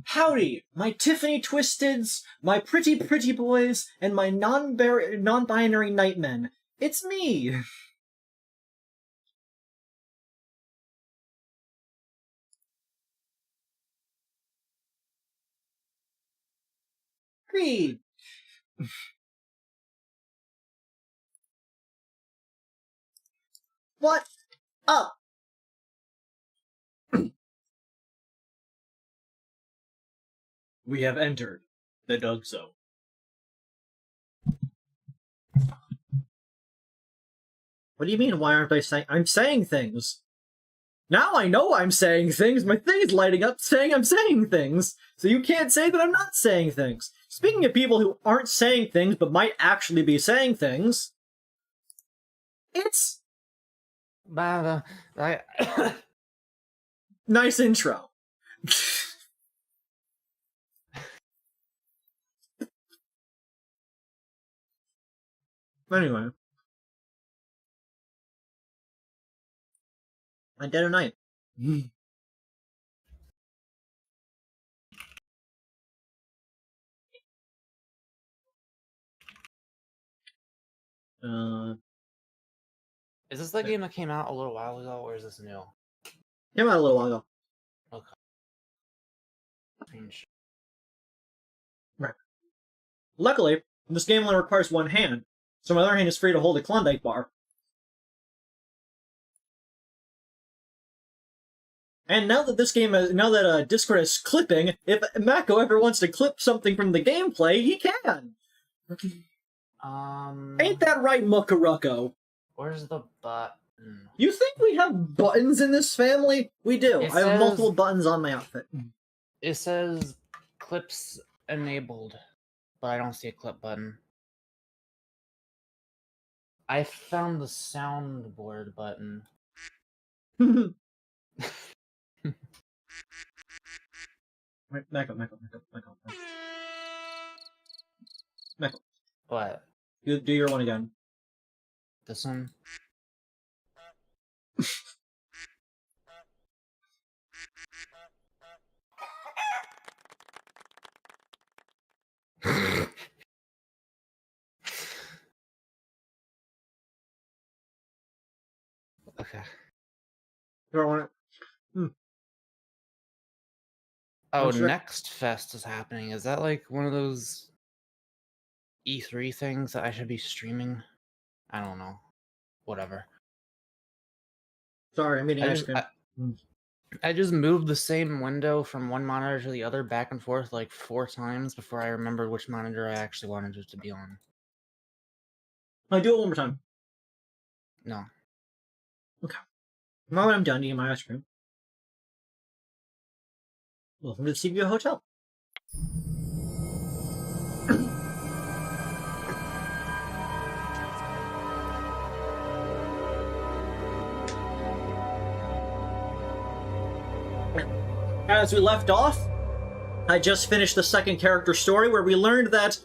Howdy, my Tiffany Twisteds, my pretty pretty boys, and my non-binary nightmen. It's me! Creed! What up? We have entered the Doug Zone. What do you mean, why aren't I saying? I'm saying things! Now I know I'm saying things! My thing is lighting up saying I'm saying things! So you can't say that I'm not saying things! Speaking of people who aren't saying things but might actually be saying things, it's... nice intro. Anyway. My dead of night. Is this the game that came out a little while ago, or is this new? Came out a little while ago. Okay. Right. Luckily, this game only requires one hand, so my other hand is free to hold a Klondike bar. And now that Discord is clipping, if Mako ever wants to clip something from the gameplay, he can! Ain't that right, Muckarucko? Where's the button? You think we have buttons in this family? We do. I have multiple buttons on my outfit. It says clips enabled, but I don't see a clip button. I found the soundboard button. Wait, Mako. What? You do your one again. This one? Okay. You want it? Oh, Next Fest is happening. Is that like one of those E3 things that I should be streaming? I don't know. Whatever. Sorry, I'm eating ice cream. I just moved the same window from one monitor to the other back and forth like 4 times before I remembered which monitor I actually wanted it to be on. I'll do it one more time. No. Okay. Now that I'm done eating my ice cream, welcome to the CBO Hotel. As we left off, I just finished the second character story where we learned that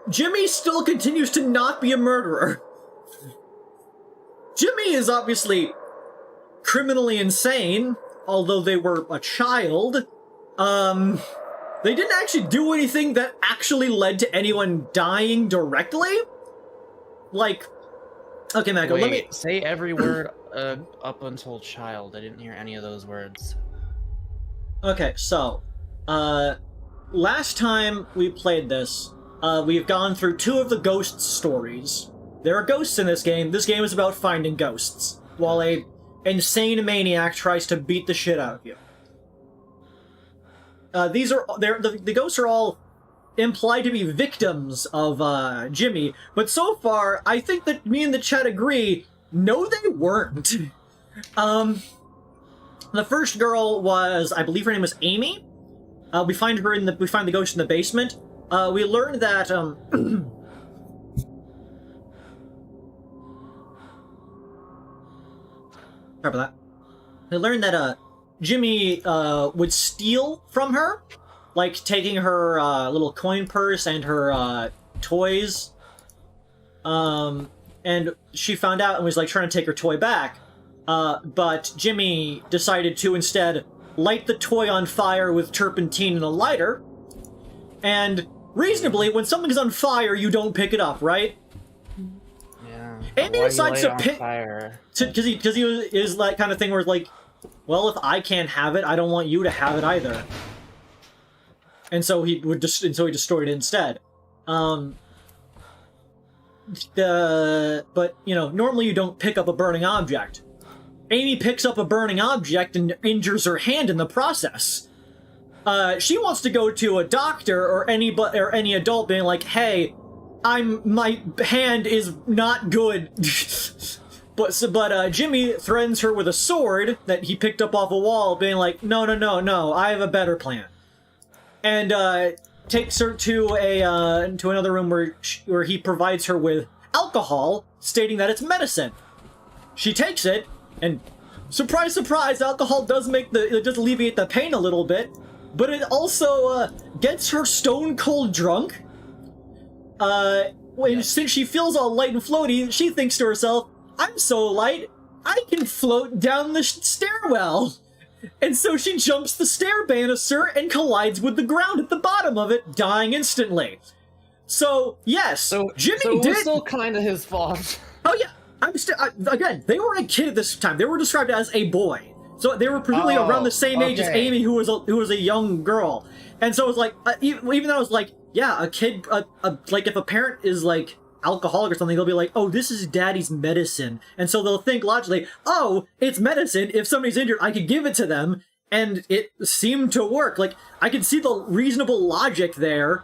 Jimmy still continues to not be a murderer. Jimmy is obviously criminally insane, although they were a child. They didn't actually do anything that actually led to anyone dying directly. Like, okay, Mako, let me... say every word up until child. I didn't hear any of those words. Okay, so, last time we played this, we've gone through 2 of the ghost stories. There are ghosts in this game. This game is about finding ghosts, while a insane maniac tries to beat the shit out of you. The ghosts are all implied to be victims of, Jimmy, but so far, I think that me and the chat agree, no they weren't. The first girl was, I believe her name was Amy. We find the ghost in the basement. We learned that, sorry about that. We learned that, Jimmy, would steal from her, like taking her, little coin purse and her, toys. And she found out and was, like, trying to take her toy back. But Jimmy decided to instead light the toy on fire with turpentine and a lighter. And reasonably, when something's on fire, you don't pick it up, right? Yeah. Amy decides to pick... fire? Because he is that kind of thing where it's like, well, if I can't have it, I don't want you to have it either. And so he destroyed it instead. But, you know, normally you don't pick up a burning object. Amy picks up a burning object and injures her hand in the process. She wants to go to a doctor or any adult being like, hey, my hand is not good. But Jimmy threatens her with a sword that he picked up off a wall, being like, no, I have a better plan. And takes her to another room where he provides her with alcohol, stating that it's medicine. She takes it, and surprise, surprise, alcohol does alleviate the pain a little bit, but it also gets her stone cold drunk. Since she feels all light and floaty, she thinks to herself, I'm so light, I can float down the stairwell. And so she jumps the stair banister and collides with the ground at the bottom of it, dying instantly. So, yes, Jimmy so it did... was still kind of his fault. Oh, yeah. Again, they were a kid at this time. They were described as a boy. So they were presumably around the same age as Amy, who was a young girl. And so it was like, even though it was like, yeah, a kid, like if a parent is like alcoholic or something, they'll be like, oh, this is daddy's medicine. And so they'll think logically, oh, it's medicine. If somebody's injured, I could give it to them. And it seemed to work. Like, I could see the reasonable logic there.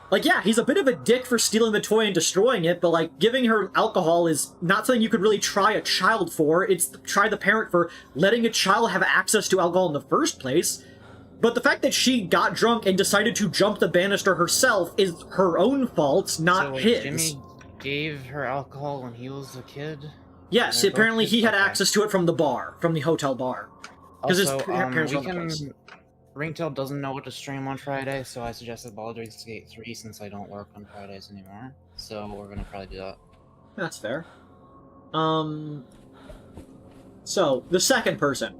Like, yeah, he's a bit of a dick for stealing the toy and destroying it, but, like, giving her alcohol is not something you could really try a child for. It's try the parent for letting a child have access to alcohol in the first place. But the fact that she got drunk and decided to jump the banister herself is her own fault, not his. Jimmy gave her alcohol when he was a kid? Yes, apparently he had access to it from the bar, from the hotel bar. Because his parents were on the place. Ringtail doesn't know what to stream on Friday, so I suggested Baldur's Gate 3 since I don't work on Fridays anymore. So we're gonna probably do that. That's fair. So, the second person.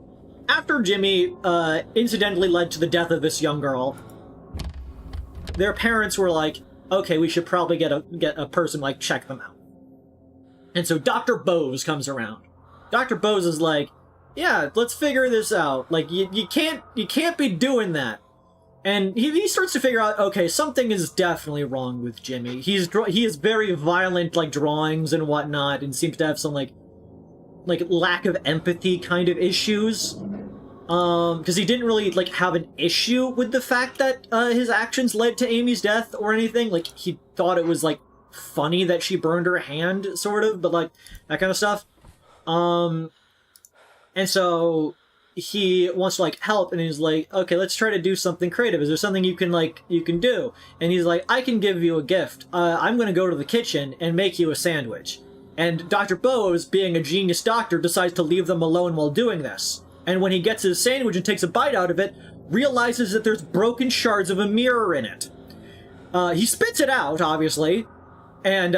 After Jimmy, incidentally led to the death of this young girl, their parents were like, okay, we should probably get a person, like, check them out. And so Dr. Bose comes around. Dr. Bose is like, yeah, let's figure this out. Like, you can't be doing that. And he starts to figure out, okay, something is definitely wrong with Jimmy. He has very violent, like, drawings and whatnot, and seems to have some, like lack of empathy kind of issues. Because he didn't really, like, have an issue with the fact that his actions led to Amy's death or anything. Like, he thought it was, like, funny that she burned her hand, sort of, but, like, that kind of stuff. And so he wants to, like, help, and he's like, okay, let's try to do something creative. Is there something you can do? And he's like, I can give you a gift. I'm going to go to the kitchen and make you a sandwich. And Dr. Bose, being a genius doctor, decides to leave them alone while doing this. And when he gets his sandwich and takes a bite out of it, realizes that there's broken shards of a mirror in it. He spits it out, obviously, and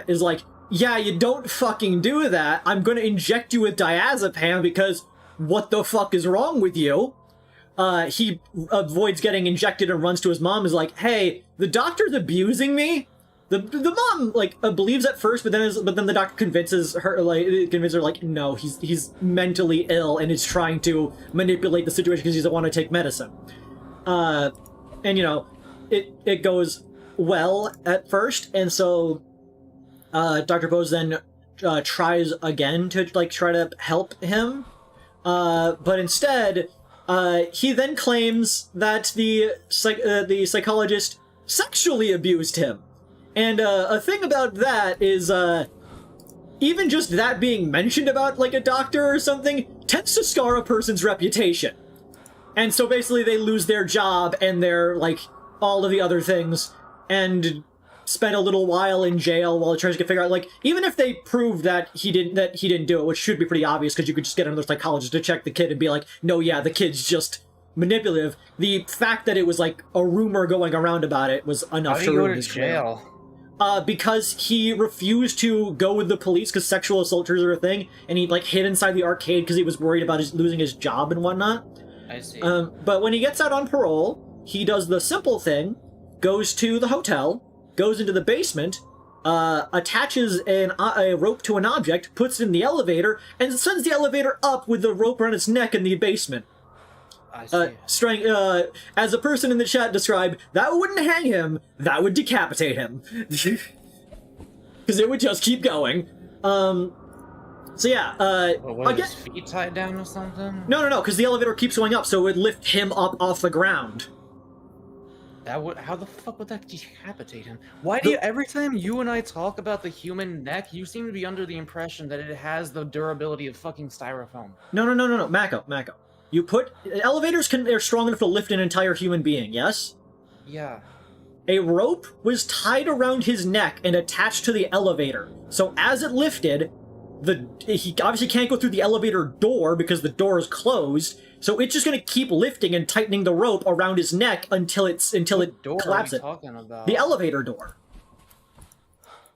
is like, yeah, you don't fucking do that. I'm gonna inject you with diazepam because what the fuck is wrong with you? He avoids getting injected and runs to his mom, is like, hey, the doctor's abusing me. The mom, like, believes at first, but then the doctor convinces her, like, no, he's mentally ill and is trying to manipulate the situation because he doesn't want to take medicine. And, you know, it goes well at first, and so Dr. Bose then tries again to, like, try to help him, but instead, he then claims that the psychologist sexually abused him. And a thing about that is, even just that being mentioned about, like, a doctor or something tends to scar a person's reputation. And so basically they lose their job and their, like, all of the other things, and spend a little while in jail while trying to figure out, like, even if they prove that he didn't do it, which should be pretty obvious because you could just get another psychologist to check the kid and be like, no, yeah, the kid's just manipulative. The fact that it was, like, a rumor going around about it was enough to ruin his jail. Because he refused to go with the police because sexual assaulters are a thing, and he, like, hid inside the arcade because he was worried about losing his job and whatnot. I see. But when he gets out on parole, he does the simple thing, goes to the hotel, goes into the basement, attaches a rope to an object, puts it in the elevator, and sends the elevator up with the rope around its neck in the basement. I see. As a person in the chat described, that wouldn't hang him, that would decapitate him. Because it would just keep going. So yeah, what, his feet tied down or something? No, because the elevator keeps going up, so it would lift him up off the ground. How the fuck would that decapitate him? Why do you, every time you and I talk about the human neck, you seem to be under the impression that it has the durability of fucking styrofoam? No, Mako. You put... Elevators are strong enough to lift an entire human being, yes? Yeah. A rope was tied around his neck and attached to the elevator. So as it lifted, he obviously can't go through the elevator door because the door is closed, so it's just gonna keep lifting and tightening the rope around his neck until it collapses. Talking about? The elevator door.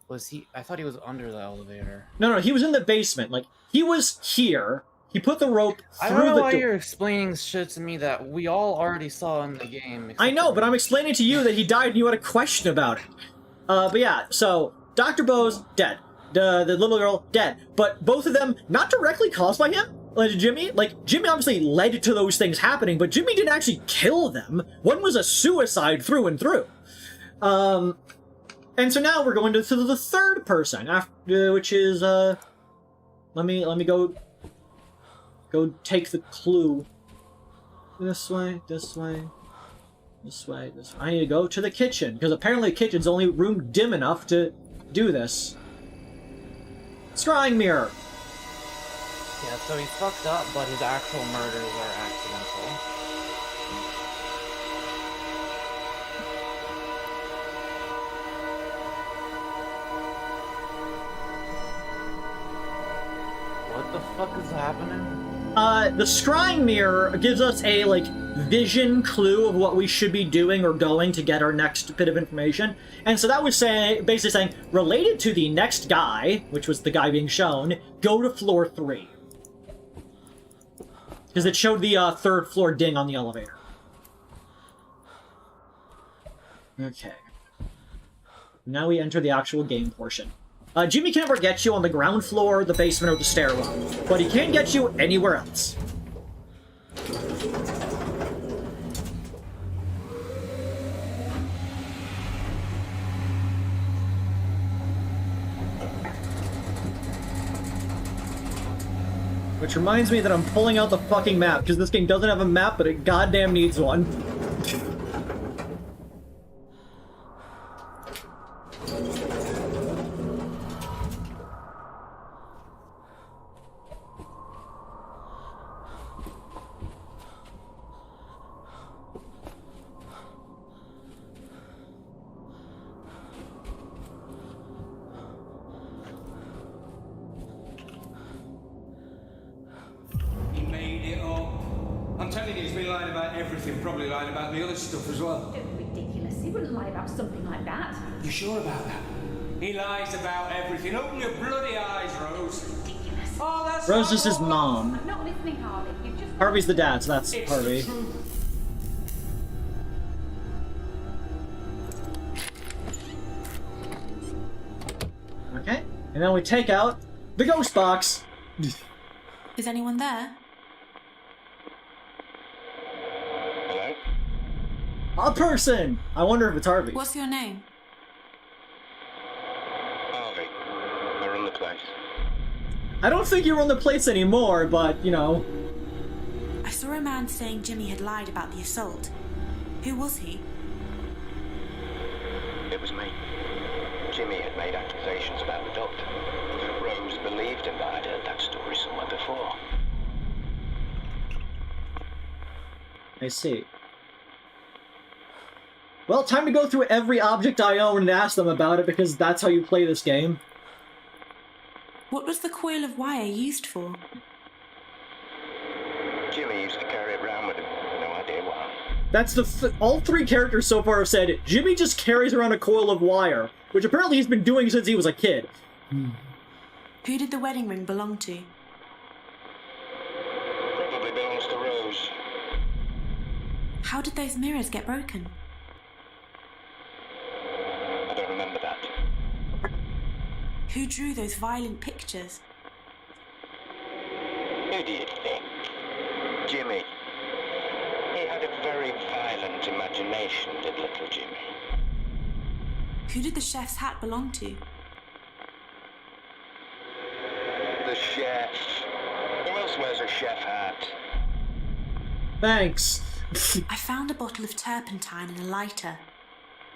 Was he? I thought he was under the elevator. No, he was in the basement. Like, he was here. He put the rope through the door. I don't know why you're explaining shit to me that we all already saw in the game. I know, but I'm explaining to you that he died and you had a question about it. But yeah, so Dr. Bose, dead. The little girl, dead. But both of them, not directly caused by him. Like Jimmy obviously led to those things happening, but Jimmy didn't actually kill them. One was a suicide through and through. And so now we're going to the third person, which is, let me go take the clue. This way. I need to go to the kitchen, because apparently the kitchen's the only room dim enough to do this. Scrying mirror! Yeah, so he's fucked up, but his actual murders are accidental. What the fuck is happening? The scrying mirror gives us a, vision clue of what we should be doing or going to get our next bit of information. And so that was basically saying, related to the next guy, which was the guy being shown, go to floor 3. Because it showed the third floor ding on the elevator. Okay. Now we enter the actual game portion. Jimmy can never get you on the ground floor, the basement, or the stairwell, but he can get you anywhere else. Which reminds me that I'm pulling out the fucking map, because this game doesn't have a map, but it goddamn needs one. I'm telling you, he's been lying about everything, probably lying about the other stuff as well. Don't be ridiculous. He wouldn't lie about something like that. You sure about that? He lies about everything. Open your bloody eyes, Rose. Ridiculous. Oh, that's Rose is his mom. I'm not listening, Harvey. You've just... Harvey's the dad, so that's It's Harvey. the truth. Okay, and then we take out the ghost box. Is anyone there? Hello? A person! I wonder if it's Harvey. What's your name? Harvey. I run the place. I don't think you run the place anymore, but, you know. I saw a man saying Jimmy had lied about the assault. Who was he? It was me. Jimmy had made accusations about the doctor. Rose believed him, but I'd heard that story somewhere before. I see. Well, time to go through every object I own and ask them about it, because that's how you play this game. What was the coil of wire used for? Jimmy used to carry it around with him. No idea why. That's all three characters so far have said, Jimmy just carries around a coil of wire, which apparently he's been doing since he was a kid. Who did the wedding ring belong to? Probably belongs to Rose. How did those mirrors get broken? I don't remember that. Who drew those violent pictures? Who do you think? Jimmy. He had a very violent imagination, did little Jimmy. Who did the chef's hat belong to? The chef. Who else wears a chef hat? Thanks. I found a bottle of turpentine and a lighter.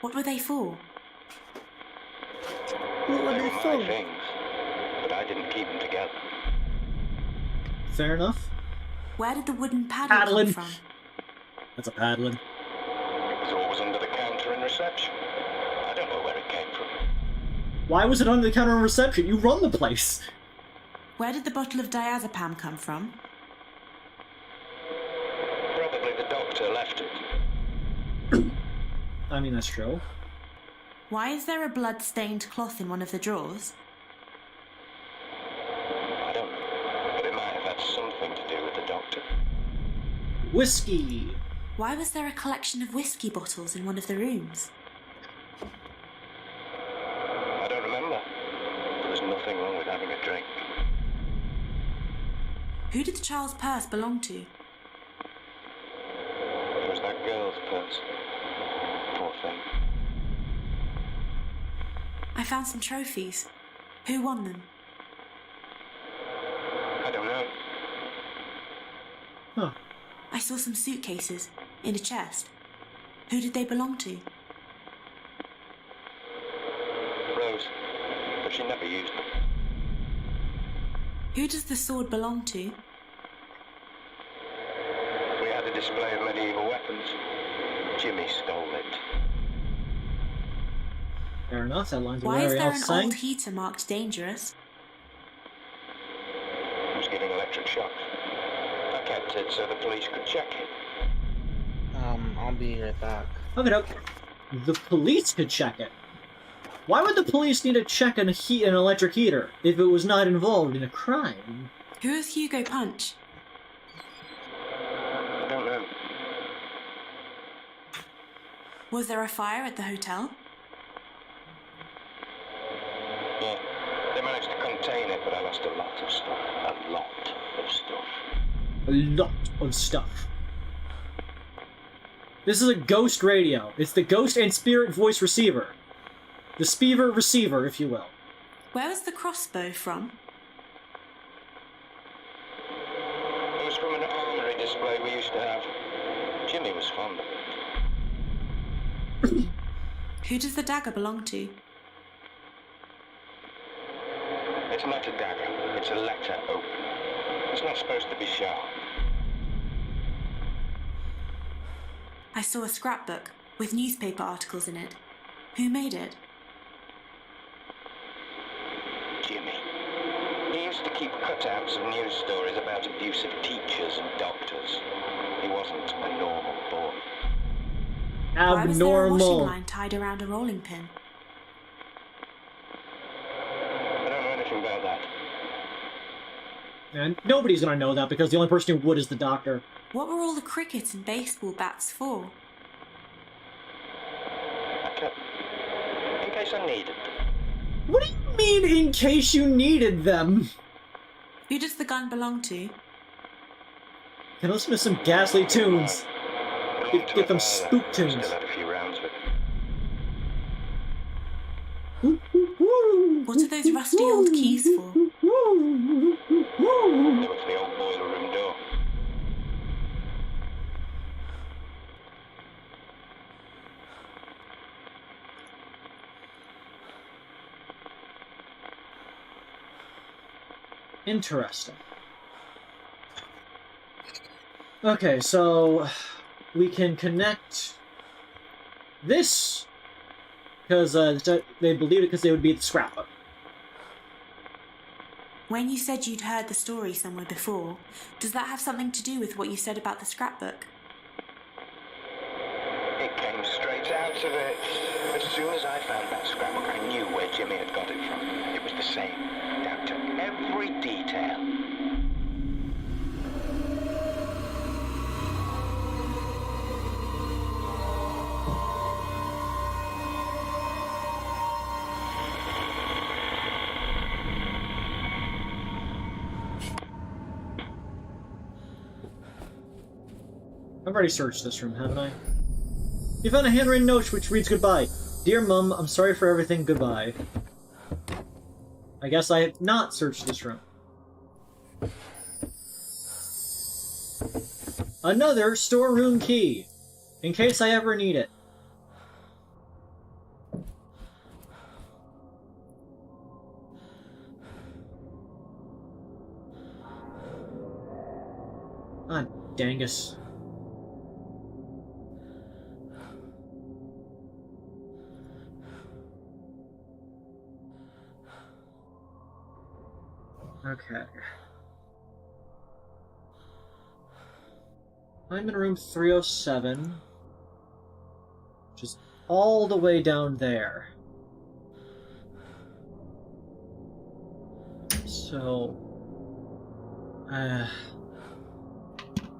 What were they for? What were They they were my for? things, but I didn't keep them together. Fair enough. Where did the wooden paddle Paddling. come from? That's a paddling. It was always under the counter in reception. I don't know where it came from. Why was it under the counter in reception? You run the place. Where did the bottle of diazepam come from? Probably the doctor left it. I mean, that's true. Why is there a blood-stained cloth in one of the drawers? I don't know, but it might have had something to do with the doctor. Whiskey. Why was there a collection of whiskey bottles in one of the rooms? I don't remember. There was nothing wrong with having a drink. Who did the child's purse belong to? It was that girl's purse. Poor thing. I found some trophies. Who won them? I don't know. Huh. I saw some suitcases in a chest. Who did they belong to? Rose. But she never used them. Who does the sword belong to? We had a display of medieval weapons. Jimmy stole it. Fair enough, that lines with Why is everybody there else an saying. old heater marked dangerous? It was giving electric shocks. I kept it so the police could check it. I'll be right back. Okay. The police could check it. Why would the police need to check an electric heater if it was not involved in a crime? Who is Hugo Punch? I don't know. Was there a fire at the hotel? Yeah, they managed to contain it, but I lost a lot of stuff. A lot of stuff. A lot of stuff. This is a ghost radio. It's the ghost and spirit voice receiver. The Speaver receiver, if you will. Where was the crossbow from? It was from an armory display we used to have. Jimmy was fond of it. Who does the dagger belong to? It's not a dagger. It's a letter opener. It's not supposed to be sharp. I saw a scrapbook with newspaper articles in it. Who made it? Jimmy. He used to keep cutouts of news stories about abusive teachers and doctors. He wasn't a normal boy. Why was there a washing Abnormal. line tied around a rolling pin? I don't know anything about that. And nobody's gonna know that because the only person who would is the doctor. What were all the cricket and baseball bats for? I kept them. In case I needed them. What do you mean, in case you needed them? Who does the gun belong to? Can listen to some ghastly tunes. Belonged to Get them my father. spook tunes. Still had a few rounds with Woo, woo, woo. What are those rusty old keys for? They were for the old boiler room door. Interesting. Okay, so we can connect this because they believed it because they would be the scrapbook. When you said you'd heard the story somewhere before, does that have something to do with what you said about the scrapbook? It came straight out of it. As soon as I found that scrapbook, I knew where Jimmy had got it from. It was the same, down to every detail. I've already searched this room, haven't I? You found a handwritten note which reads goodbye. Dear Mum, I'm sorry for everything, goodbye. I guess I have not searched this room. Another storeroom key, in case I ever need it. Ah, dangus. Okay. I'm in room 307, which is all the way down there. So,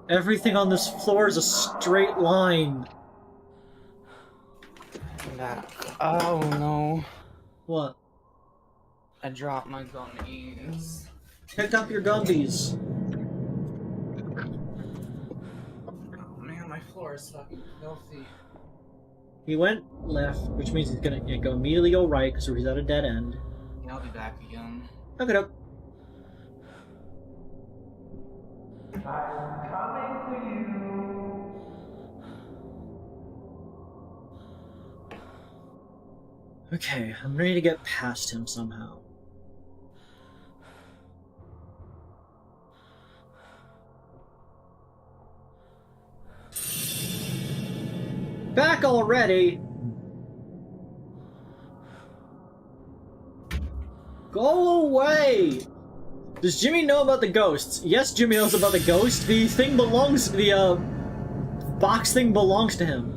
everything on this floor is a straight line. Oh no. What? I dropped my gummies. Pick up your Gumbies. Oh man, my floor is fucking filthy. He went left, which means he's gonna immediately go right because he's at a dead end. Yeah, I'll be back again. Look it up. Okay, I'm ready to get past him somehow. Back already? Go away! Does Jimmy know about the ghosts? Yes, Jimmy knows about the ghost. The thing belongs, the box thing belongs to him.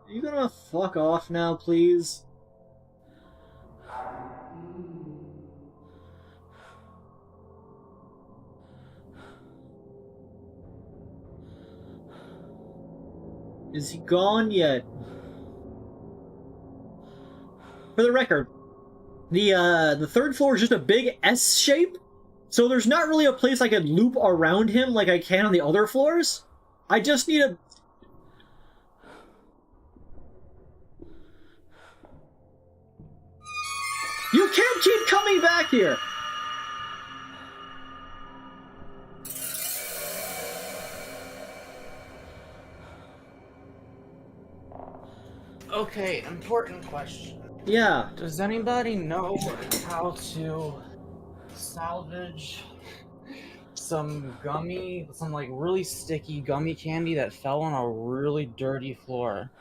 Are you gonna fuck off now, please? Is he gone yet? For the record, the third floor is just a big S shape, so there's not really a place I could loop around him like I can on the other floors. I just need a... You can't keep coming back here! Okay, important question. Yeah. Does anybody know how to salvage some like really sticky gummy candy that fell on a really dirty floor?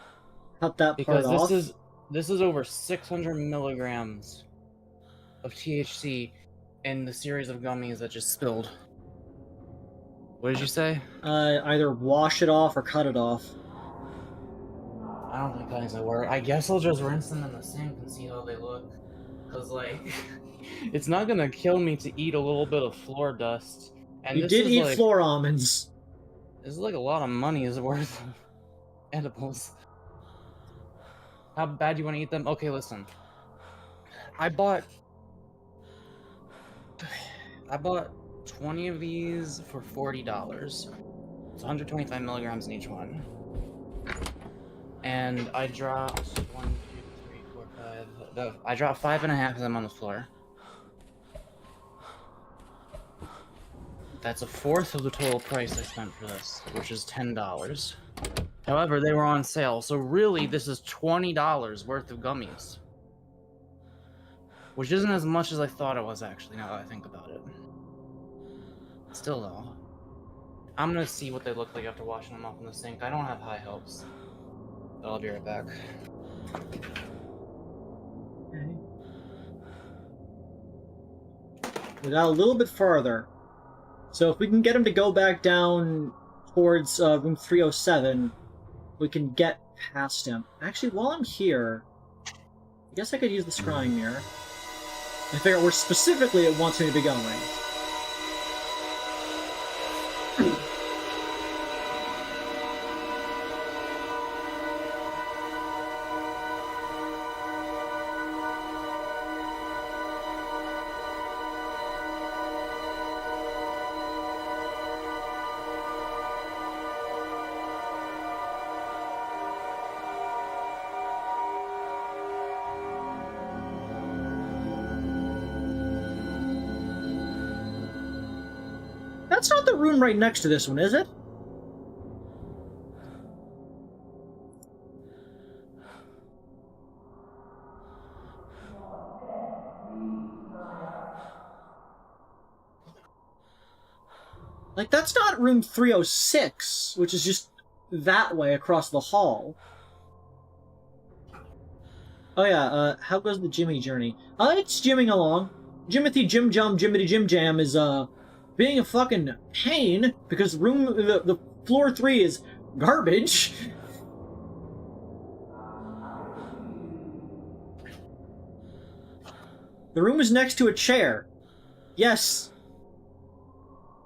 Cut that because part off. This is over 600 milligrams of THC in the series of gummies that just spilled. What did you say? Either wash it off or cut it off. I don't think cutting's gonna work. I guess I'll just rinse them in the sink and see how they look. Cause like, it's not gonna kill me to eat a little bit of floor dust. And You did eat floor almonds. This is like a lot of money's worth of edibles. How bad do you want to eat them? Okay, listen. I bought 20 of these for $40. It's 125 milligrams in each one. And I dropped 1, 2, 3, 4, 5. I dropped 5.5 of them on the floor. That's a fourth of the total price I spent for this, which is $10. However, they were on sale, so really this is $20 worth of gummies. Which isn't as much as I thought it was, actually, now that I think about it. Still, though. I'm gonna see what they look like after washing them off in the sink. I don't have high hopes. But I'll be right back. Okay. We got a little bit farther. So if we can get him to go back down towards room 307, we can get past him. Actually, while I'm here, I guess I could use the scrying mirror and figure out where specifically it wants me to be going. the room right next to this one, is it? Like, that's not room 306, which is just that way across the hall. Oh yeah, how goes the Jimmy journey? It's jimming along. Jimothy Jim Jum Jimmity Jim Jam is, being a fucking pain because the floor 3 is garbage. The room is next to a chair. Yes.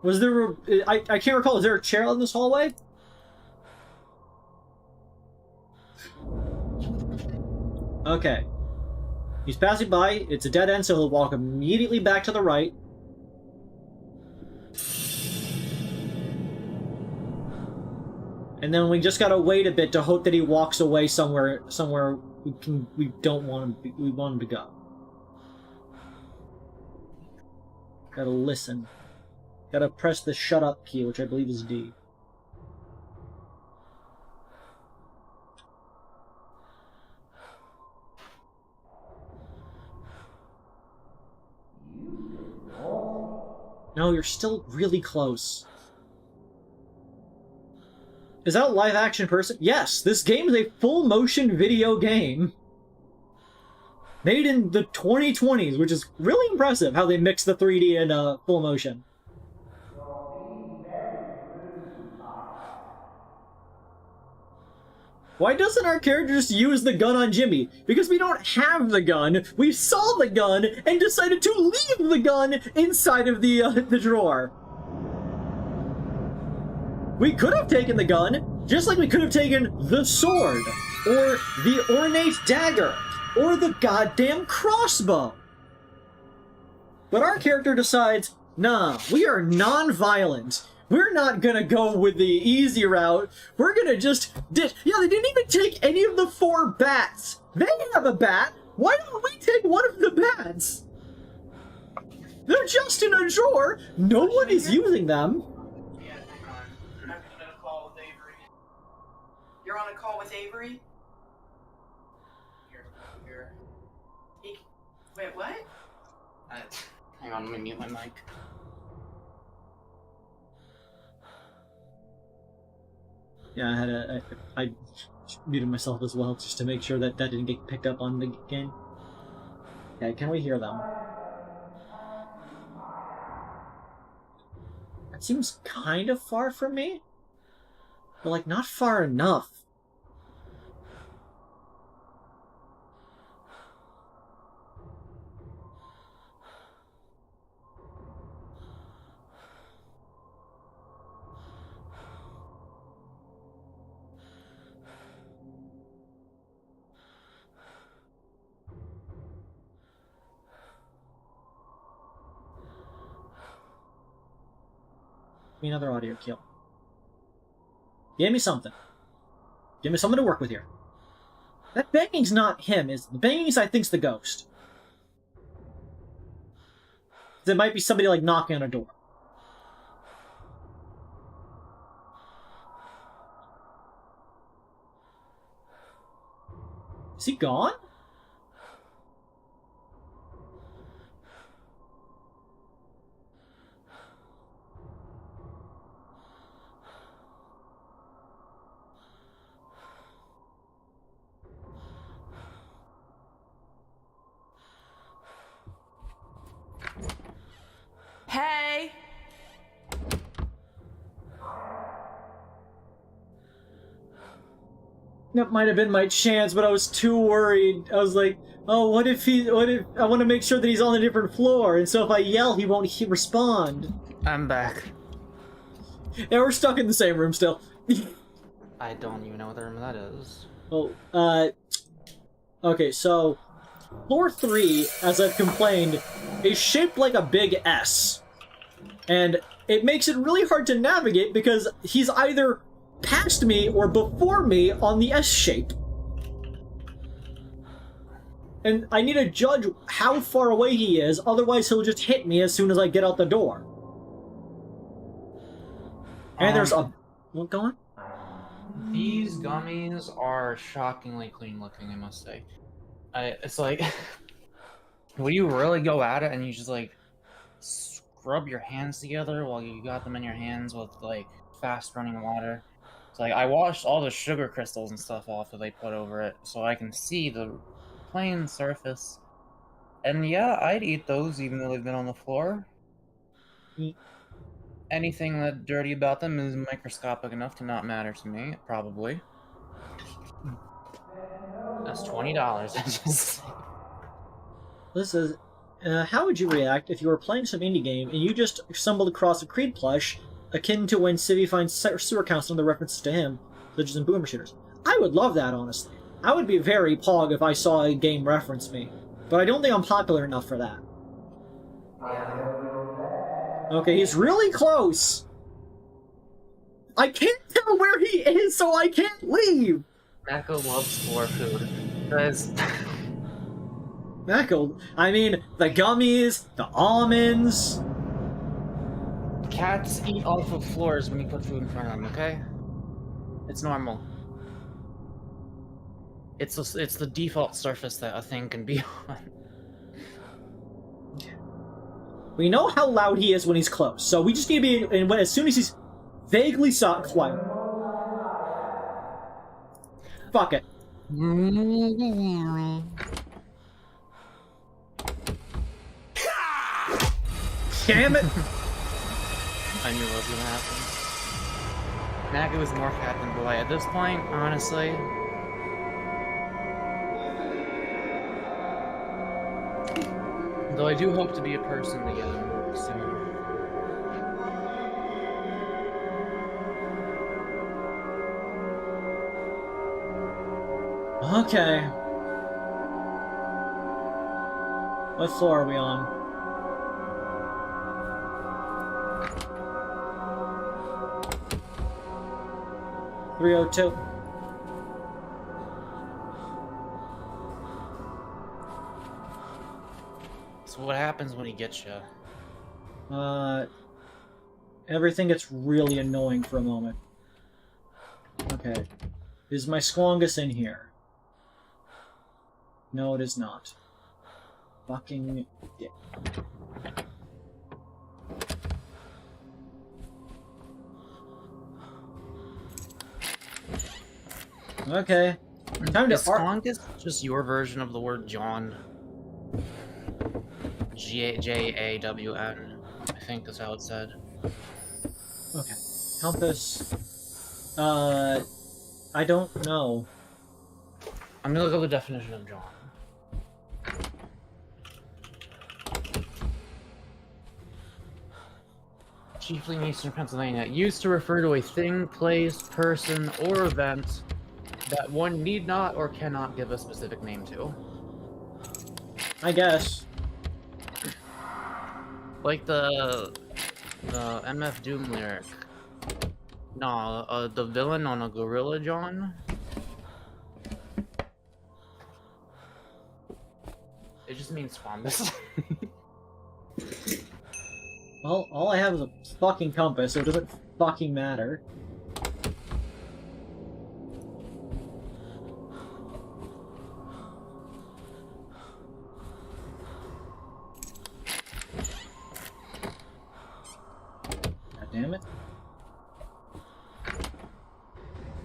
Was there I can't recall, is there a chair in this hallway? Okay. He's passing by, it's a dead end, so he'll walk immediately back to the right. And then we just gotta wait a bit to hope that he walks away somewhere we don't want him we want him to go. Gotta listen. Gotta press the shut up key, which I believe is D. No, you're still really close. Is that a live action person? Yes, this game is a full motion video game. Made in the 2020s, which is really impressive how they mix the 3D and full motion. Why doesn't our character just use the gun on Jimmy? Because we don't have the gun. We saw the gun and decided to leave the gun inside of the drawer. We could have taken the gun, just like we could have taken the sword, or the ornate dagger, or the goddamn crossbow. But our character decides, nah, we are non-violent. We're not gonna go with the easy route. We're gonna just ditch. Yeah, they didn't even take any of the 4 bats. They have a bat. Why don't we take one of the bats? They're just in a drawer. No one is using them. Yeah, hang on. I'm on a call with Avery. You're on a call with Avery? Here. Wait, what? Hang on, let me mute my mic. Yeah, I muted myself as well, just to make sure that that didn't get picked up on the game. Okay, can we hear them? That seems kind of far from me, but like not far enough. Give me another audio kill. Give me something. Give me something to work with here. That banging's not him, is the banging's I think's the ghost. There might be somebody like knocking on a door. Is he gone? Hey! That might have been my chance, but I was too worried. I was like, oh, what if I want to make sure that he's on a different floor, and so if I yell, he won't respond. I'm back. Yeah, we're stuck in the same room still. I don't even know what the room that is. Oh, okay, so floor 3, as I've complained, is shaped like a big S. And it makes it really hard to navigate because he's either past me or before me on the S shape. And I need to judge how far away he is, otherwise he'll just hit me as soon as I get out the door. And there's a... What, go on? These gummies are shockingly clean looking, I must say. It's like... when you really go at it and you just, like, scrub your hands together while you got them in your hands with, like, fast running water. It's like, I washed all the sugar crystals and stuff off that they put over it so I can see the plain surface. And yeah, I'd eat those even though they've been on the floor. Anything that dirty about them is microscopic enough to not matter to me, probably. That's $20. This is... how would you react if you were playing some indie game and you just stumbled across a Kreed plush akin to when Civvy finds sewer counts and the references to him, such as in Boomer Shooters? I would love that, honestly. I would be very pog if I saw a game reference me, but I don't think I'm popular enough for that. Okay, he's really close! I can't tell where he is, so I can't leave! Mako loves floor food. Guys... Mako, I mean, the gummies, the almonds... Cats eat off of floors when you put food in front of them, okay? It's normal. It's the default surface that a thing can be on. We know how loud he is when he's close, so we just need to be... And as soon as he's vaguely quiet... Fuck it. Damn it! I knew what was gonna happen. Mako is more cat than boy at this point, honestly. Though I do hope to be a person again soon. Okay. What floor are we on? .302. So what happens when he gets you? Everything gets really annoying for a moment. Okay. Is my squongus in here? No, it is not. Fucking dick. Okay. Time to Is squongus just your version of the word John? J-A-W-N. I think that's how it's said. Okay. Compass. I don't know. I'm gonna look up the definition of John. Chiefly in eastern Pennsylvania, used to refer to a thing, place, person, or event that one need not or cannot give a specific name to. I guess. Like the MF Doom lyric. No, the villain on a Gorilla John. It just means squongus. Well, all I have is a fucking compass, so it doesn't fucking matter. God damn it.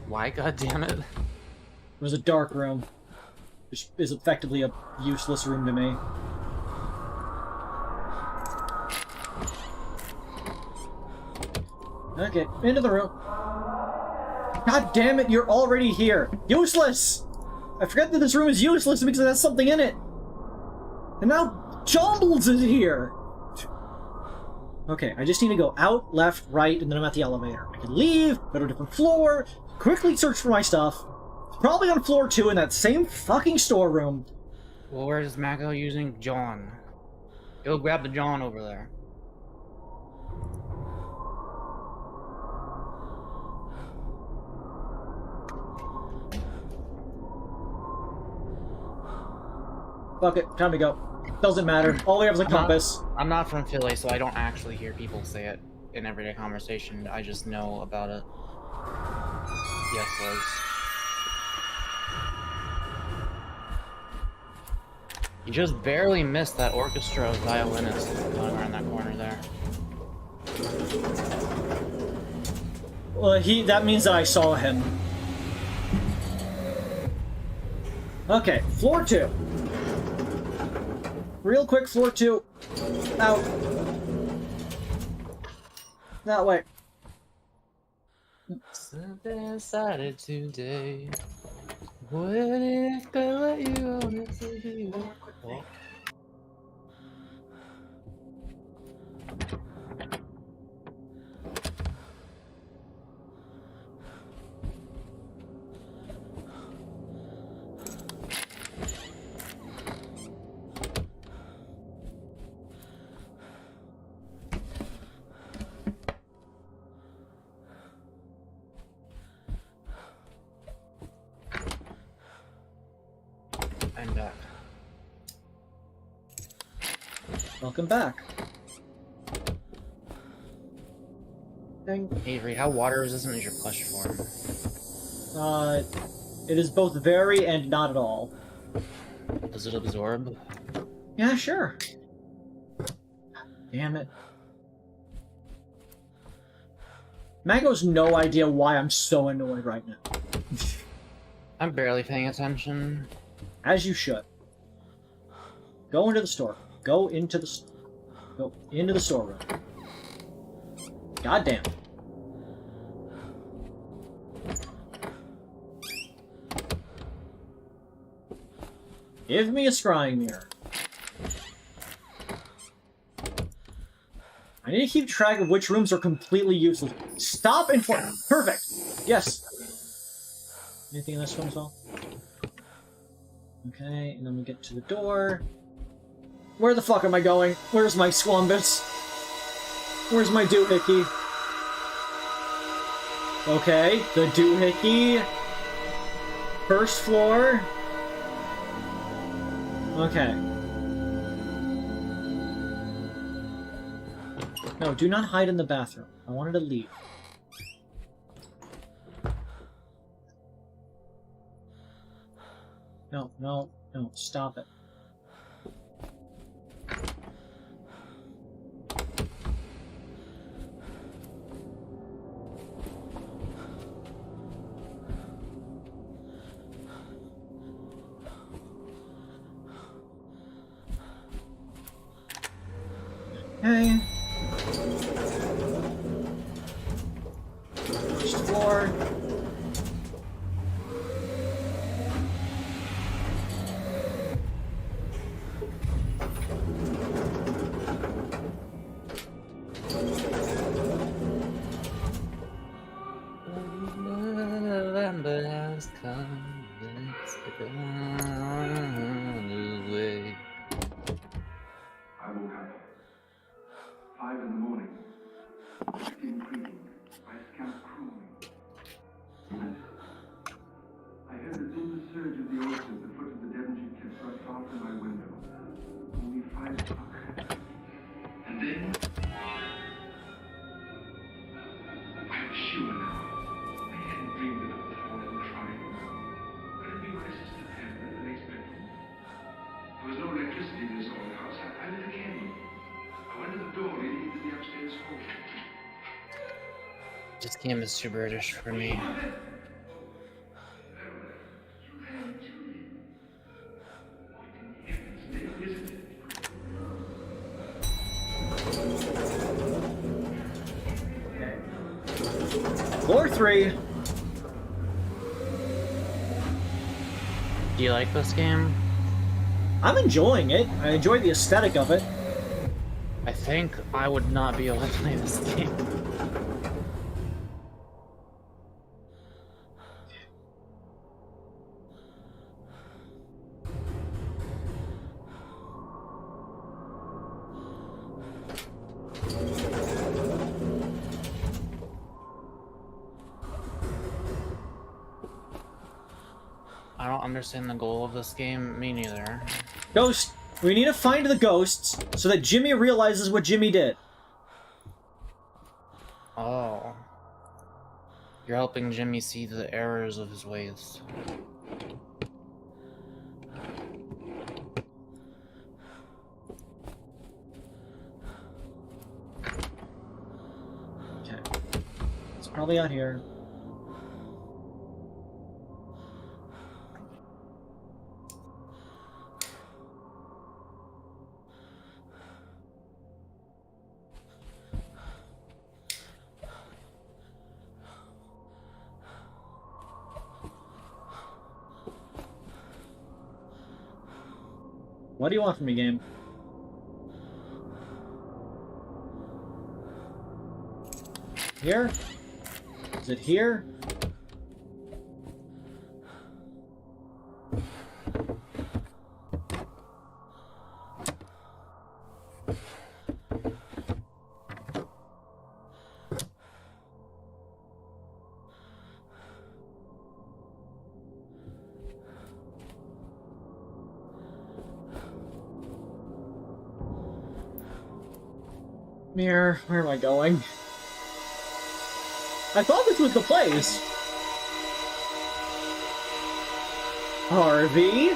Why, goddammit? It was a dark room, which is effectively a useless room to me. Okay, into the room. God damn it, you're already here! Useless! I forget that this room is useless because it has something in it! And now Jumbles is here! Okay, I just need to go out, left, right, and then I'm at the elevator. I can leave, go to a different floor, quickly search for my stuff. It's probably on floor 2 in that same fucking storeroom. Well, where's Mako using John? Go grab the John over there. Fuck it, time to go. Doesn't matter. All we have is a compass. I'm not from Philly, so I don't actually hear people say it. in everyday conversation. I just know about it. Yes, Liz. You just barely missed that orchestra violinist going around that corner there. Well, that means that I saw him. Okay, floor 2. Real quick, floor 2. Out. That way. Something decided today. What if I let you honestly be? I'm back. Welcome back. Dang. Avery, how water resistant is your plush form? It is both very and not at all. Does it absorb? Yeah, sure. Damn it. Mango's no idea why I'm so annoyed right now. I'm barely paying attention. As you should. Go into the store. Go into the storeroom. God damn. Give me a scrying mirror. I need to keep track of which rooms are completely useless. Stop Perfect! Yes! Anything in this one as well? Okay, and then we get to the door. Where the fuck am I going? Where's my Squambus? Where's my doohickey? Okay, the doohickey. First floor. Okay. No, do not hide in the bathroom. I wanted to leave. No, no, no, stop it. Okay. First floor. November has come, let's get on away. I woke up. 5 in the morning. Skin creaking, my scalp crawling. I heard the timber surge of the orchard at the foot of the Devonshire cliffs not far from my window. Only 5 o'clock. And then I'm sure now. I hadn't dreamed of it before and crying. Could it be my sister Pamela in the next bedroom? There was no electricity in this old house. I lit a candle. I went to the door leading into the upstairs hall. This game is too British for me. Floor 3. Do you like this game? I'm enjoying it. I enjoy the aesthetic of it. I think I would not be able to play this game. I don't understand the goal of this game. Me neither. Ghost. We need to find the ghosts so that Jimmy realizes what Jimmy did. Oh. You're helping Jimmy see the errors of his ways. Okay. It's probably out here. What do you want from me, game? Here? Is it here? Mirror, where am I going? I thought this was the place! Harvey?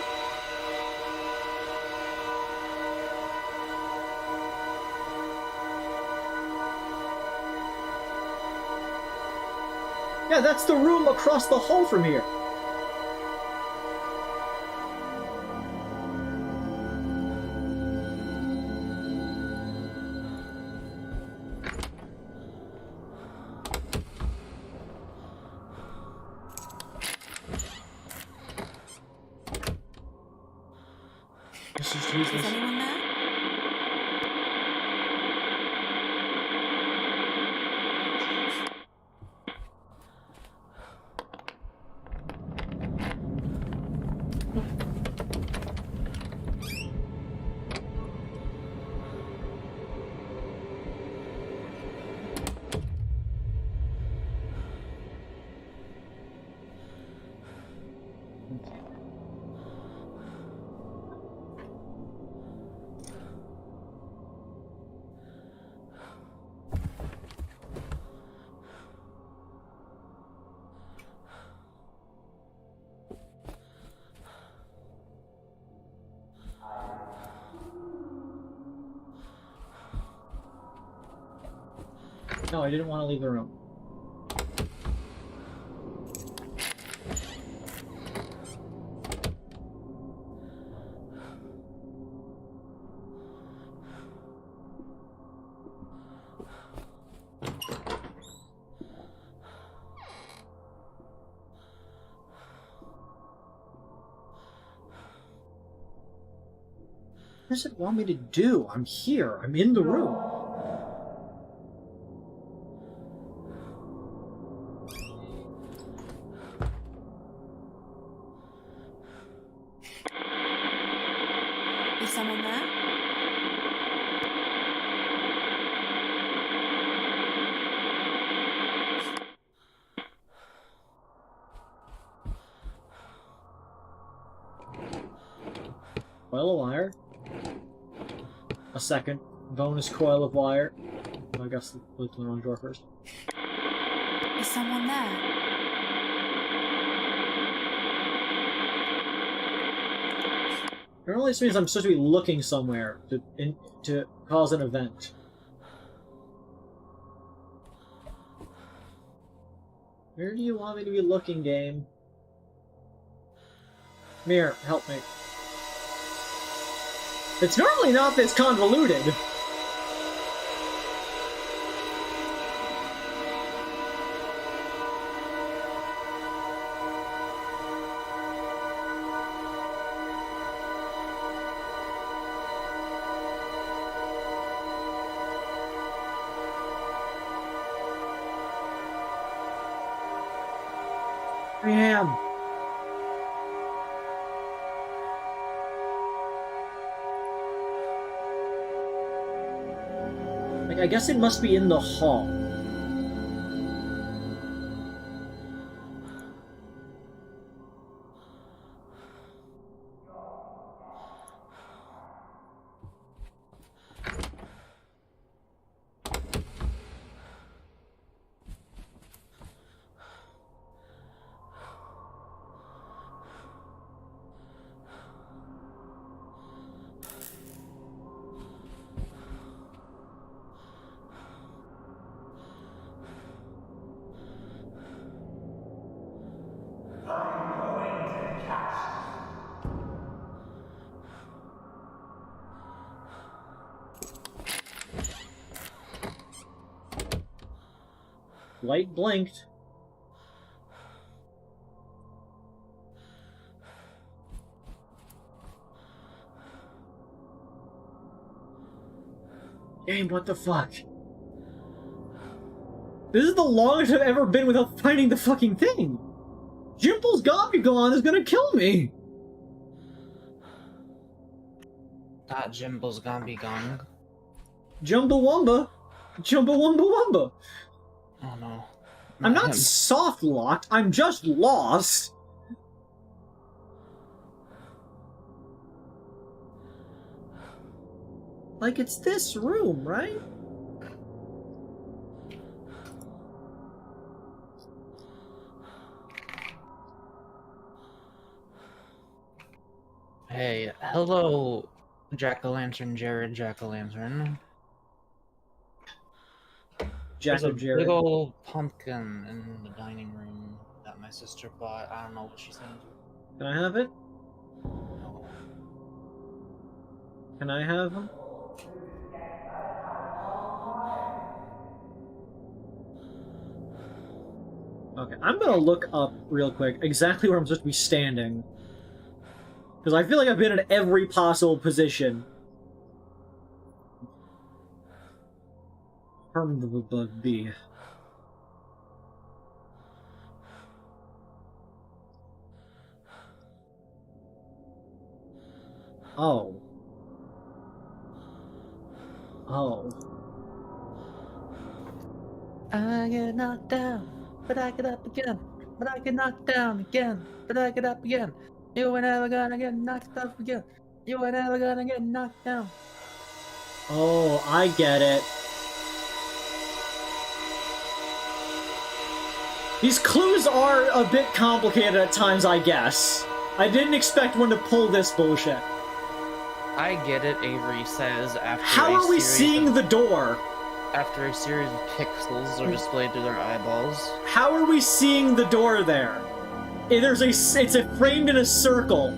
Yeah, that's the room across the hall from here. Is anyone there? No, I didn't want to leave the room. What does it want me to do? I'm here. I'm in the room. Is someone there? Coil of wire. A second bonus coil of wire. I guess look in the wrong door first. Is someone there? Apparently this means I'm supposed to be looking somewhere to cause an event. Where do you want me to be looking, game? Mirror, help me. It's normally not this convoluted. I am. Like, I guess it must be in the hall. Light blinked. Game, what the fuck? This is the longest I've ever been without finding the fucking thing! Jimple's Gone is gonna kill me! That Jimble's gonna be gone. Jumbawumba! Jumbawumba! Oh no. I'm not him. soft locked, I'm just lost! Like, it's this room, right? Hey, hello, Jack-o'-lantern, Jared Jack-o'-lantern. There's a Jared. big old pumpkin in the dining room that my sister bought. I don't know what she's gonna do. Can I have it? No. Can I have him? Okay, I'm gonna look up real quick exactly where I'm supposed to be standing. Because I feel like I've been in every possible position. B. Oh. Oh. I get knocked down, but I get up again. But I get knocked down again, but I get up again. You ain't never gonna get knocked up again. You ain't never gonna get knocked down. Oh, I get it. These clues are a bit complicated at times, I guess. I didn't expect one to pull this bullshit. I get it, Avery says after How are we seeing the door? After a series of pixels are displayed to their eyeballs. How are we seeing the door there? It's framed in a circle.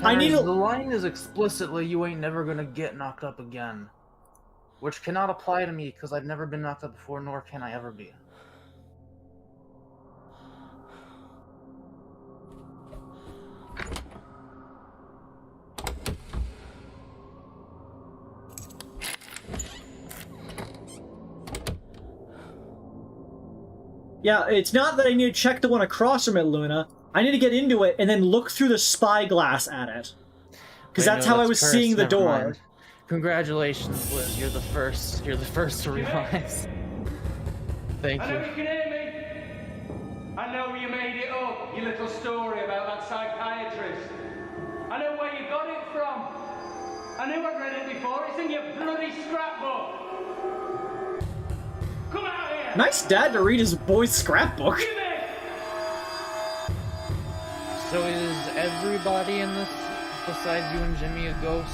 I need The line is explicitly, you ain't never gonna get knocked up again. Which cannot apply to me, because I've never been knocked up before, nor can I ever be. Yeah, it's not that I need to check the one across from it, Luna. I need to get into it and then look through the spyglass at it. Because that's how I was seeing the door. Mind. Congratulations, Liz. You're the first to realize. Thank I know you. you can hear me. I know you made it up, your little story about that psychiatrist. I know where you got it from. I knew I'd read it before. It's in your bloody scrapbook. Come out here. Nice dad to read his boy's scrapbook. Give me. So is everybody in this, besides you and Jimmy, a ghost?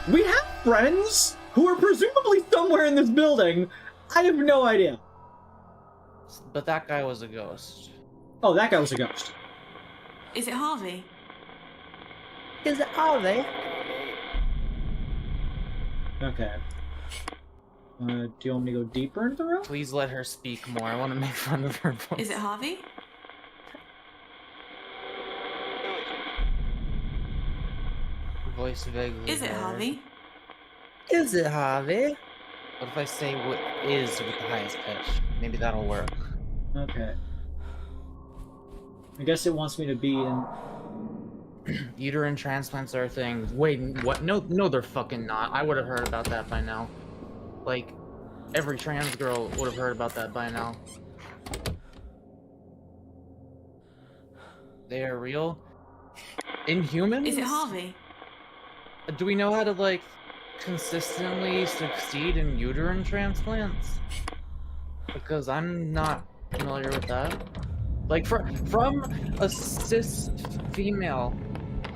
We have friends who are presumably somewhere in this building. I have no idea. But that guy was a ghost. Oh, that guy was a ghost. Is it Harvey? Is it Harvey? Okay. Do you want me to go deeper into the room? Please let her speak more. I want to make fun of her voice. Is it Harvey? Voice vaguely. Is it heard. Harvey? Is it Harvey? What if I say what is with the highest pitch? Maybe that'll work. Okay. I guess it wants me to be in... Uterine transplants are a thing. Wait, what? No, they're fucking not. I would have heard about that by now. Like, every trans girl would have heard about that by now. They are real? Inhumans? Is it Harvey? Do we know how to, like, consistently succeed in uterine transplants? Because I'm not familiar with that. Like, from a cis female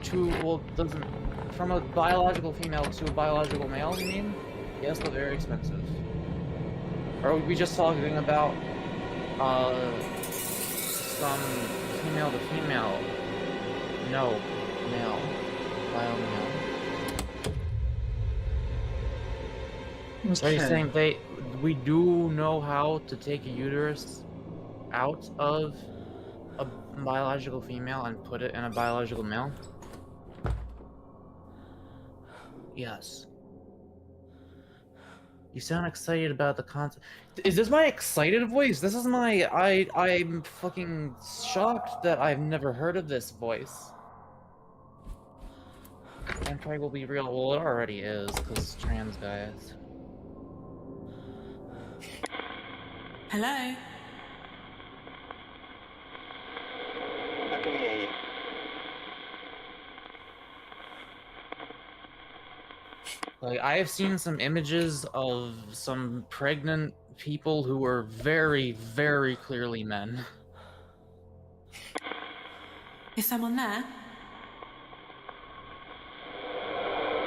to, well, doesn't... From a biological female to a biological male, you mean? Yes, but very expensive. Or are we just talking about, some female to female? No. Male. Bio male. So are you saying we do know how to take a uterus out of a biological female and put it in a biological male? Yes. You sound excited about the concept. Is this my excited voice? This is my I'm fucking shocked that I've never heard of this voice. And probably will be real. Well, it already is, because trans guys. Hello? I can hear you. Like, I have seen some images of some pregnant people who were very, very clearly men. Is someone there?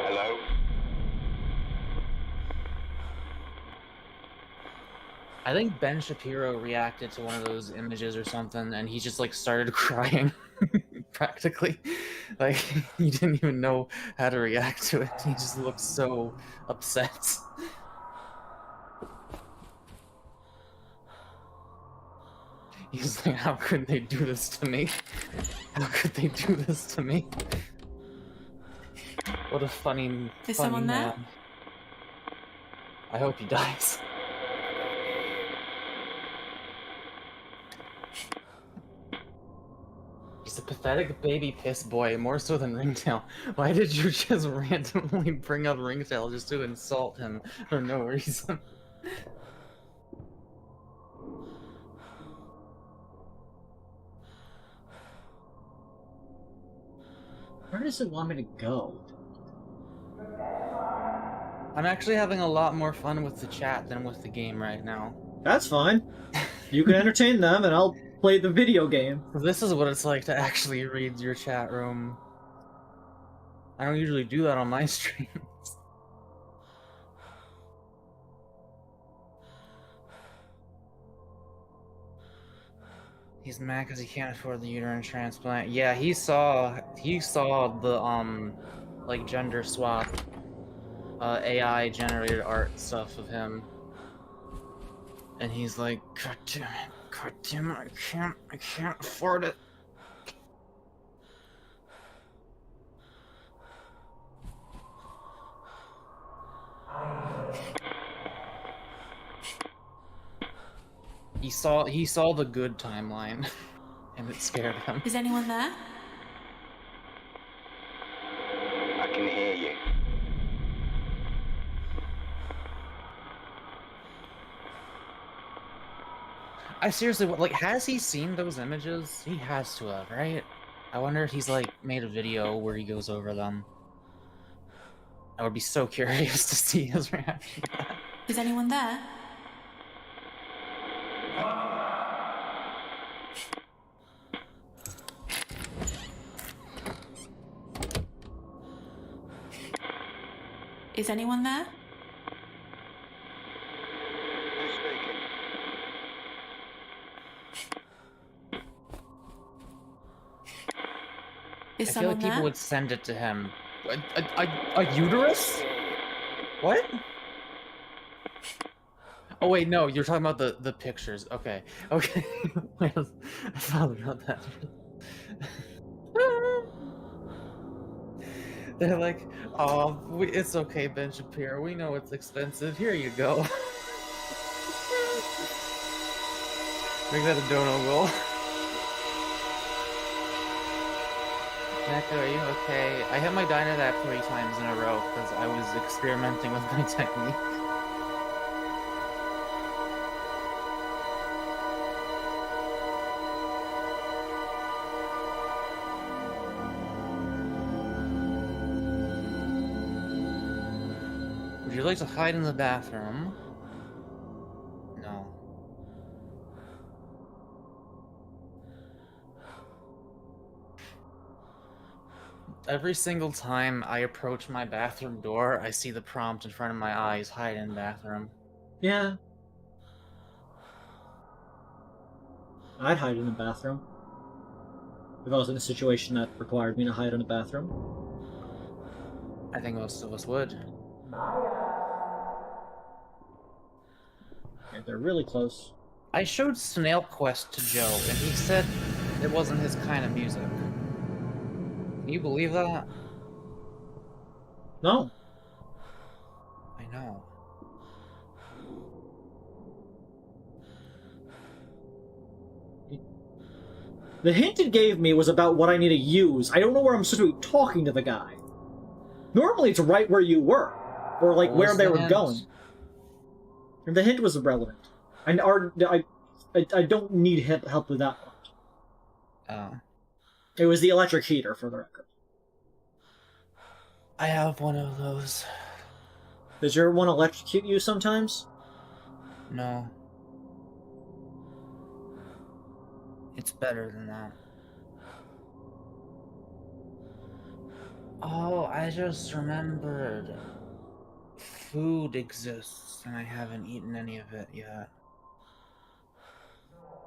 Hello? I think Ben Shapiro reacted to one of those images or something, and he just, like, started crying, practically. Like, he didn't even know how to react to it. He just looked so upset. He's like, how could they do this to me? How could they do this to me? What a funny, Is funny someone there? man. I hope he dies. He's a pathetic baby piss boy, more so than Ringtail. Why did you just randomly bring up Ringtail just to insult him for no reason? Where does it want me to go? I'm actually having a lot more fun with the chat than with the game right now. That's fine. You can entertain them, and I'll play the video game. This is what it's like to actually read your chat room. I don't usually do that on my streams. He's mad because he can't afford the uterine transplant. Yeah, he saw the like gender swap AI generated art stuff of him, and he's like, God damn it, I can't afford it. He saw the good timeline, and it scared him. Is anyone there? I can hear you. I seriously, like, has he seen those images? He has to have, right? I wonder if he's, like, made a video where he goes over them. I would be so curious to see his reaction to that. Is anyone there? Is anyone there? Who's speaking? Is I feel someone like people there? would send it to him. A uterus? What? Oh wait, no, you're talking about the pictures. Okay, okay. I thought about that. They're like, oh, it's okay, Ben Shapiro. We know it's expensive. Here you go. Make that a dono goal. Neko, are you okay? I hit my Dynadac 3 times in a row because I was experimenting with my technique. Would you like to hide in the bathroom? No. Every single time I approach my bathroom door, I see the prompt in front of my eyes, hide in bathroom. Yeah. I'd hide in the bathroom. If I was in a situation that required me to hide in a bathroom. I think most of us would. Okay, they're really close. I showed Snail Quest to Joe, and he said it wasn't his kind of music. Can you believe that? No. I know. The hint it gave me was about what I need to use. I don't know where I'm supposed to be talking to the guy. Normally it's right where you were. Or like where they were going. And the hint was irrelevant. I don't need help with that part. Oh. It was the electric heater, for the record. I have one of those. Does your one electrocute you sometimes? No. It's better than that. Oh, I just remembered. Food exists, and I haven't eaten any of it yet.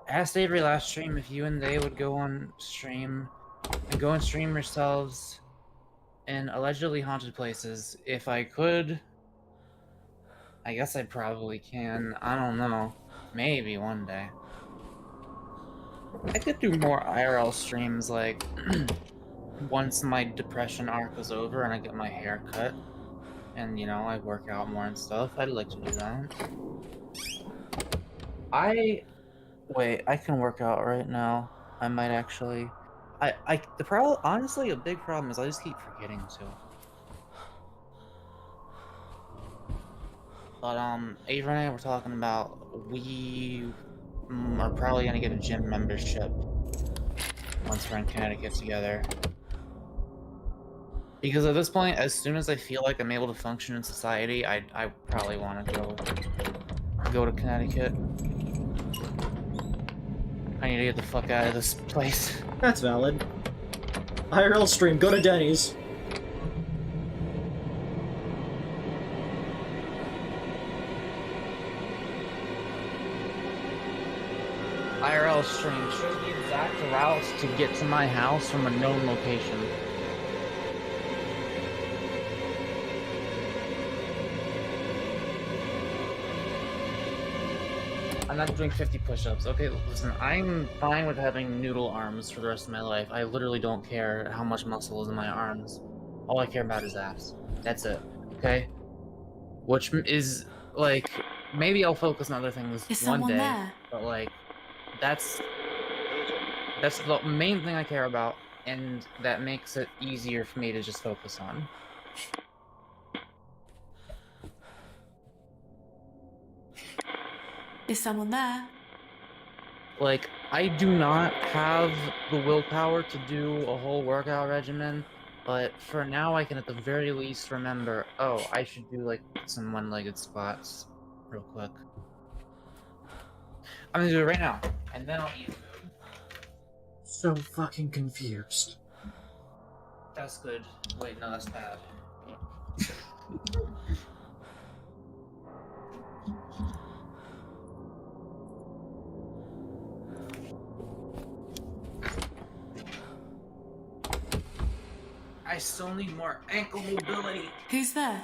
I asked Avery last stream if you and they would go on stream and go and stream yourselves in allegedly haunted places. If I could, I guess I probably can. I don't know. Maybe one day. I could do more IRL streams, like, once my depression arc is over and I get my hair cut, and, you know, I work out more and stuff. I'd like to do that. Wait, I can work out right now. I might actually... honestly, a big problem is I just keep forgetting to. But, Avery and I were talking about, we are probably gonna get a gym membership once we're in Connecticut together. Because at this point, as soon as I feel like I'm able to function in society, I probably want to go to Connecticut. I need to get the fuck out of this place. That's valid. IRL stream, go to Denny's. IRL stream shows the exact route to get to my house from a known location. I'm not doing 50 push-ups. Okay, listen, I'm fine with having noodle arms for the rest of my life. I literally don't care how much muscle is in my arms. All I care about is ass. That's it, okay? Which is, like, maybe I'll focus on other things one day, there? but, like, that's the main thing I care about, and that makes it easier for me to just focus on. Is someone there? Like, I do not have the willpower to do a whole workout regimen, but for now I can at the very least remember, oh, I should do, like, some one-legged squats real quick. I'm gonna do it right now, and then I'll eat food. So fucking confused. That's good. Wait, no, that's bad. I still need more ankle mobility. Who's there?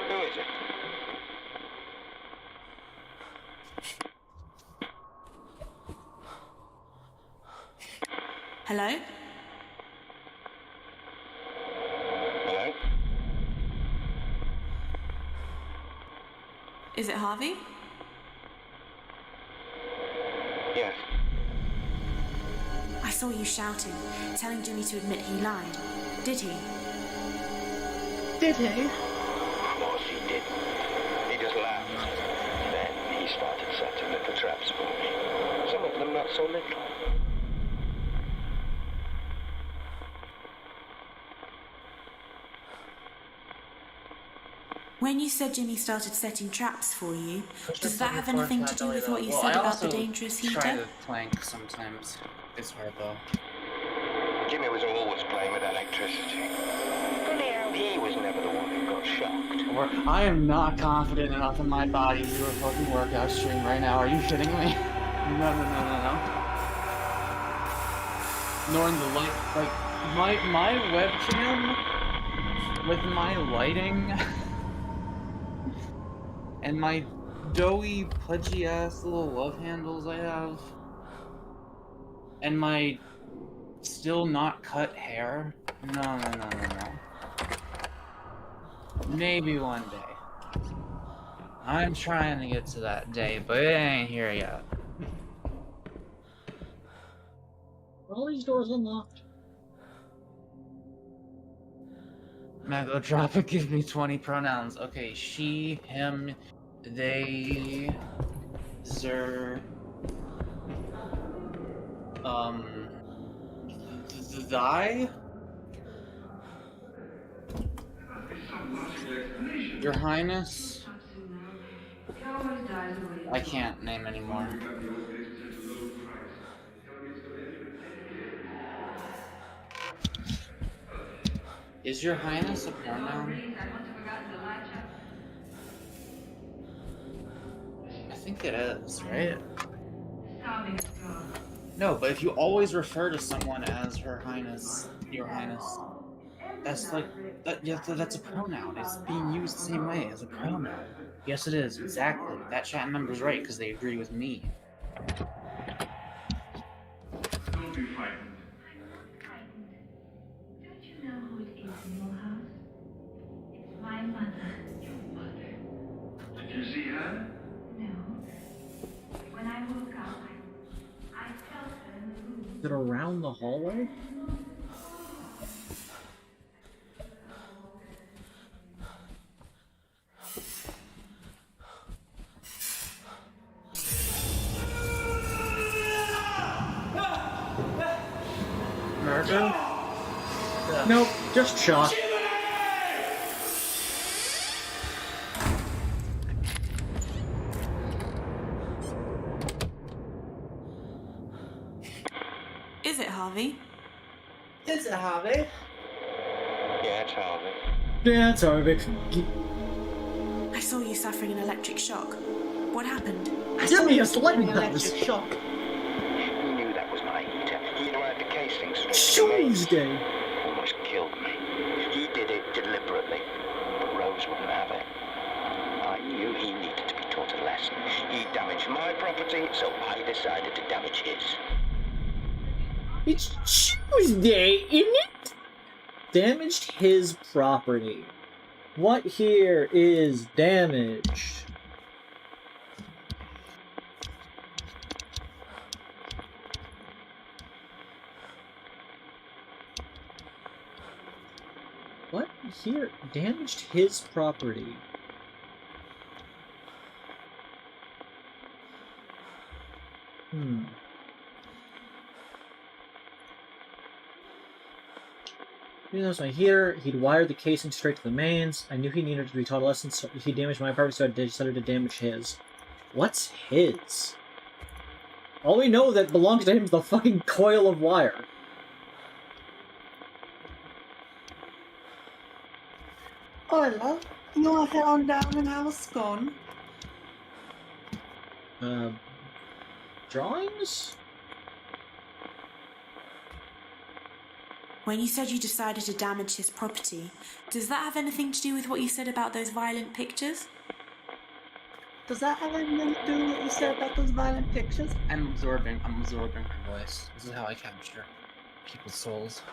Who is it? Hello? Hello? Is it Harvey? Yes. I saw you shouting, telling Jimmy to admit he lied. Did he? Did he? Of course he didn't. He just laughed. Then he started setting little traps for me. Some of them not so little. When you said Jimmy started setting traps for you, does that have anything to do with what you said about the dangerous heater? I try to plank sometimes. It's hard though. Jimmy was always playing with electricity. Funny how he was never the one who got shocked. I am not confident enough in my body to do a fucking workout stream right now. Are you kidding me? No. Nor in the light, like, my webcam with my lighting And my doughy, pudgy ass little love handles I have. And my still not cut hair. No. Maybe one day. I'm trying to get to that day, but it ain't here yet. Are all these doors unlocked? Mago, drop and give me 20 pronouns. Okay, she, him, they, zer, thy? Your Highness? I can't name anymore. Is Your Highness a pronoun? I think it is, right? No, but if you always refer to someone as Her Highness, Your Highness, that's like that's a pronoun. It's being used the same way as a pronoun. Yes, it is, exactly. That chat member's right because they agree with me. Don't be frightened. I'm not frightened. Don't you know who it is in your house? It's my mother. Your mother? Did you see her? No. When I woke up, I felt her in the room. Is it around the hallway? Murder? Nope, just shock. Is it, Harvey? Is it Harvey? Yeah, it's Harvey. Yeah, it's Harvey. I saw you suffering an electric shock. What happened? Give me a lightning powers. shock. He knew that was my heater. He'd wired the casing straight to the Tuesday. mains. Almost killed me. He did it deliberately, but Rose wouldn't have it. I knew he needed to be taught a lesson. He damaged my property, so I decided to damage his. It's Tuesday, isn't it? Damaged his property. What here is damaged? What here damaged his property? He knows my heater. He'd wired the casing straight to the mains. I knew he needed to be taught a lesson, so he damaged my property, so I decided to damage his. What's his? All we know that belongs to him is the fucking coil of wire. Hola, you're down in house gone. Drawings? When you said you decided to damage his property, does that have anything to do with what you said about those violent pictures? Does that have anything to do with what you said about those violent pictures? I'm absorbing her voice. This is how I capture people's souls.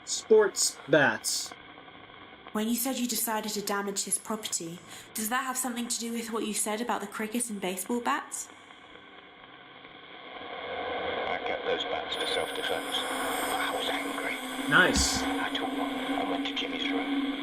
Sports bats. When you said you decided to damage his property, does that have something to do with what you said about the cricket and baseball bats? I kept those bats for self-defense. I was angry. Nice. I took one and went to Jimmy's room.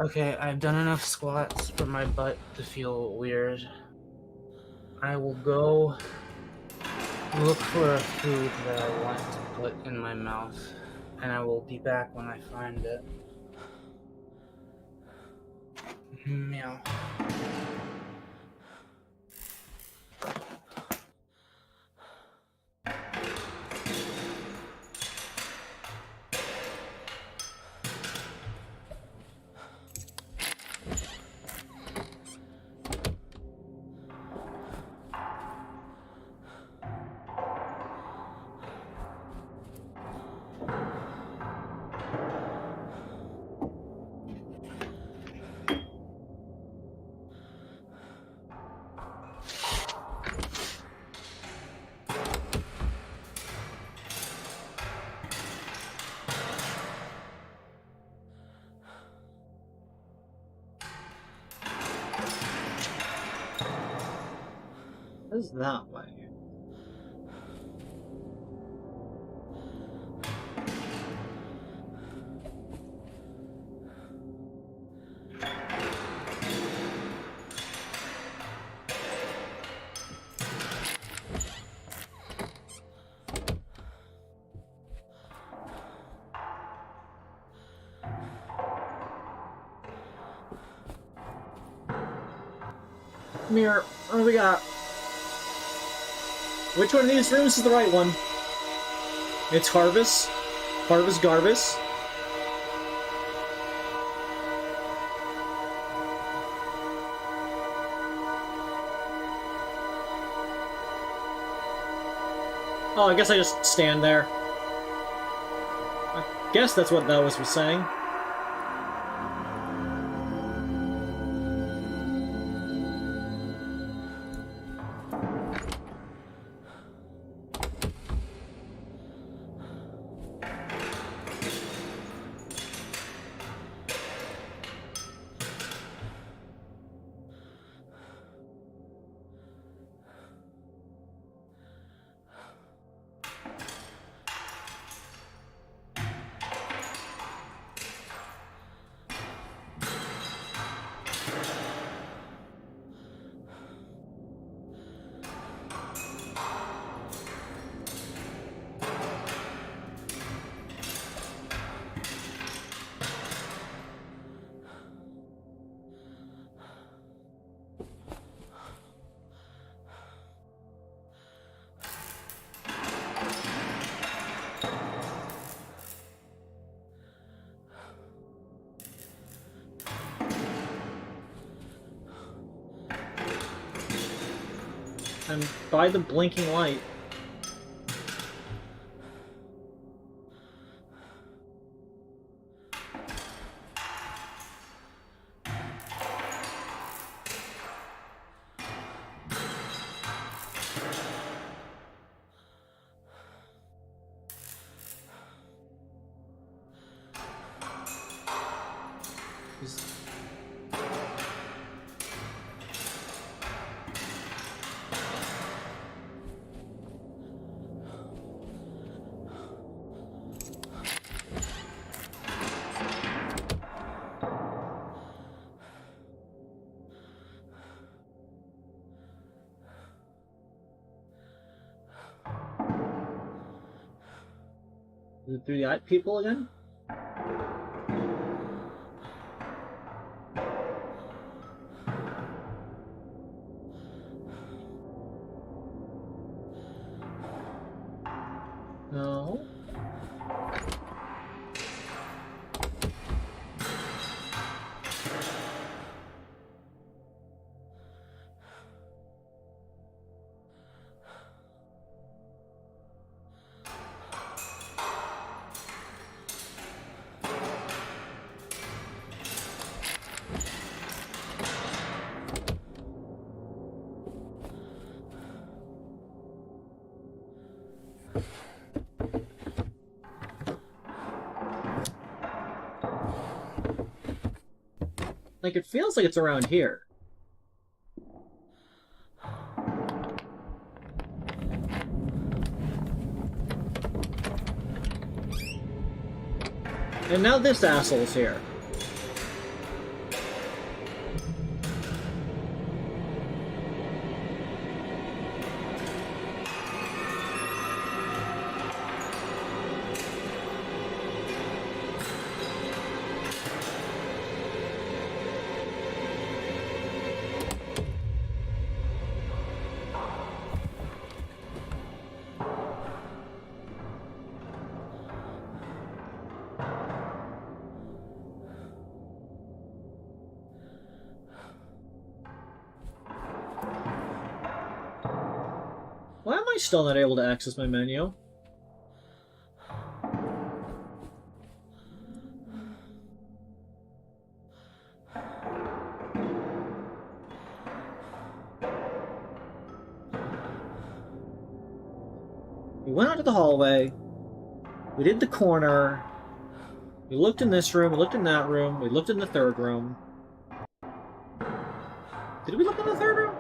Okay, I've done enough squats for my butt to feel weird. I will go look for a food that I want to put in my mouth, and I will be back when I find it. Meow. What's that way? Mirror, what do we got? Which one of these rooms is the right one? It's Harvest. Harvest Garvis. Oh, I guess I just stand there. I guess that's what that was saying. I'm by the blinking light. Is it through the eye people again? No. Like, it feels like it's around here. And now this asshole's here. I still not able to access my menu? We went out to the hallway. We did the corner. We looked in this room. We looked in that room. We looked in the third room. Did we look in the third room?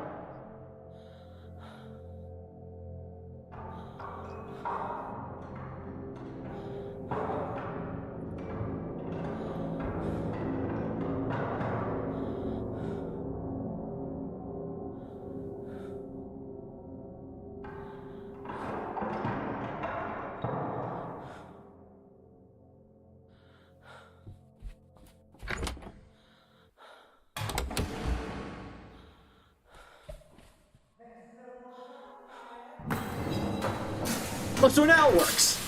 Oh, so now it works.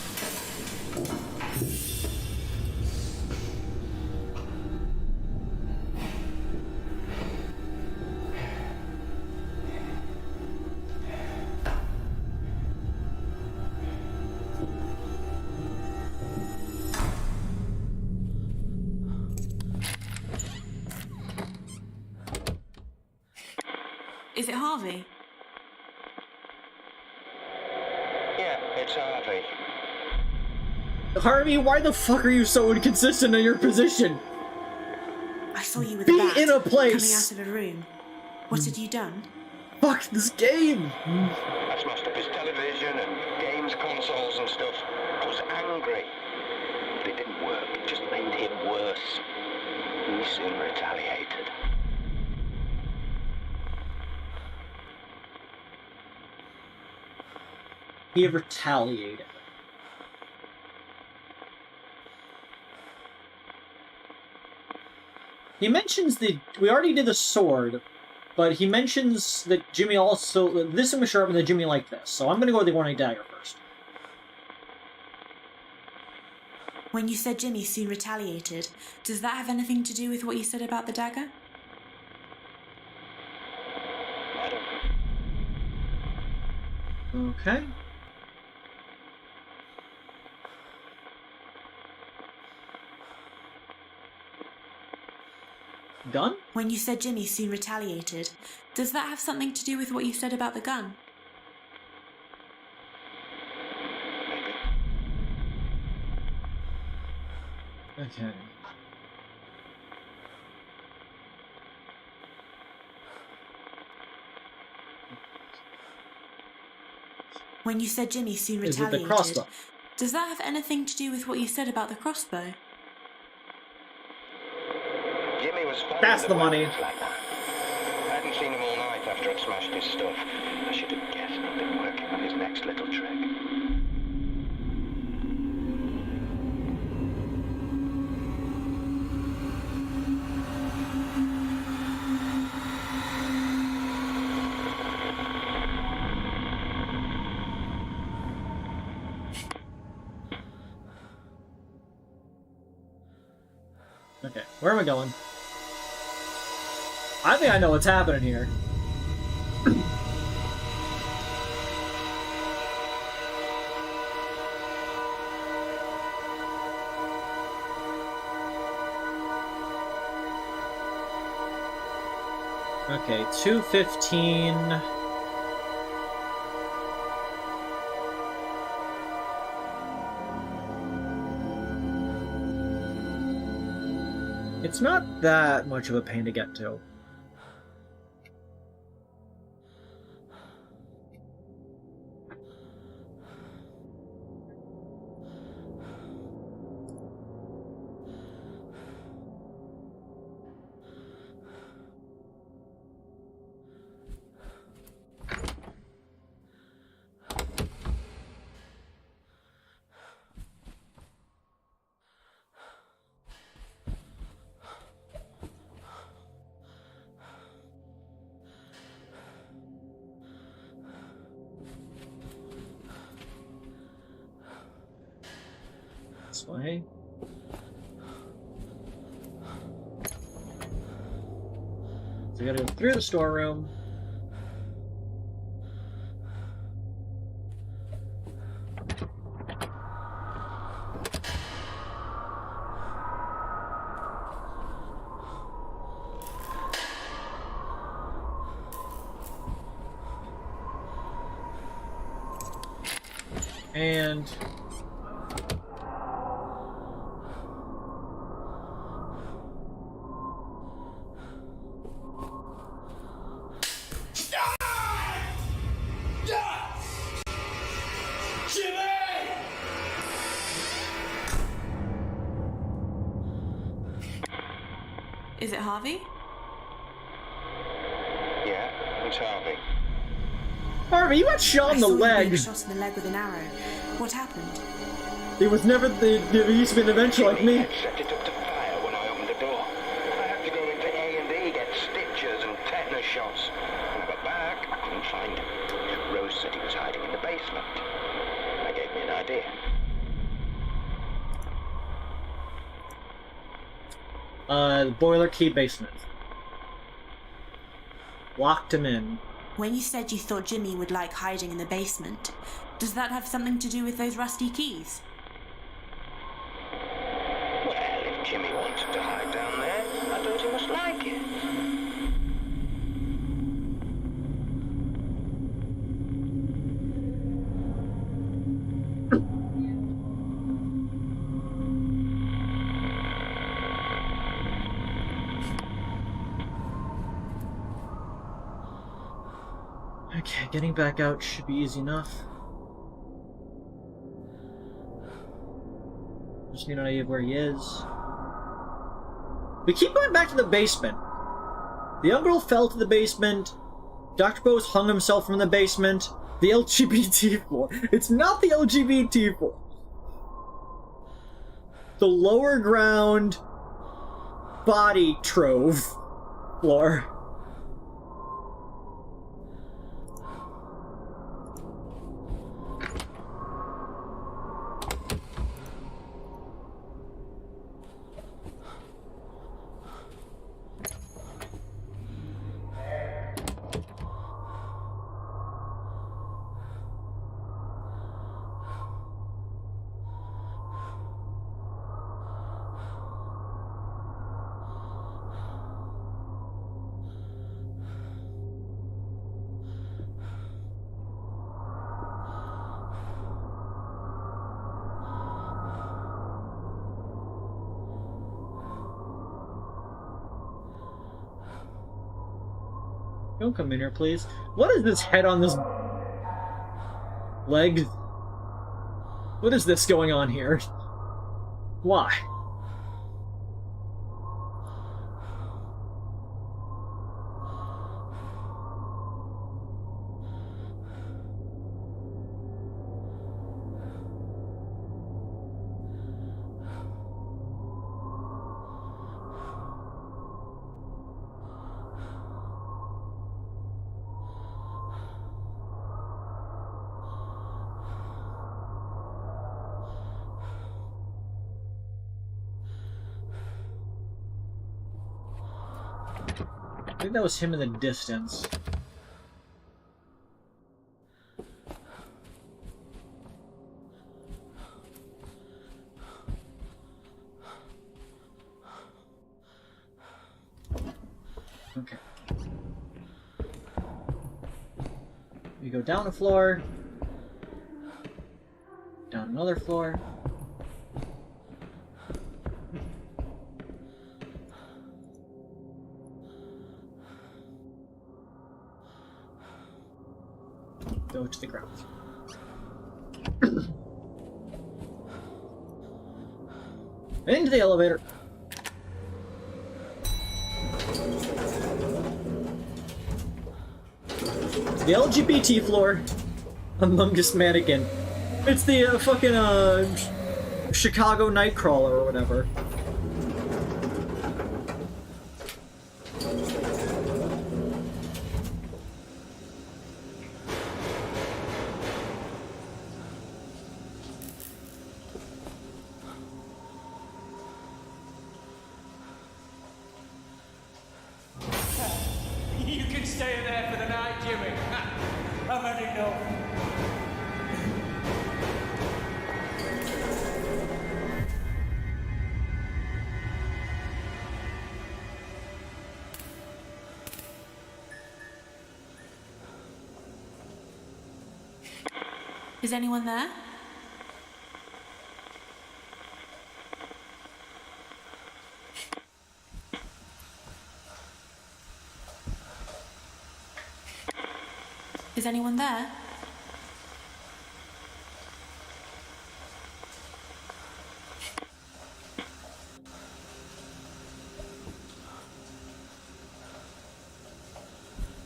Is it Harvey? Yeah, it's Harvey. Harvey, why the fuck are you so inconsistent in your position? I saw you with Be a bat in a place. coming out of a room. What had you done? Fuck this game! I smashed up his television and games consoles and stuff. I was angry. But it didn't work. It just made him worse. He soon retaliated. He retaliated. He mentions the... We already did the sword, but he mentions that Jimmy also... This was sharp and that Jimmy liked this, so I'm gonna go with the warning dagger first. When you said Jimmy soon retaliated, does that have anything to do with what you said about the dagger? I don't know. Okay. Gun? When you said Jimmy soon retaliated, does that have something to do with what you said about the gun? Maybe. Okay. When you said Jimmy soon Is it the retaliated, crossbow? does that have anything to do with what you said about the crossbow? Jimmy was fond That's of the money. weapons like that. I hadn't seen him all night after I'd smashed his stuff. I should have guessed he'd been working on his next little trick. Okay, where am I going? I think I know what's happening here. Okay, 2:15. It's not that much of a pain to get to. This way. So we gotta go through the storeroom. And... Is it Harvey? Yeah, it's Harvey. Harvey, you got shot in the leg! Shot in the leg with an arrow. What happened? It was never the used to be an adventure like me. Had set it up to fire when I opened the door. I had to go into A&E, get stitches and tetanus shots. When I got back, I couldn't find him. Rose said he was hiding in the basement. That gave me an idea. Boiler key basement. Locked him in. When you said you thought Jimmy would like hiding in the basement, does that have something to do with those rusty keys? Well, if Jimmy wanted to hide down there, I thought he must like it. Okay, getting back out should be easy enough. Just need an idea of where he is. We keep going back to the basement. The young girl fell to the basement. Dr. Bose hung himself from the basement. The LGBT floor. It's not the LGBT floor. The lower ground body trove floor. Don't come in here, please. What is this head on this leg? What is this going on here? Why? I think that was him in the distance. Okay. We go down a floor. Down another floor. Go to the ground. Into the elevator. The LGBT floor. Among Us mannequin. It's the fucking Chicago Nightcrawler or whatever. You can stay in there for the night, Jimmy. I've had enough. Is anyone there? Is anyone there?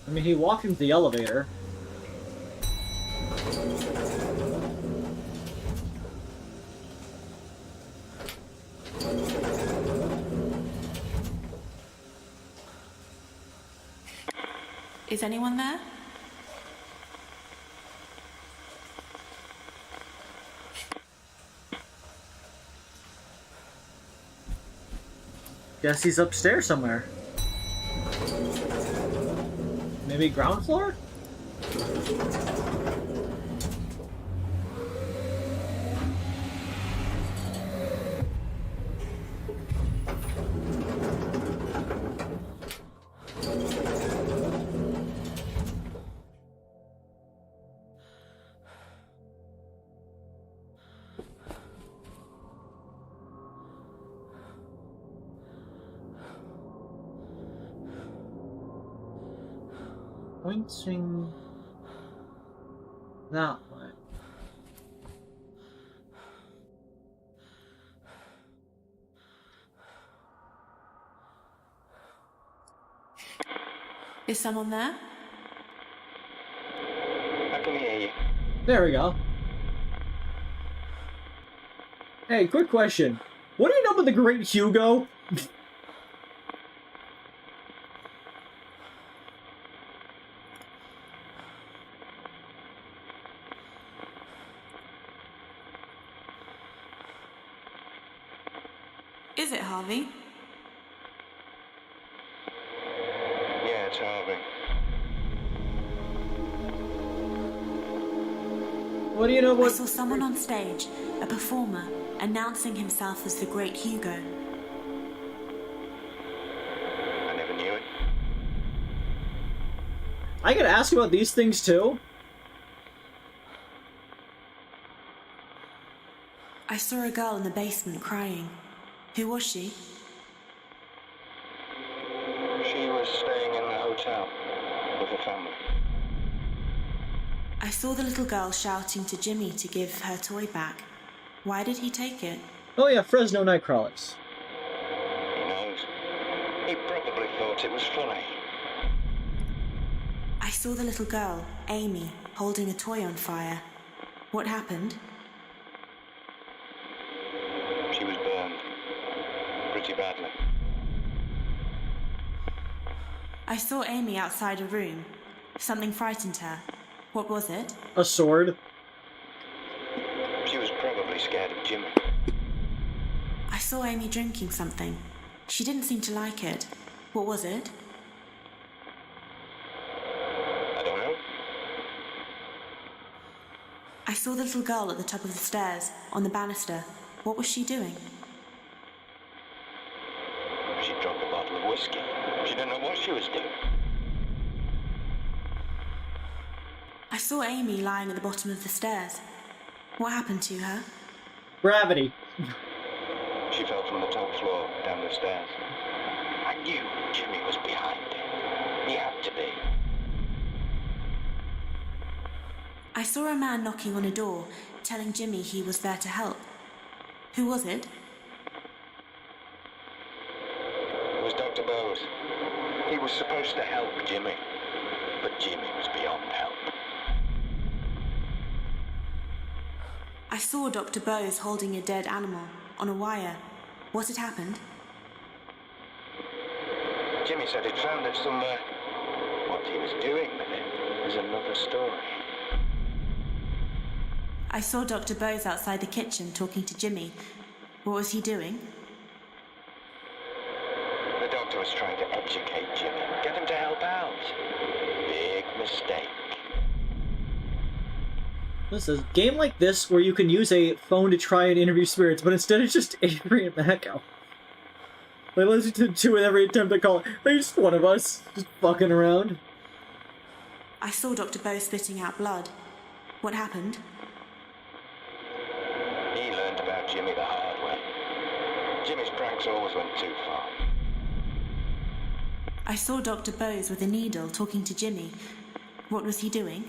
I mean, he walked into the elevator. Is anyone there? Guess he's upstairs somewhere. Maybe ground floor? Pointing that way. Is someone there? I can hear you. There we go. Hey, quick question. What do you know about the Great Hugo? Is it Harvey? Yeah, it's Harvey. What do you know I about... saw someone on stage, a performer, announcing himself as the Great Hugo. I never knew it. I gotta ask you about these things too? I saw a girl in the basement crying. Who was she? She was staying in the hotel with her family. I saw the little girl shouting to Jimmy to give her toy back. Why did he take it? Oh yeah, Fresno Nightcrawlers. Who knows? He probably thought it was funny. I saw the little girl, Amy, holding a toy on fire. What happened? She was burned. Pretty badly. I saw Amy outside a room. Something frightened her. What was it? A sword. She was probably scared of Jimmy. I saw Amy drinking something. She didn't seem to like it. What was it? I don't know. I saw the little girl at the top of the stairs, on the banister. What was she doing? She drank a bottle of whiskey. She didn't know what she was doing. I saw Amy lying at the bottom of the stairs. What happened to her? Gravity. She fell from the top floor down the stairs. I knew Jimmy was behind it. He had to be. I saw a man knocking on a door, telling Jimmy he was there to help. Who was it? It was Dr. Bowes. He was supposed to help Jimmy, but Jimmy was beyond help. I saw Dr. Bowes holding a dead animal on a wire. What had happened? Jimmy said he'd found it somewhere. What he was doing with it is another story. I saw Dr. Bowes outside the kitchen talking to Jimmy. What was he doing? The doctor was trying to educate Jimmy, get him to help out. Big mistake. This is a game like this where you can use a phone to try and interview spirits, but instead it's just Avery and Mako. They listen to with every attempt to call it. They're just one of us, just fucking around. I saw Dr. Bowes spitting out blood. What happened? He learned about Jimmy the hard way. Jimmy's pranks always went too far. I saw Dr. Bowes with a needle talking to Jimmy. What was he doing?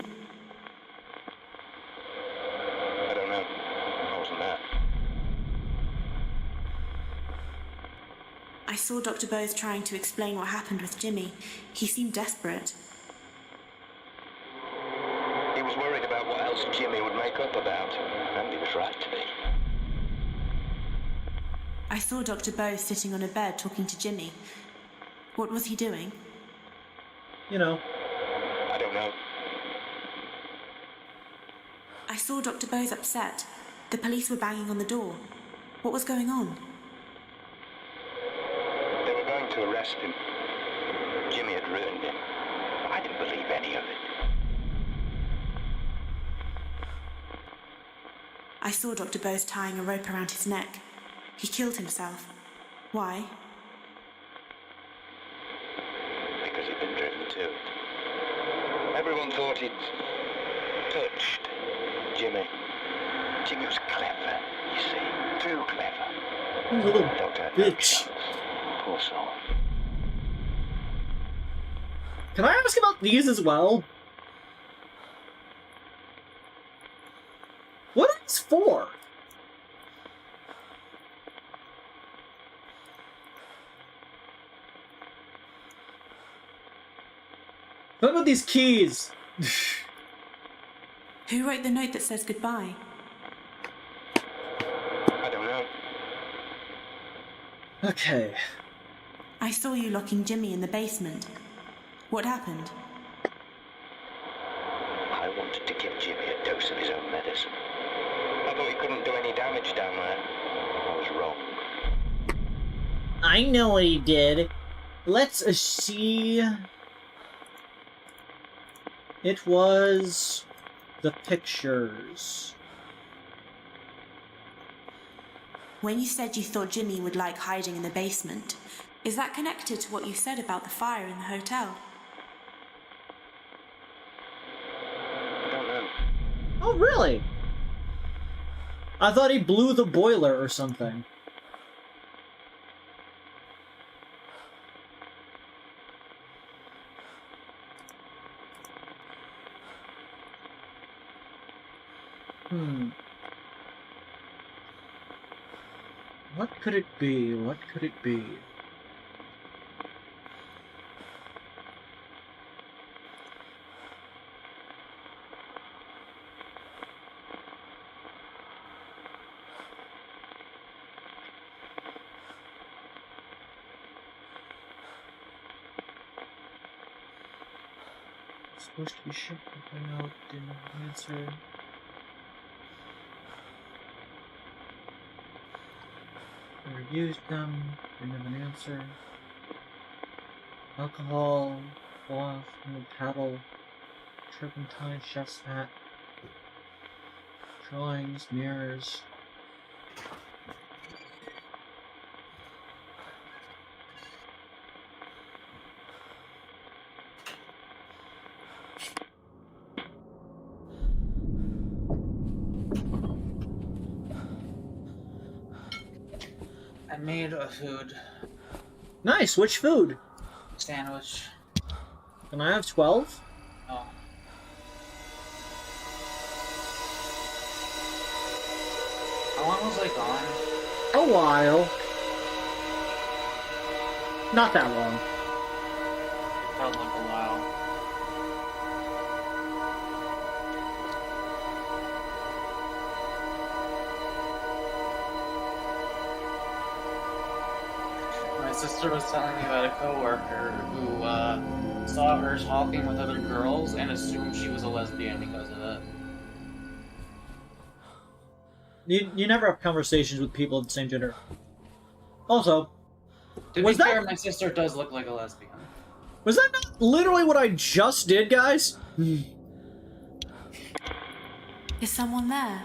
I saw Dr. Bose trying to explain what happened with Jimmy. He seemed desperate. He was worried about what else Jimmy would make up about, and he was right to be. I saw Dr. Bose sitting on a bed talking to Jimmy. What was he doing? You know. I don't know. I saw Dr. Bose upset. The police were banging on the door. What was going on? They were going to arrest him. Jimmy had ruined him. I didn't believe any of it. I saw Dr. Bose tying a rope around his neck. He killed himself. Why? Because he'd been driven to it. Everyone thought he'd touched Jimmy. Jimmy was clever, you see. Too clever. Little Doctor, bitch. Poor soul. Can I ask about these as well? What are these for? What about these keys? Who wrote the note that says goodbye? I don't know. Okay. I saw you locking Jimmy in the basement. What happened? I wanted to give Jimmy a dose of his own medicine. I thought he couldn't do any damage down there. I was wrong. I know what he did. Let's see. It was the pictures. When you said you thought Jimmy would like hiding in the basement, is that connected to what you said about the fire in the hotel? I don't know. Oh, really? I thought he blew the boiler or something. What could it be? What could it be? It's supposed to be shipped, but I know it didn't answer. I reviewed them, didn't have an answer. Alcohol, cloth, no paddle, turpentine, chef's hat, drawings, mirrors. I made a food Nice, which food? sandwich. Can I have 12? Oh. How long was I gone? A while. Not that long. It felt like a while. My sister was telling me about a coworker who saw her talking with other girls and assumed she was a lesbian because of it. You never have conversations with people of the same gender. Also, To Was be that- fair, my sister does look like a lesbian. was that not literally what I just did, guys? Is someone there?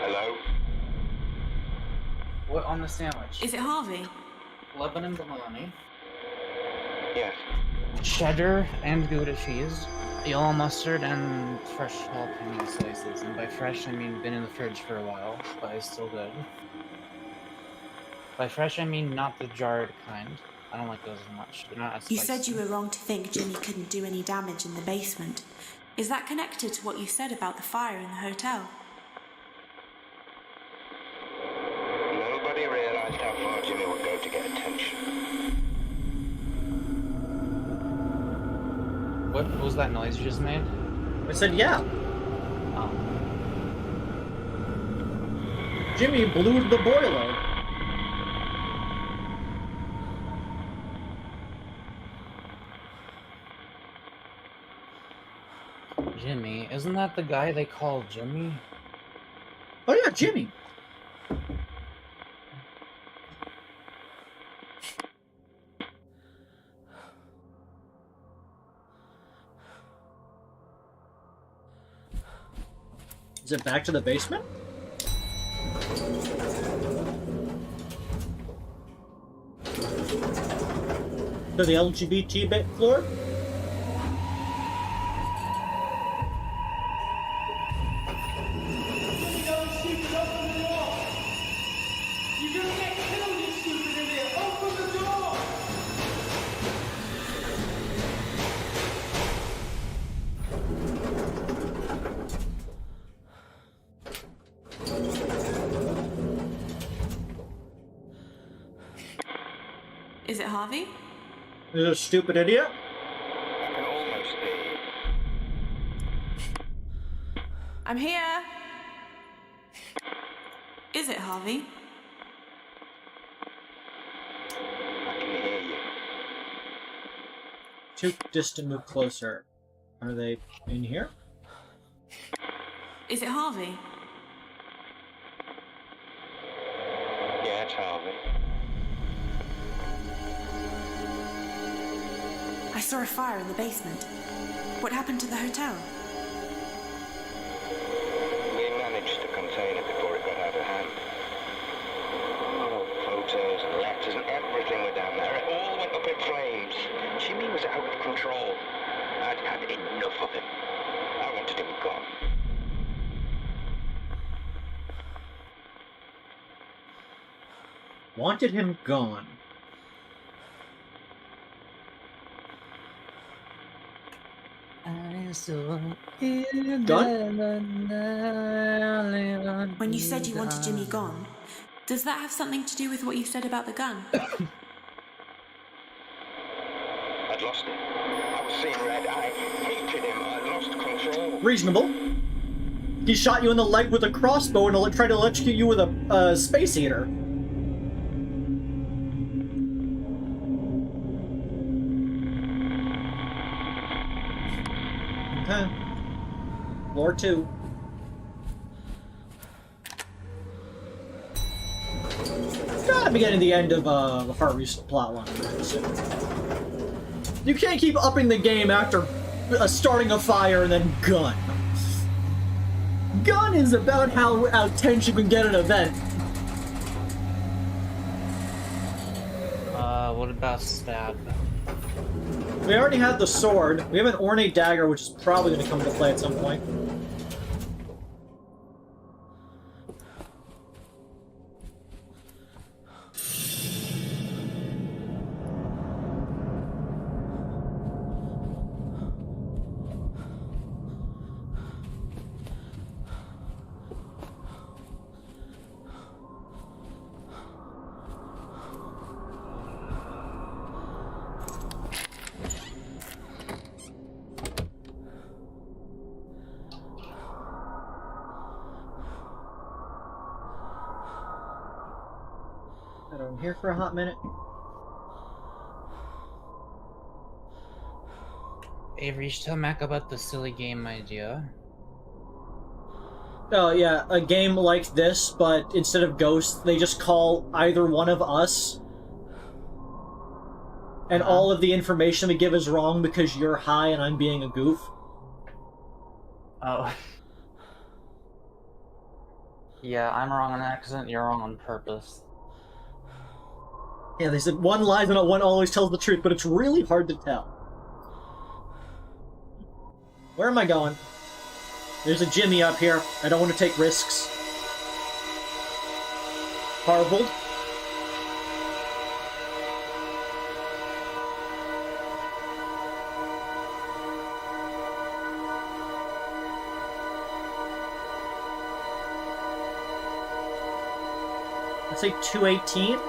Hello? What on the sandwich? Is it Harvey? Lebanon bologna, Yes. cheddar and Gouda cheese, yellow mustard, and fresh jalapeno slices. And by fresh, I mean been in the fridge for a while, but it's still good. By fresh, I mean not the jarred kind. I don't like those as much. They're not as You spicy. said you were wrong to think Jimmy couldn't do any damage in the basement. Is that connected to what you said about the fire in the hotel? No. realized how far Jimmy would go to get attention. What was that noise you just made? I said, yeah. Oh. Jimmy blew the boiler. Jimmy? Isn't that the guy they call Jimmy? Oh yeah, Jimmy. Is it back to the basement? To the LGBT bit floor? Is it Harvey? Is it a stupid idiot? I can almost hear you. I'm here. Is it Harvey? I can hear you. Too distant, move closer. Are they in here? Is it Harvey? Yeah, it's Harvey. I saw a fire in the basement. What happened to the hotel? We managed to contain it before it got out of hand. Oh, photos and letters and everything were down there. It all went up in flames. Jimmy was out of control. I'd had enough of him. I wanted him gone. Wanted him gone. Done? When you said you wanted Jimmy gone, does that have something to do with what you said about the gun? I'd lost him. I was seeing red. I hated him. I lost control. Reasonable. He shot you in the leg with a crossbow and tried to electrocute you with a space heater. Okay. Floor 2. Gotta be getting the end of Harvey's plotline. You can't keep upping the game after starting a fire and then gun. Gun is about how tense you can get an event. What about stab? We already had the sword. We have an ornate dagger, which is probably going to come into play at some point. I'm here for a hot minute. Avery, you should tell Mac about the silly game idea. Oh yeah, a game like this, but instead of ghosts, they just call either one of us. And all of the information we give is wrong because you're high and I'm being a goof. Oh. Yeah, I'm wrong on accident, you're wrong on purpose. Yeah, they said one lies and one always tells the truth, but it's really hard to tell. Where am I going? There's a Jimmy up here. I don't want to take risks. Harvold. Let's say 218.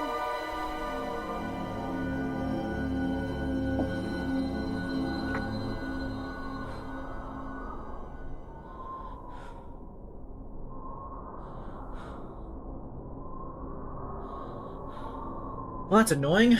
Well, that's annoying.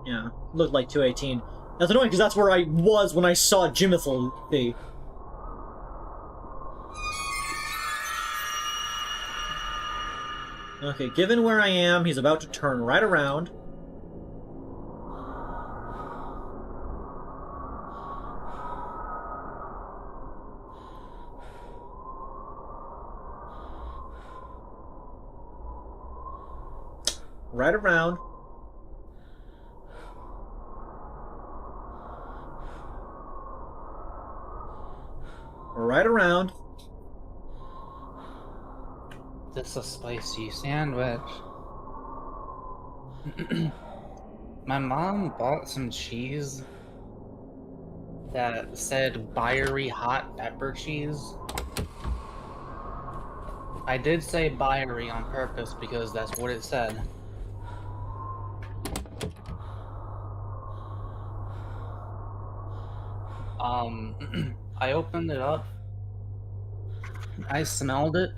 Yeah, looked like 218. That's annoying because that's where I was when I saw Jimothy. Okay, given where I am, he's about to turn right around. Right around. Right around. This is a spicy sandwich. My mom bought some cheese that said Byery hot pepper cheese. I did say Byery on purpose because that's what it said. I opened it up, I smelled it,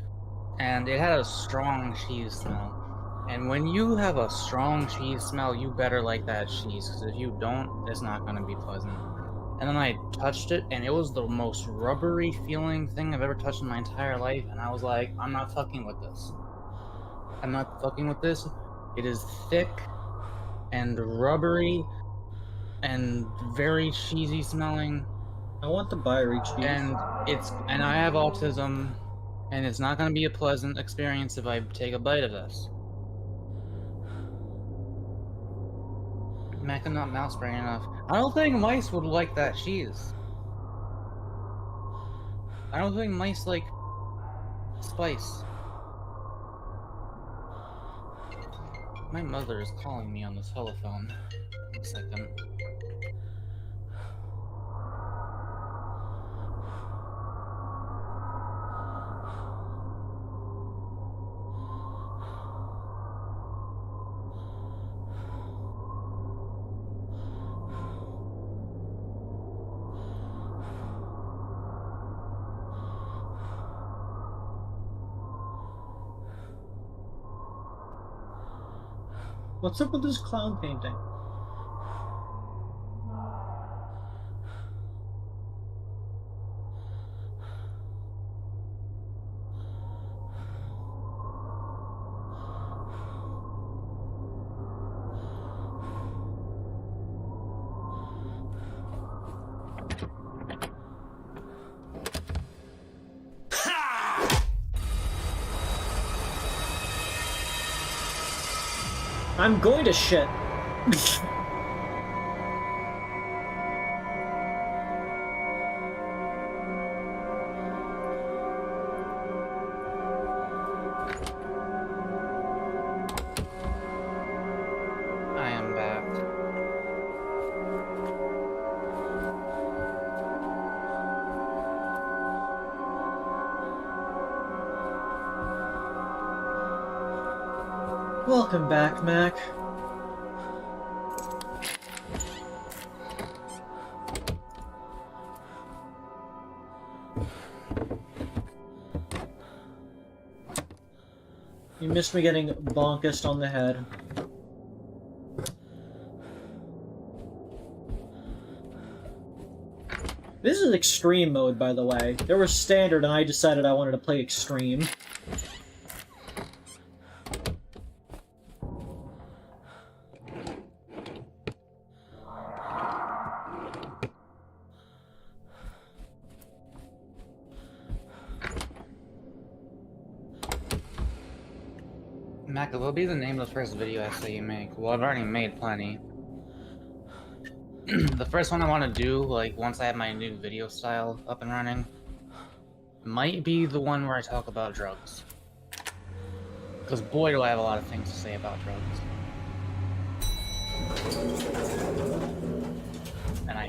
and it had a strong cheese smell. And when you have a strong cheese smell, you better like that cheese, because if you don't, it's not going to be pleasant. And then I touched it, and it was the most rubbery feeling thing I've ever touched in my entire life, and I was like, I'm not fucking with this. I'm not fucking with this. It is thick and rubbery and very cheesy smelling. I want the Byery cheese. And I have autism, and it's not going to be a pleasant experience if I take a bite of this. Mac, I'm not mouse brain enough. I don't think mice would like that cheese. I don't think mice like spice. My mother is calling me on the telephone. One second. What's up with this clown painting? I'm going to shit. I am back. Welcome back, Mac. You missed me getting bonkest on the head. This is extreme mode, by the way. There was standard, and I decided I wanted to play extreme. Mac, what will be the name of the first video essay you make? Well, I've already made plenty. The first one I want to do, like, once I have my new video style up and running, might be the one where I talk about drugs. Because boy, do I have a lot of things to say about drugs.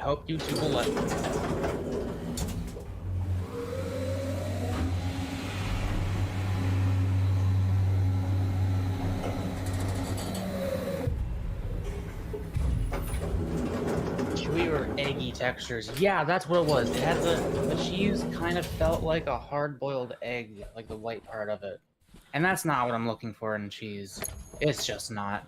hope YouTube will let me. Chewy or eggy textures. Yeah, that's what it was. It had the cheese kind of felt like a hard-boiled egg, like the white part of it. And that's not what I'm looking for in cheese. It's just not.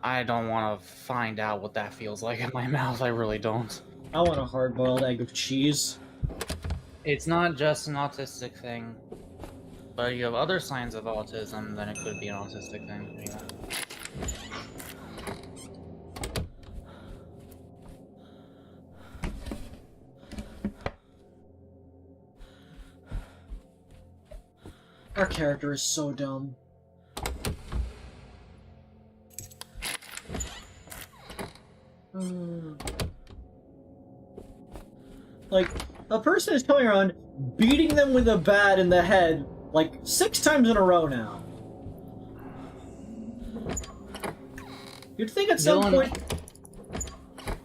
I don't want to find out what that feels like in my mouth. I really don't. I want a hard-boiled egg of cheese. It's not just an autistic thing. But if you have other signs of autism, then it could be an autistic thing. Yeah. Our character is so dumb. Like, a person is coming around beating them with a bat in the head like 6 times in a row now. You'd think at some point...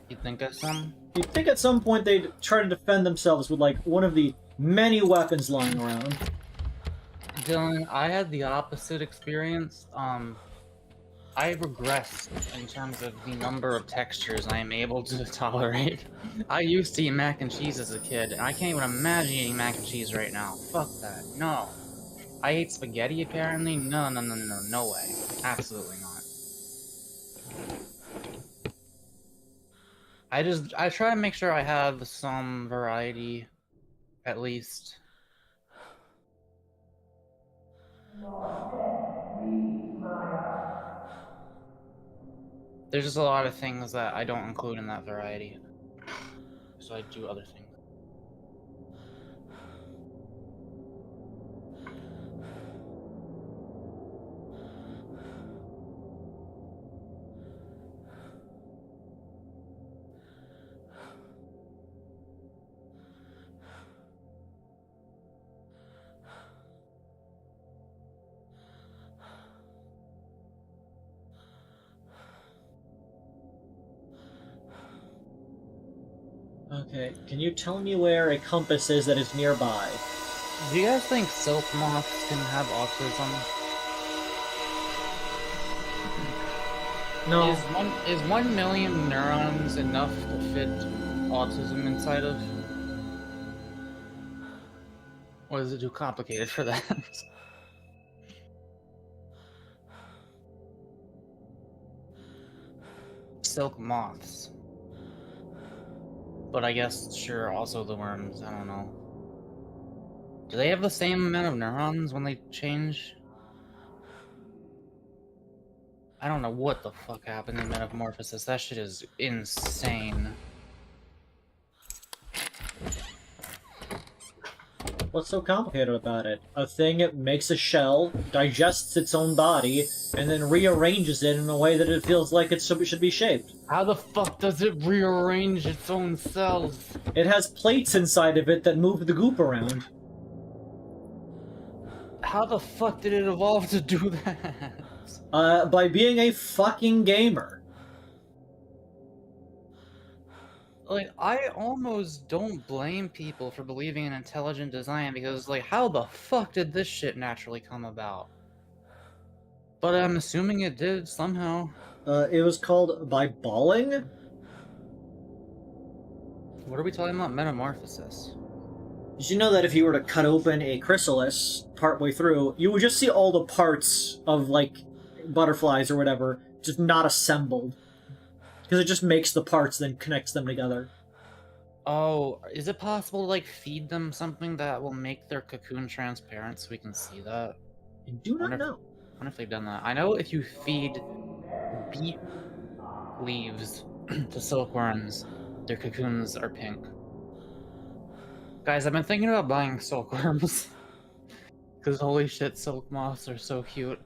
You'd think at some? You'd think at some point they'd try to defend themselves with, like, one of the many weapons lying around. Dylan, I had the opposite experience. I regressed in terms of the number of textures I am able to tolerate. I used to eat mac and cheese as a kid, and I can't even imagine eating mac and cheese right now. Fuck that. No. I ate spaghetti, apparently? No, no way. Absolutely not. I try to make sure I have some variety, at least. There's just a lot of things that I don't include in that variety. So I do other things. Okay, can you tell me where a compass is that is nearby? Do you guys think silk moths can have autism? No. Is 1 million neurons enough to fit autism inside of? Or is it too complicated for that? Silk moths. But I guess, sure, also the worms, I don't know. Do they have the same amount of neurons when they change? I don't know what the fuck happened in Metamorphosis. That shit is insane. What's so complicated about it? A thing makes a shell, digests its own body, and then rearranges it in a way that it feels like it should be shaped. How the fuck does it rearrange its own cells? It has plates inside of it that move the goop around. How the fuck did it evolve to do that? By being a fucking gamer. Like, I almost don't blame people for believing in intelligent design because, like, how the fuck did this shit naturally come about? But I'm assuming it did somehow. It was called by balling? What are we talking about? Metamorphosis. Did you know that if you were to cut open a chrysalis partway through, you would just see all the parts of, like, butterflies or whatever, just not assembled? Because it just makes the parts, then connects them together. Oh, is it possible to, like, feed them something that will make their cocoon transparent so we can see that? I do not know. I wonder if they've done that. I know if you feed beet leaves to silkworms, their cocoons are pink. Guys, I've been thinking about buying silkworms. Because holy shit, silk moths are so cute.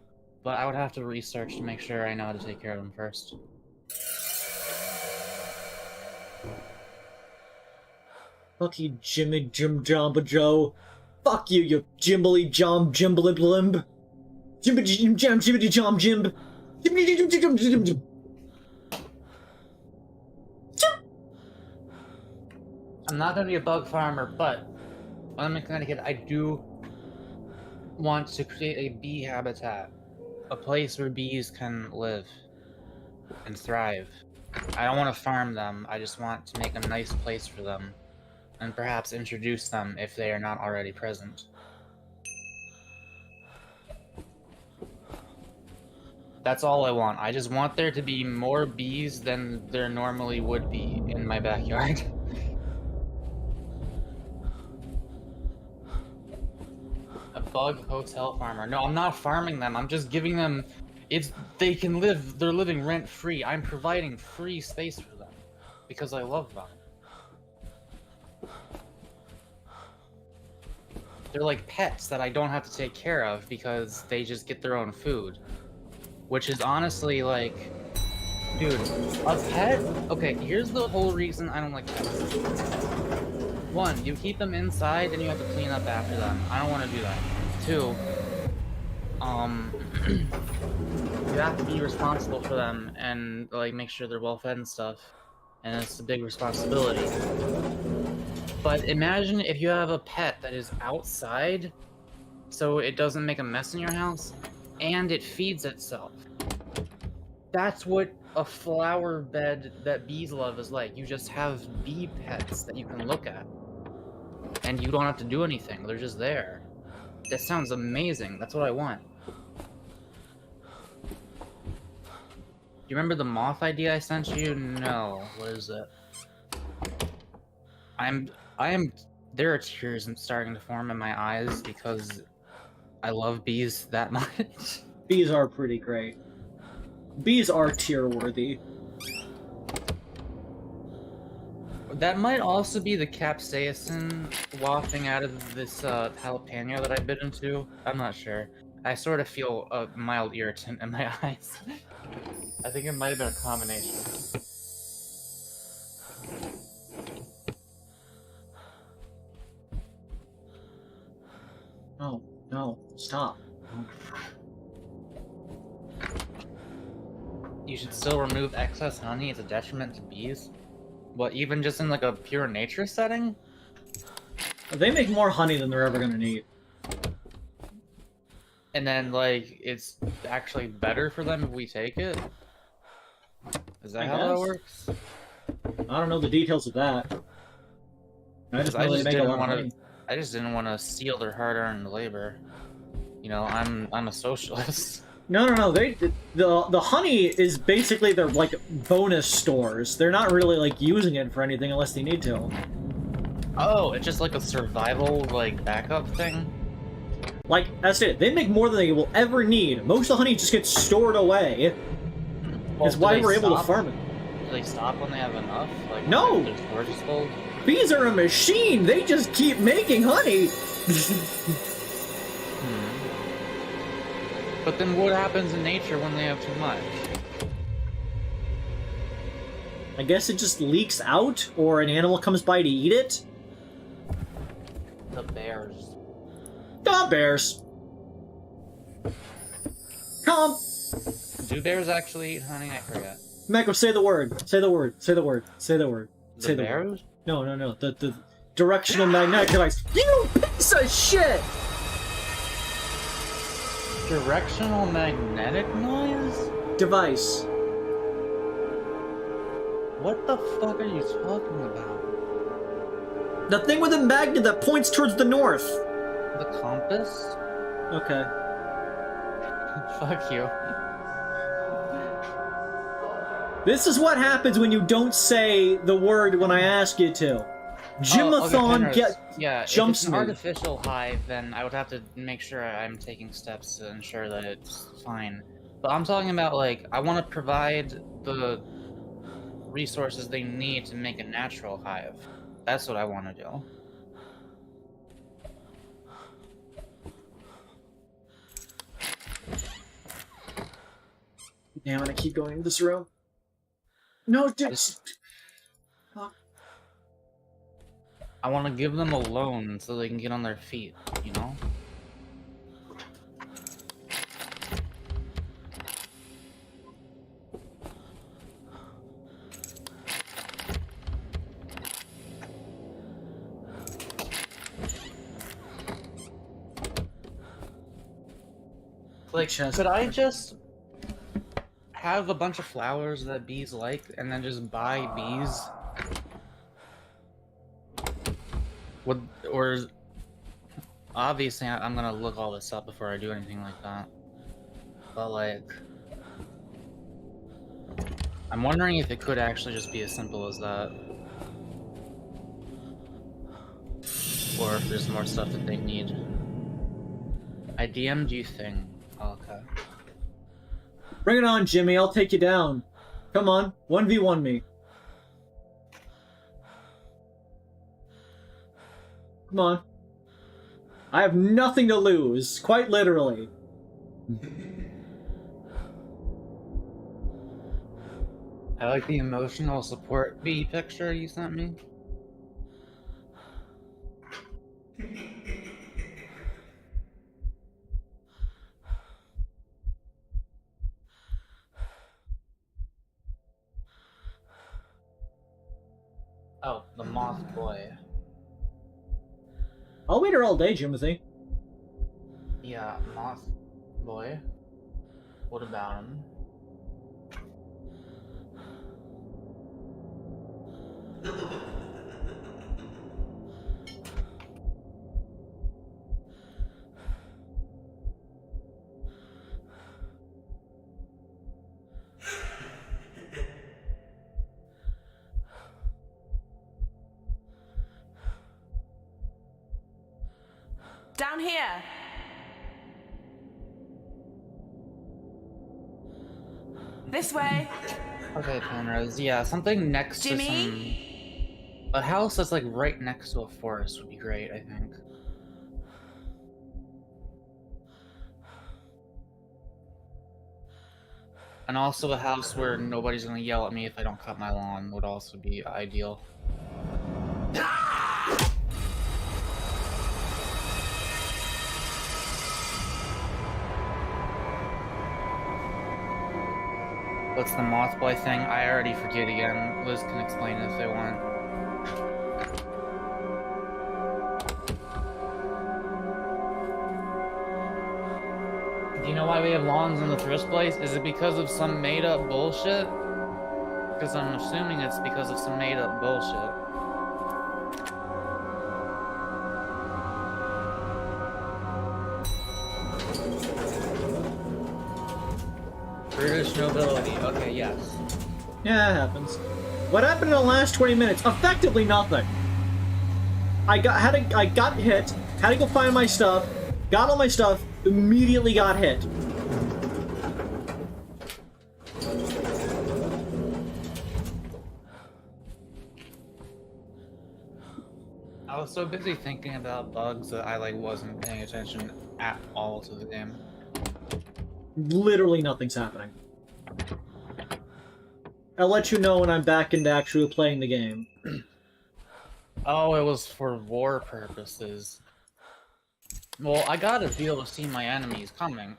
But I would have to research to make sure I know how to take care of them first. Fuck you, Jimmy Jim Jamba Joe. Fuck you, you Jimbly Jom Jimbly Blimb. Jimbly Jim Jam Jimbly Jom Jimb. Jimbly Jim Jim Jim Jim. I'm not gonna be a bug farmer, but when I'm in Connecticut, I do want to create a bee habitat, a place where bees can live and thrive. I don't want to farm them. I just want to make a nice place for them, and perhaps introduce them if they are not already present. That's all I want. I just want there to be more bees than there normally would be in my backyard. A bug hotel farmer. No, I'm not farming them. I'm just giving them... They can live... They're living rent-free. I'm providing free space for them. Because I love them. They're like pets that I don't have to take care of because they just get their own food. Which is honestly like... Dude, a pet? Okay, here's the whole reason I don't like pets. One, you keep them inside and you have to clean up after them. I don't want to do that. Two, you have to be responsible for them and like make sure they're well fed and stuff. And it's a big responsibility. But imagine if you have a pet that is outside, so it doesn't make a mess in your house, and it feeds itself. That's what a flower bed that bees love is like. You just have bee pets that you can look at. And you don't have to do anything, they're just there. That sounds amazing, that's what I want. Do you remember the moth idea I sent you? No, what is it? There are tears starting to form in my eyes because I love bees that much. Bees are pretty great. Bees are tier-worthy. That might also be the capsaicin wafting out of this jalapeno that I bit into. I'm not sure. I sort of feel a mild irritant in my eyes. I think it might have been a combination. No, no, stop. You should still remove excess honey. It's a detriment to bees. What, even just in like a pure nature setting? They make more honey than they're ever gonna need. And then, like, it's actually better for them if we take it? Is that how that works? I don't know the details of that. I just know they make a lot of honey. I just didn't want to steal their hard-earned labor. You know, I'm a socialist. No. The honey is basically their like bonus stores. They're not really like using it for anything unless they need to. Oh, it's just like a survival like backup thing. Like that's it. They make more than they will ever need. Most of the honey just gets stored away. Well, That's why we're able to farm it. Do they stop when they have enough? Like no. Their storage is full? Bees are a machine. They just keep making honey. But then what happens in nature when they have too much? I guess it just leaks out, or an animal comes by to eat it. The bears. The bears. Come. Do bears actually eat honey? I forget. Mako, say the word. Say the word. Say the word. Say the word. Say the bears? word. No. The directional magnetic device. You piece of shit! Directional magnetic noise? Device. What the fuck are you talking about? The thing with a magnet that points towards the north. The compass? Okay. Fuck you. This is what happens when you don't say the word when I ask you to. Jimathon jumps if it's an me. artificial hive, then I would have to make sure I'm taking steps to ensure that it's fine. But I'm talking about, like, I want to provide the resources they need to make a natural hive. That's what I want to do. Damn it, I keep going into this room. No, just... I want to give them a loan so they can get on their feet, you know? Like, Chest. could I just have a bunch of flowers that bees like, and then just buy bees? Obviously, I'm gonna look all this up before I do anything like that. But like, I'm wondering if it could actually just be as simple as that. Or if there's more stuff that they need. I DM'd you thing. Oh, okay. Bring it on, Jimmy. I'll take you down. Come on. 1v1 me. Come on. I have nothing to lose. Quite literally. I like the emotional support bee picture you sent me. Oh, the moth boy. I'll wait here all day, Jimothy. Yeah, moth boy. What about him? Down here. This way. Okay, Penrose. Yeah, something next Jimmy? to some... A house that's like right next to a forest would be great, I think. And also a house where nobody's gonna yell at me if I don't cut my lawn would also be ideal. What's the moth boy thing? I already forget again. Liz can explain it if they want. Do you know why we have lawns in the first place? Is it because of some made-up bullshit? Because I'm assuming it's because of some made-up bullshit. British nobility. Okay, yes. Yeah, it happens. What happened in the last 20 minutes? Effectively nothing. I got hit, had to go find my stuff, got all my stuff, immediately got hit. I was so busy thinking about bugs that I wasn't paying attention at all to the game. Literally nothing's happening. I'll let you know when I'm back into actually playing the game. Oh, it was for war purposes. Well, I gotta be able to see my enemies coming.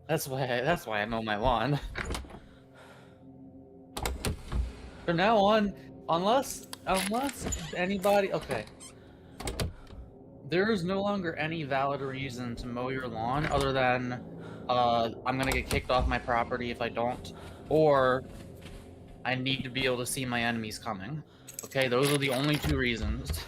That's why I mow my lawn. From now on, unless anybody, okay. There is no longer any valid reason to mow your lawn other than I'm gonna get kicked off my property if I don't, or I need to be able to see my enemies coming. Okay, those are the only two reasons.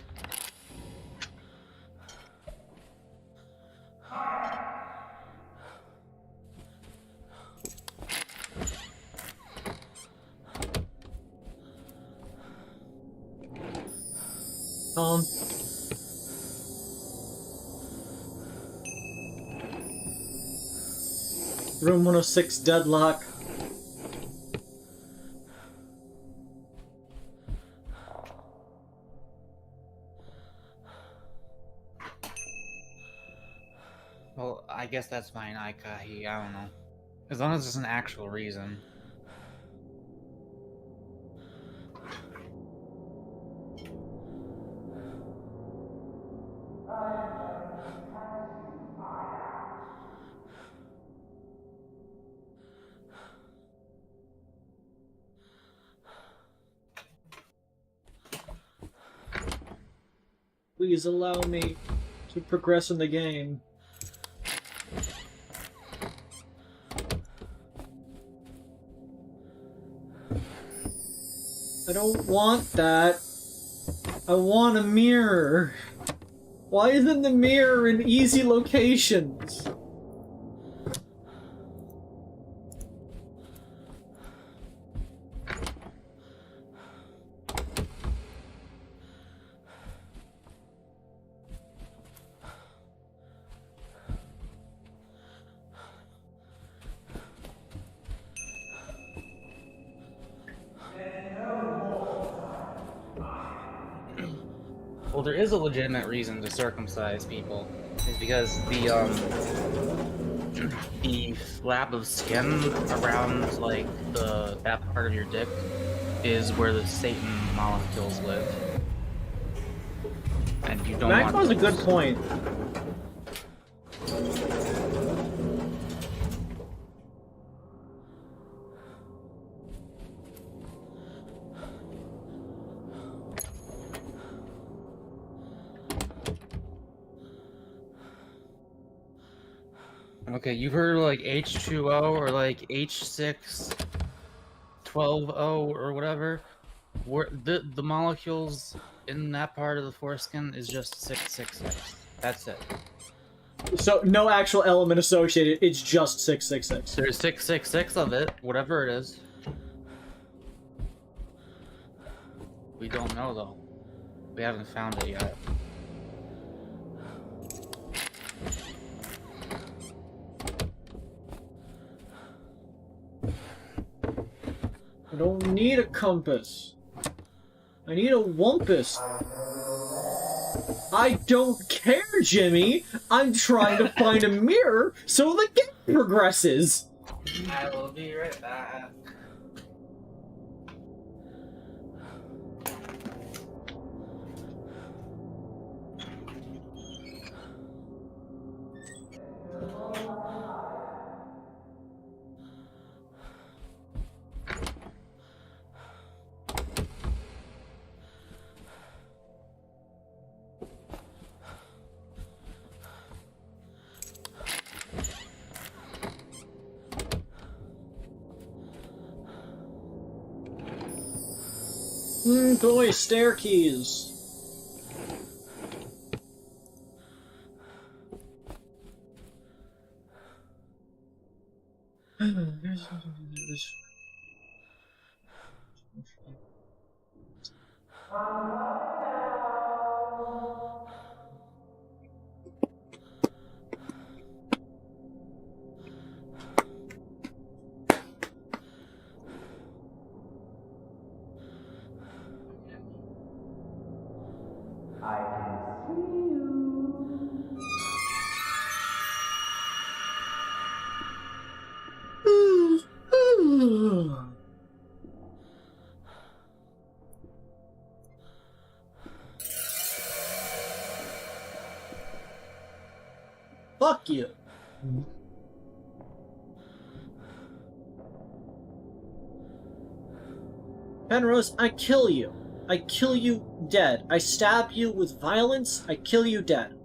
Room 106, deadlock. Well, I guess that's fine, Aikahi, I don't know. As long as there's an actual reason. Please allow me to progress in the game. I don't want that. I want a mirror. Why isn't the mirror in easy locations? Well, there is a legitimate reason to circumcise people. It's because the flap of skin around like that part of your dick is where the Satan molecules live, and you don't. Max want has a good point. Okay, you've heard of like H2O or like H612O or whatever. Where the molecules in that part of the foreskin is just 666. That's it. So, no actual element associated, it's just 666. There's 666 of it, whatever it is. We don't know though. We haven't found it yet. I don't need a compass. I need a wumpus. I don't care, Jimmy! I'm trying to find a mirror so the game progresses! I will be right back. Boy, stair keys. Fuck you. Penrose, I kill you. I kill you dead. I stab you with violence. I kill you dead.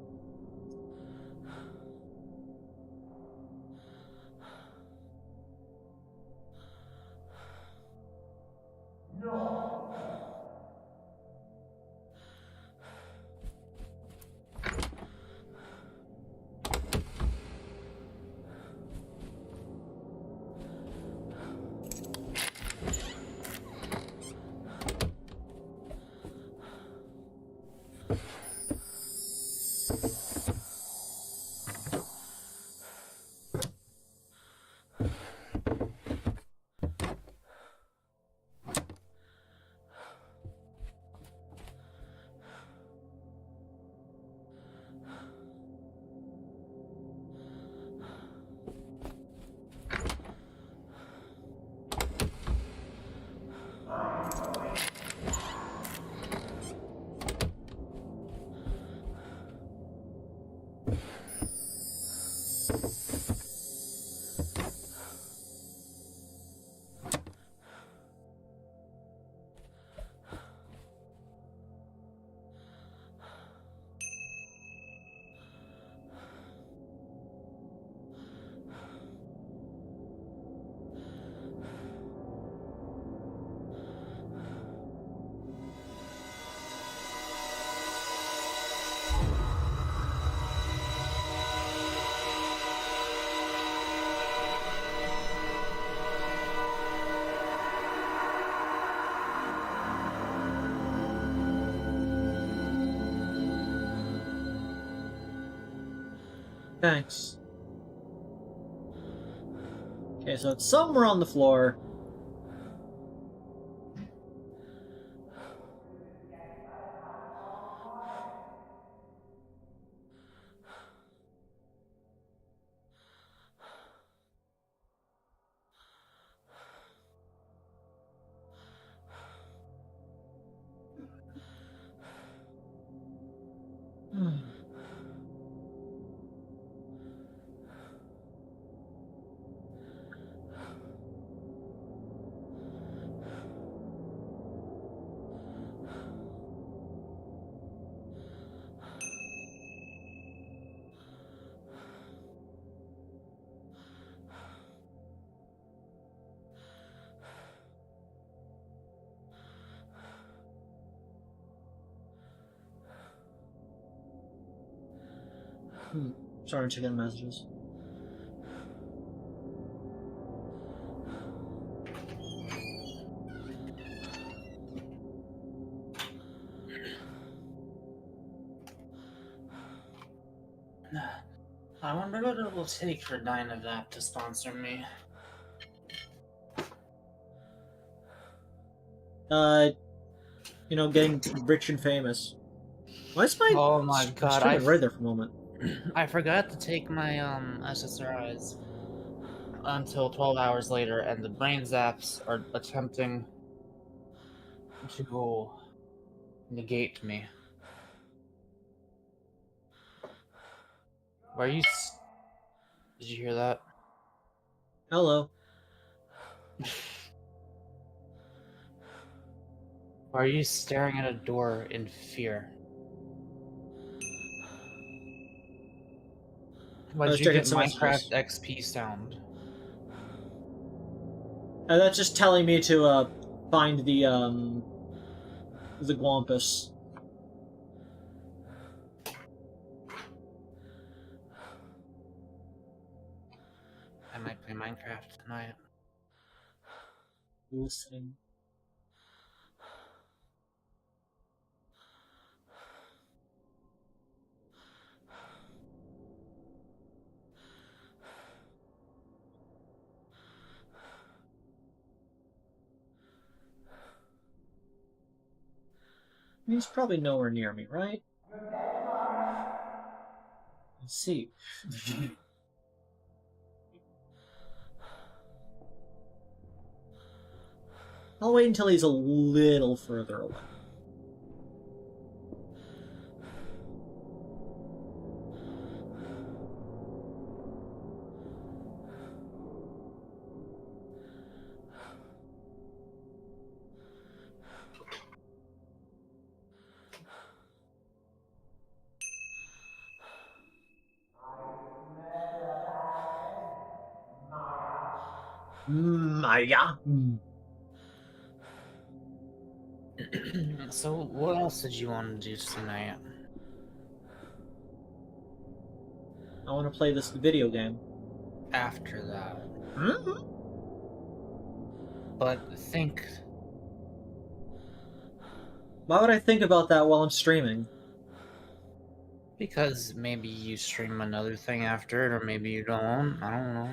Thanks. Okay, so it's somewhere on the floor. Sorry, chicken messages. I wonder what it will take for Dynavac to sponsor me. You know, getting rich and famous. Why is my Oh my god, streaming right there for a moment? I forgot to take my SSRIs until 12 hours later, and the brain zaps are attempting to negate me. Why are you? Did you hear that? Hello. Why are you staring at a door in fear? Why I was did you checking get some Minecraft messages. XP sound? That's just telling me to find the Gwampus. I might play Minecraft tonight. Listening. He's probably nowhere near me, right? Let's see. I'll wait until he's a little further away. Maya. So, what else did you want to do tonight? I want to play this video game. After that. Mm-hmm. But think. Why would I think about that while I'm streaming? Because maybe you stream another thing after it, or maybe you don't. I don't know.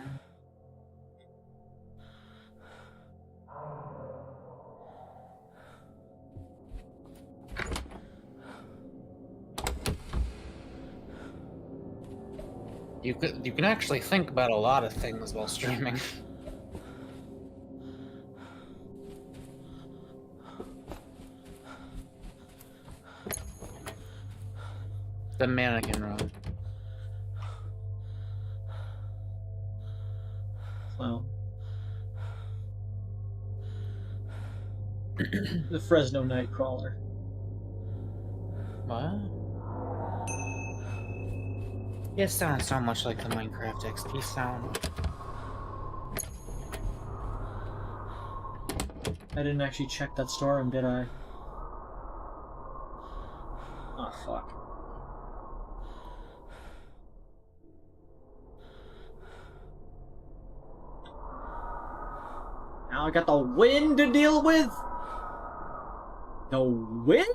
You can actually think about a lot of things while streaming. The mannequin room. Well, the Fresno Nightcrawler. What? It sounds so much like the Minecraft XP sound. I didn't actually check that storeroom, did I? Oh, fuck. Now I got the wind to deal with? The wind?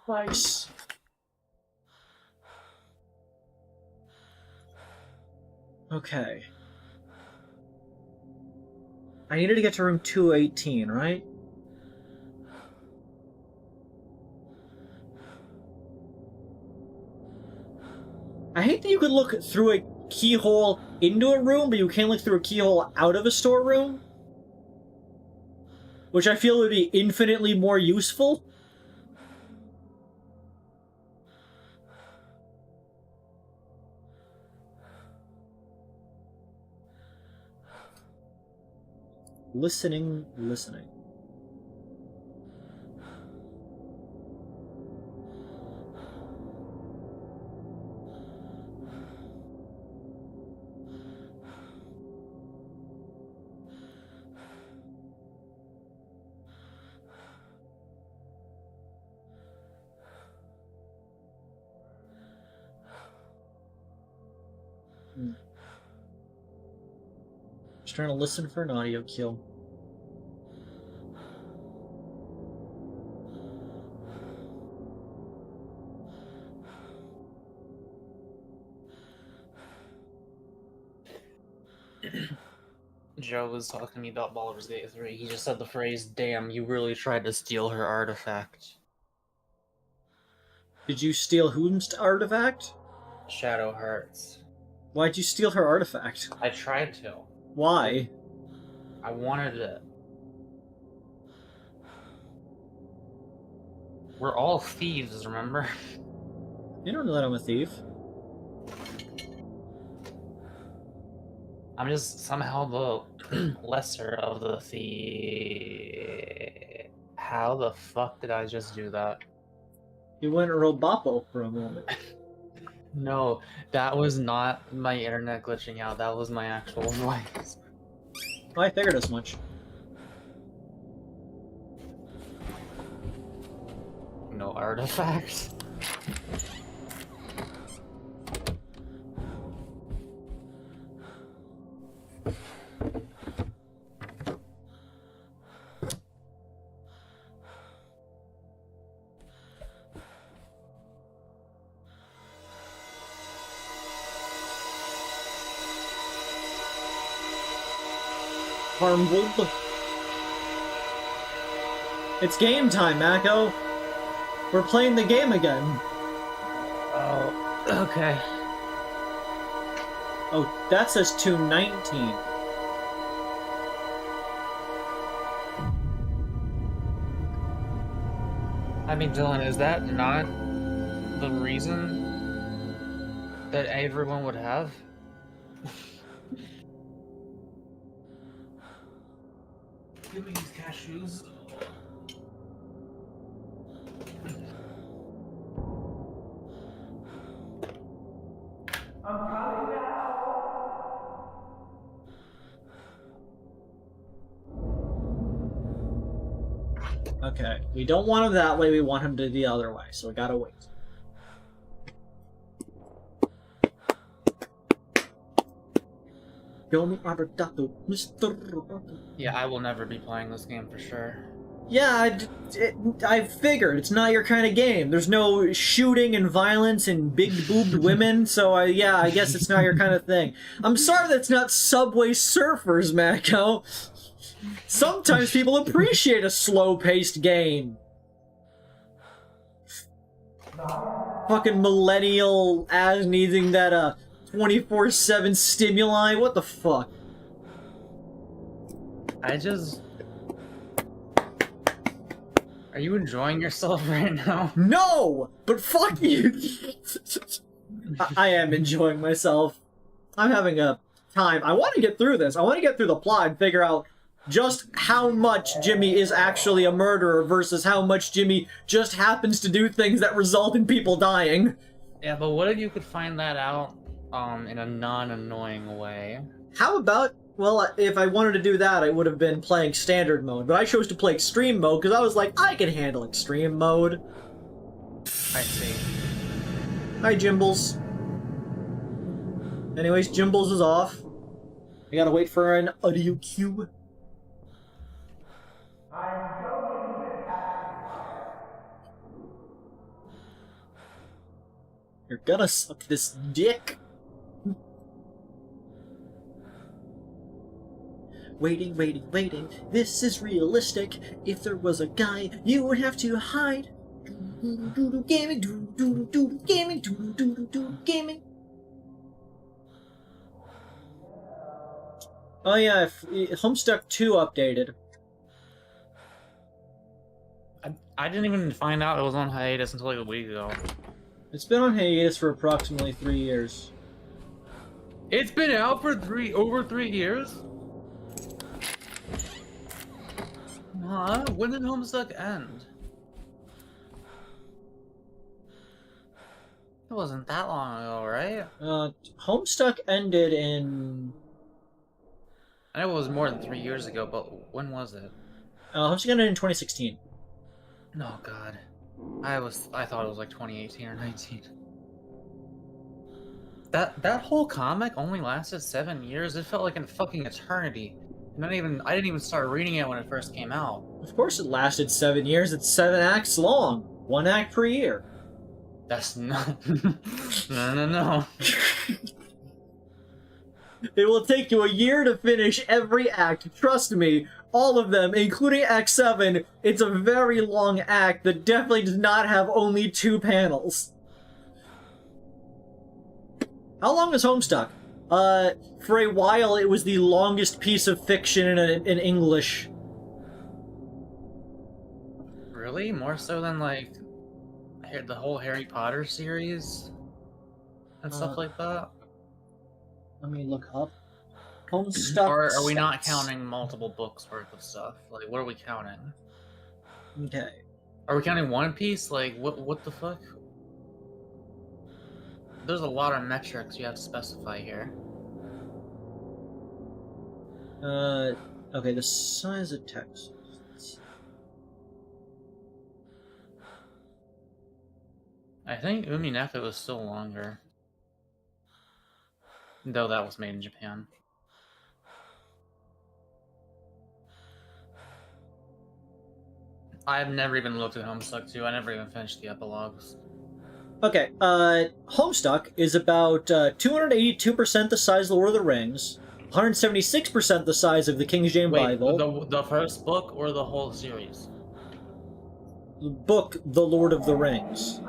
Nice. Okay. I needed to get to room 218, right? I hate that you could look through a keyhole into a room, but you can't look through a keyhole out of a storeroom. Which I feel would be infinitely more useful. Listening. Just trying to listen for an audio cue. Joe was talking to me about Baldur's Gate 3. He just said the phrase, "Damn, you really tried to steal her artifact." Did you steal whose artifact? Shadow Hearts. Why'd you steal her artifact? I tried to. Why? I wanted it. We're all thieves, remember? You don't know that I'm a thief. I'm just somehow the lesser of the thief. How the fuck did I just do that? You went robopo for a moment. No, that was not my internet glitching out. That was my actual voice. I figured as much. No artifact. Harmwood. It's game time, Mako. We're playing the game again. Oh, okay. Oh, that says 219. I mean, Dylan, is that not the reason that everyone would have? Give me these cashews. I'm coming now. Okay, we don't want him that way, we want him to the other way, so we gotta wait. Yeah, I will never be playing this game for sure. Yeah, I figured. It's not your kind of game. There's no shooting and violence and big-boobed women, so yeah, I guess it's not your kind of thing. I'm sorry that's not Subway Surfers, Mako. Sometimes people appreciate a slow-paced game. Fucking millennial ass needing that 24/7 stimuli. What the fuck? I just... Are you enjoying yourself right now? No! But fuck you! I am enjoying myself. I'm having a time. I want to get through this. I want to get through the plot and figure out just how much Jimmy is actually a murderer versus how much Jimmy just happens to do things that result in people dying. Yeah, but what if you could find that out in a non-annoying way? How about, well, if I wanted to do that, I would have been playing standard mode, but I chose to play extreme mode because I was like, I can handle extreme mode. I see. Hi, Jimbles. Anyways, Jimbles is off. I gotta wait for an audio cue. I'm going with acid fire. You're gonna suck this dick. Waiting, waiting, waiting. This is realistic. If there was a guy, you would have to hide. Doodle gaming, doodle gaming, doodle gaming. Oh yeah, Homestuck 2 updated. I didn't even find out it was on hiatus until like a week ago. It's been on hiatus for approximately 3 years. It's been out for over 3 years? Huh? When did Homestuck end? It wasn't that long ago, right? Homestuck ended in... I know it was more than 3 years ago, but when was it? Homestuck ended in 2016. Oh god. I thought it was like 2018 or 19. That whole comic only lasted 7 years. It felt like a fucking eternity. And I didn't even start reading it when it first came out. Of course it lasted 7 years. It's 7 acts long. 1 act per year. That's not... No. It will take you a year to finish every act. Trust me. All of them, including Act 7, it's a very long act that definitely does not have only 2 panels. How long is Homestuck? For a while, it was the longest piece of fiction in English. Really? More so than, like, the whole Harry Potter series? And stuff like that? Let me look up. Homestuck. Or are we not counting multiple books worth of stuff? Like, what are we counting? Okay. Are we counting One Piece? Like, what the fuck? There's a lot of metrics you have to specify here. Okay, the size of text. I think Umineko was still longer. Though that was made in Japan. I've never even looked at Homestuck 2. I never even finished the epilogues. Okay, Homestuck is about 282% the size of The Lord of the Rings, 176% the size of the King James Bible. The first book or the whole series? The book, The Lord of the Rings.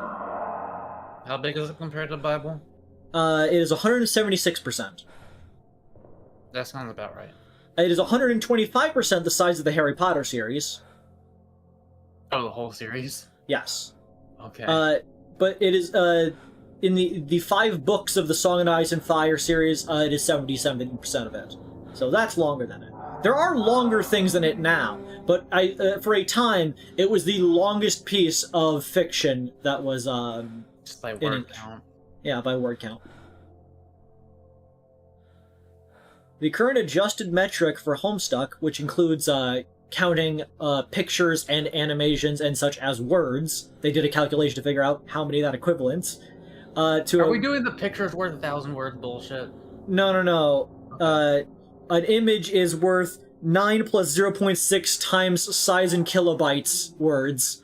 How big is it compared to the Bible? It is 176%. That sounds about right. It is 125% the size of the Harry Potter series. Oh, the whole series? Yes. Okay. But it is, in the 5 books of the Song of Ice and Fire series, it is 77% of it. So that's longer than it. There are longer things than it now, but for a time, it was the longest piece of fiction that was, just by word count. Yeah, by word count. The current adjusted metric for Homestuck, which includes, counting pictures and animations and such as words. They did a calculation to figure out how many that equivalents. Are we doing the pictures worth 1,000 words bullshit? No. An image is worth 9 plus 0.6 times size in kilobytes words.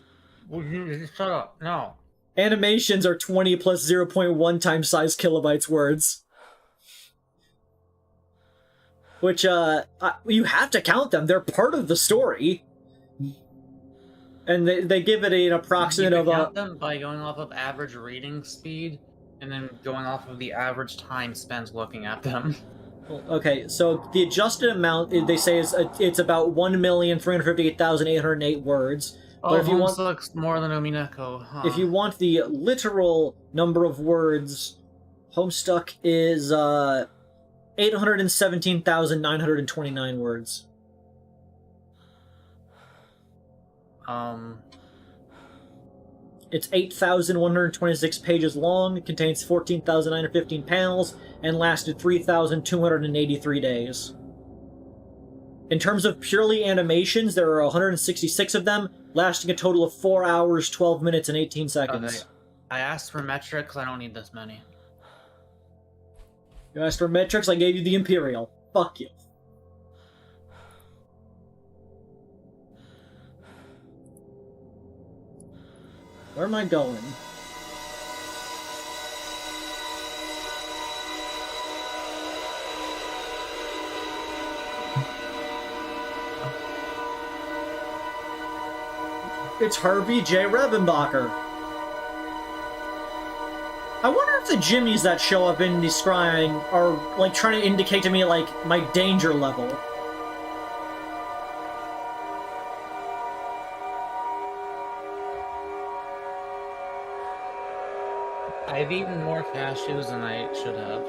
Shut up. No. Animations are 20 plus 0.1 times size kilobytes words. Which, you have to count them. They're part of the story. And they give it an approximate you of... count them by going off of average reading speed, and then going off of the average time spent looking at them. Okay, so the adjusted amount, they say, is it's about 1,358,808 words. Oh, but if you want looks more than Umineko, huh? If you want the literal number of words, Homestuck is, 817,929 words. It's 8,126 pages long, it contains 14,915 panels, and lasted 3,283 days. In terms of purely animations, there are 166 of them, lasting a total of 4 hours, 12 minutes, and 18 seconds. Okay. I asked for metrics, I don't need this many. You asked for metrics, I gave you the Imperial. Fuck you. Where am I going? it's Herbie J. Rebenbacher. I wonder if the jimmies that show up in the scrying are, like, trying to indicate to me, like, my danger level. I've eaten more cashews than I should have.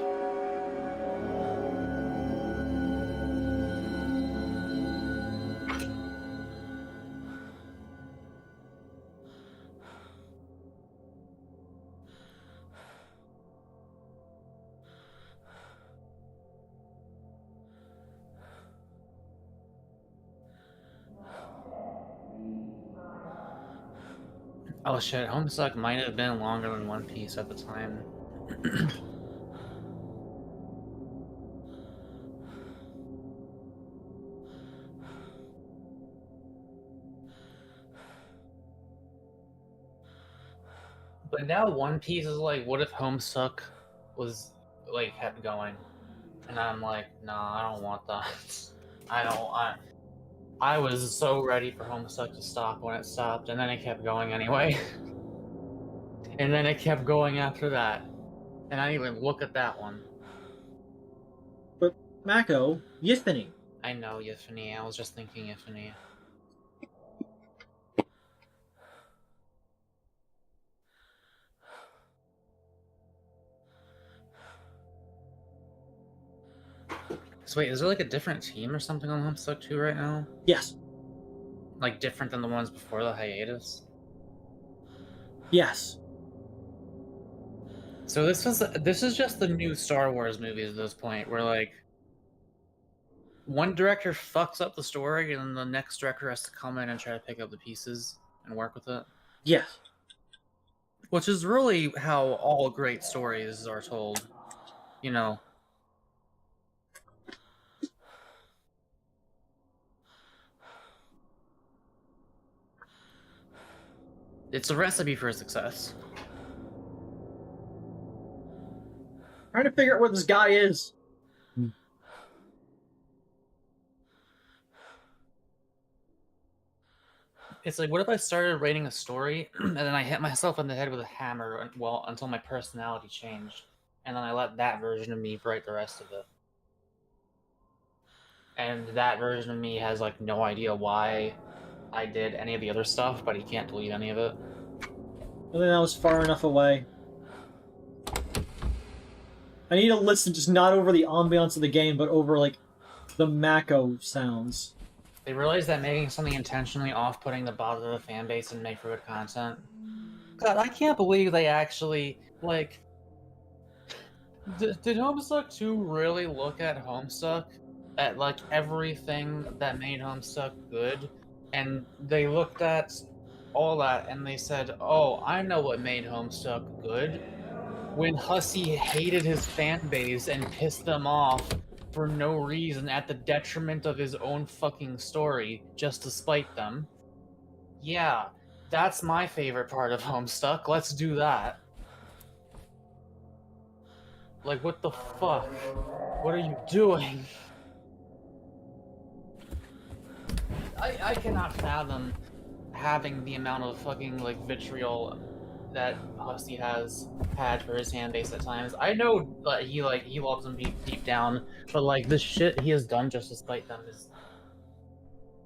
Oh shit, Homestuck might have been longer than One Piece at the time. But now One Piece is like, what if Homestuck was, like, kept going? And I'm like, nah, I don't want that. I was so ready for Homestuck to stop when it stopped, and then it kept going anyway. And then it kept going after that. And I didn't even look at that one. But, Mako, Yifany. I know, Yifany. I was just thinking Yifany. So wait, is there like a different team or something on Homestuck 2 right now? Yes. Like different than the ones before the hiatus? Yes. So this is just the new Star Wars movies at this point, where like one director fucks up the story and then the next director has to come in and try to pick up the pieces and work with it. Yes. Which is really how all great stories are told. You know. It's a recipe for success. Trying to figure out where this guy is. It's like, what if I started writing a story and then I hit myself in the head with a hammer until my personality changed, and then I let that version of me write the rest of it. And that version of me has like no idea why I did any of the other stuff, but he can't delete any of it. I think that was far enough away. I need to listen just not over the ambiance of the game, but over, like, the Mako sounds. They realize that making something intentionally off-putting the bottom of the fan base and make for good content. God, I can't believe they actually, like... Did Homestuck 2 really look at Homestuck? At, like, everything that made Homestuck good? And they looked at all that and they said, oh, I know what made Homestuck good. When Hussey hated his fan base and pissed them off for no reason at the detriment of his own fucking story, just to spite them. Yeah, that's my favorite part of Homestuck. Let's do that. Like, what the fuck? What are you doing? I cannot fathom having the amount of fucking, like, vitriol that Hussey has had for his fan base at times. I know that he loves them deep down, but like the shit he has done just to spite them is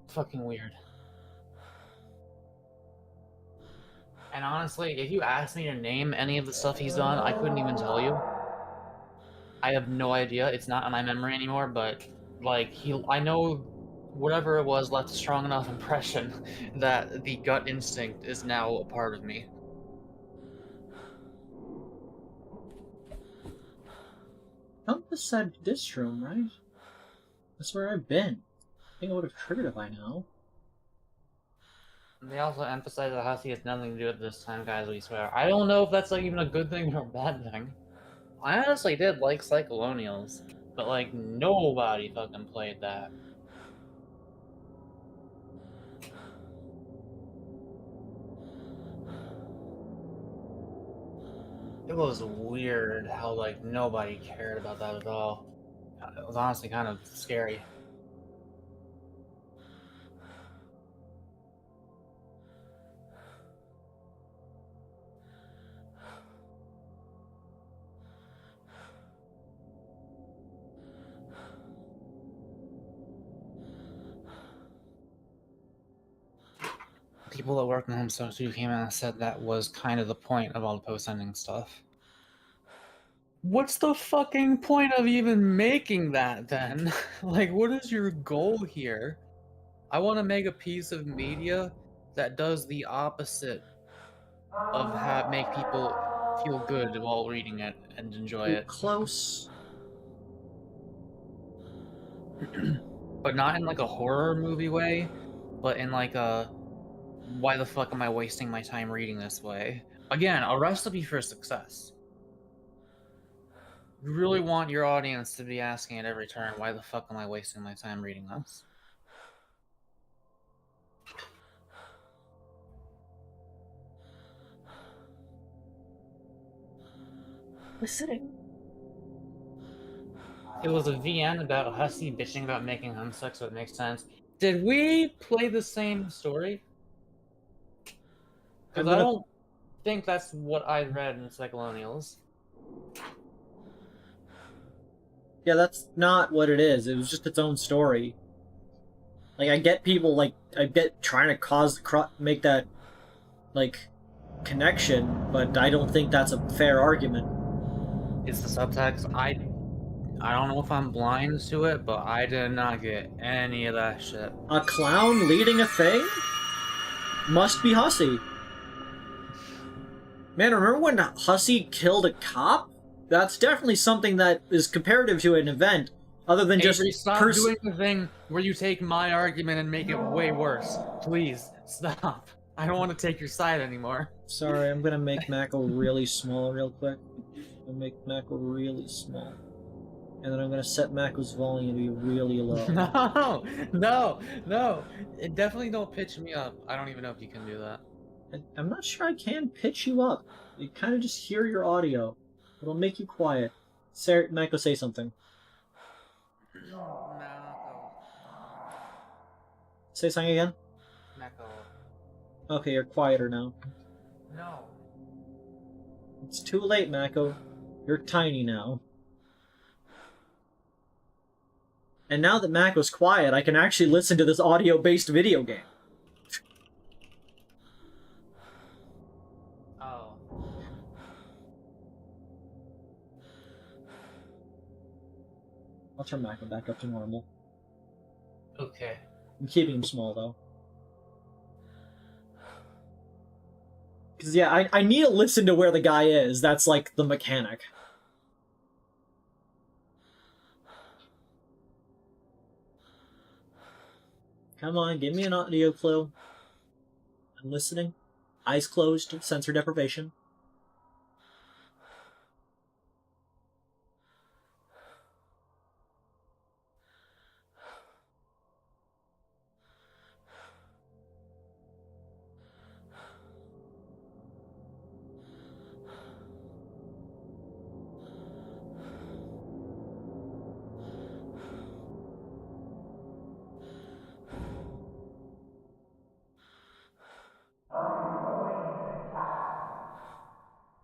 fucking weird. And honestly, if you asked me to name any of the stuff he's done, I couldn't even tell you. I have no idea. It's not in my memory anymore, but like I know whatever it was left a strong enough impression that the gut instinct is now a part of me. Compass said this room, right? That's where I've been. I think I would have triggered it by now. They also emphasize that Hussey has nothing to do with this time, guys, we swear. I don't know if that's like even a good thing or a bad thing. I honestly did like Cyclonials, but like nobody fucking played that. It was weird how like nobody cared about that at all. It was honestly kind of scary. people that work in home studio came out and said that was kind of the point of all the post-ending stuff. What's the fucking point of even making that then? Like, what is your goal here? I want to make a piece of media that does the opposite of make people feel good while reading it and enjoy it. Close. But not in like a horror movie way, but in like a why the fuck am I wasting my time reading this way? Again, a recipe for success. You really want your audience to be asking at every turn, why the fuck am I wasting my time reading this? Listening. It was a VN about a hussy bitching about making homesick, so it makes sense. Did we play the same story? Because I don't think that's what I read in Cyclonials. Yeah, that's not what it is. It was just its own story. Like, I get people, like, I get trying to make that, like, connection, but I don't think that's a fair argument. It's the subtext. I don't know if I'm blind to it, but I did not get any of that shit. A clown leading a thing? Must be Hussy. Man, remember when Hussy killed a cop? That's definitely something that is comparative to an event, other than Avery, just stop doing the thing where you take my argument and make it way worse. Please, stop. I don't want to take your side anymore. Sorry, I'm gonna make Mako really small real quick. I'm gonna make Mako really small. And then I'm gonna set Mako's volume to be really low. No. It definitely don't pitch me up. I don't even know if you can do that. I'm not sure I can pitch you up. You kind of just hear your audio. It'll make you quiet. Sarah, Mako, say something. Mako. Say something again. Mako. Okay, you're quieter now. No. It's too late, Mako. You're tiny now. And now that Mako's quiet, I can actually listen to this audio-based video game. Oh. I'll turn Mako back up to normal. Okay. I'm keeping him small, though. Because, yeah, I need to listen to where the guy is. That's, like, the mechanic. Come on, give me an audio clue. I'm listening. Eyes closed, sensor deprivation.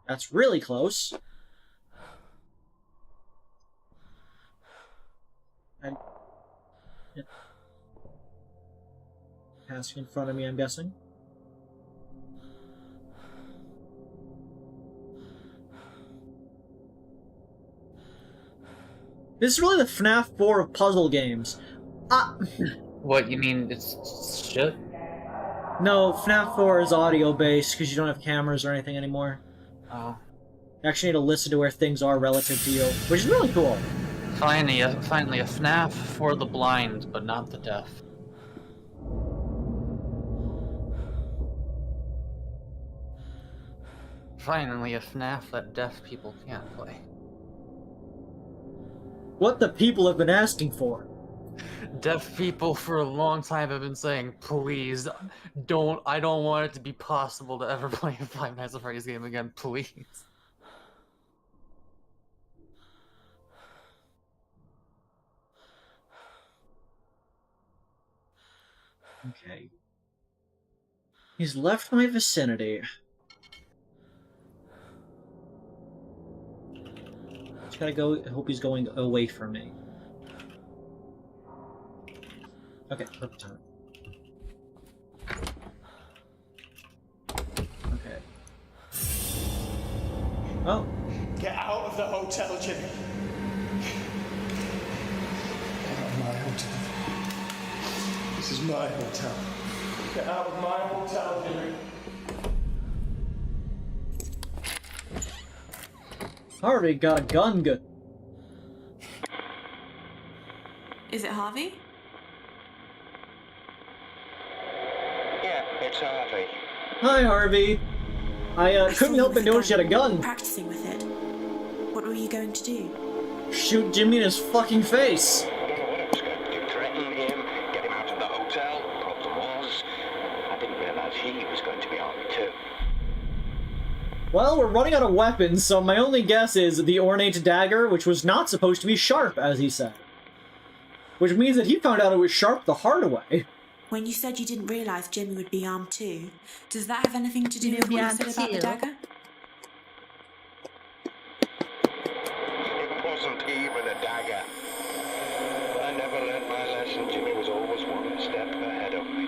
That's really close. Passing in front of me, I'm guessing. This is really the FNAF 4 of puzzle games. What, you mean it's shit? No, FNAF 4 is audio-based because you don't have cameras or anything anymore. Oh. You actually need to listen to where things are relative to you, which is really cool. Finally a FNAF for the blind, but not the deaf. Finally a FNAF that deaf people can't play. What the people have been asking for. Deaf people for a long time have been saying, please, I don't want it to be possible to ever play a Five Nights at Freddy's game again, please. Okay. He's left my vicinity. Just gotta go. I hope he's going away from me. Okay, perfect time. Oh. Get out of the hotel, Jimmy. Get out of my hotel. This is my hotel. Get out of my hotel, Jimmy. Harvey got a gun. Good. Is it Harvey? Yeah, it's Harvey. Hi, Harvey. I couldn't help but notice you had a gun. Practicing with it. What were you going to do? Shoot Jimmy in his fucking face. I don't know what I was going to do. Threaten him, get him out of the hotel. The problem was, I didn't realise he was going to be armed too. Well, we're running out of weapons, so my only guess is the ornate dagger, which was not supposed to be sharp, as he said. Which means that he found out it was sharp the hard way. When you said you didn't realise Jimmy would be armed too, does that have anything to do with what you said about the dagger? It wasn't even a dagger. I never learned my lesson. Jimmy was always one step ahead of me.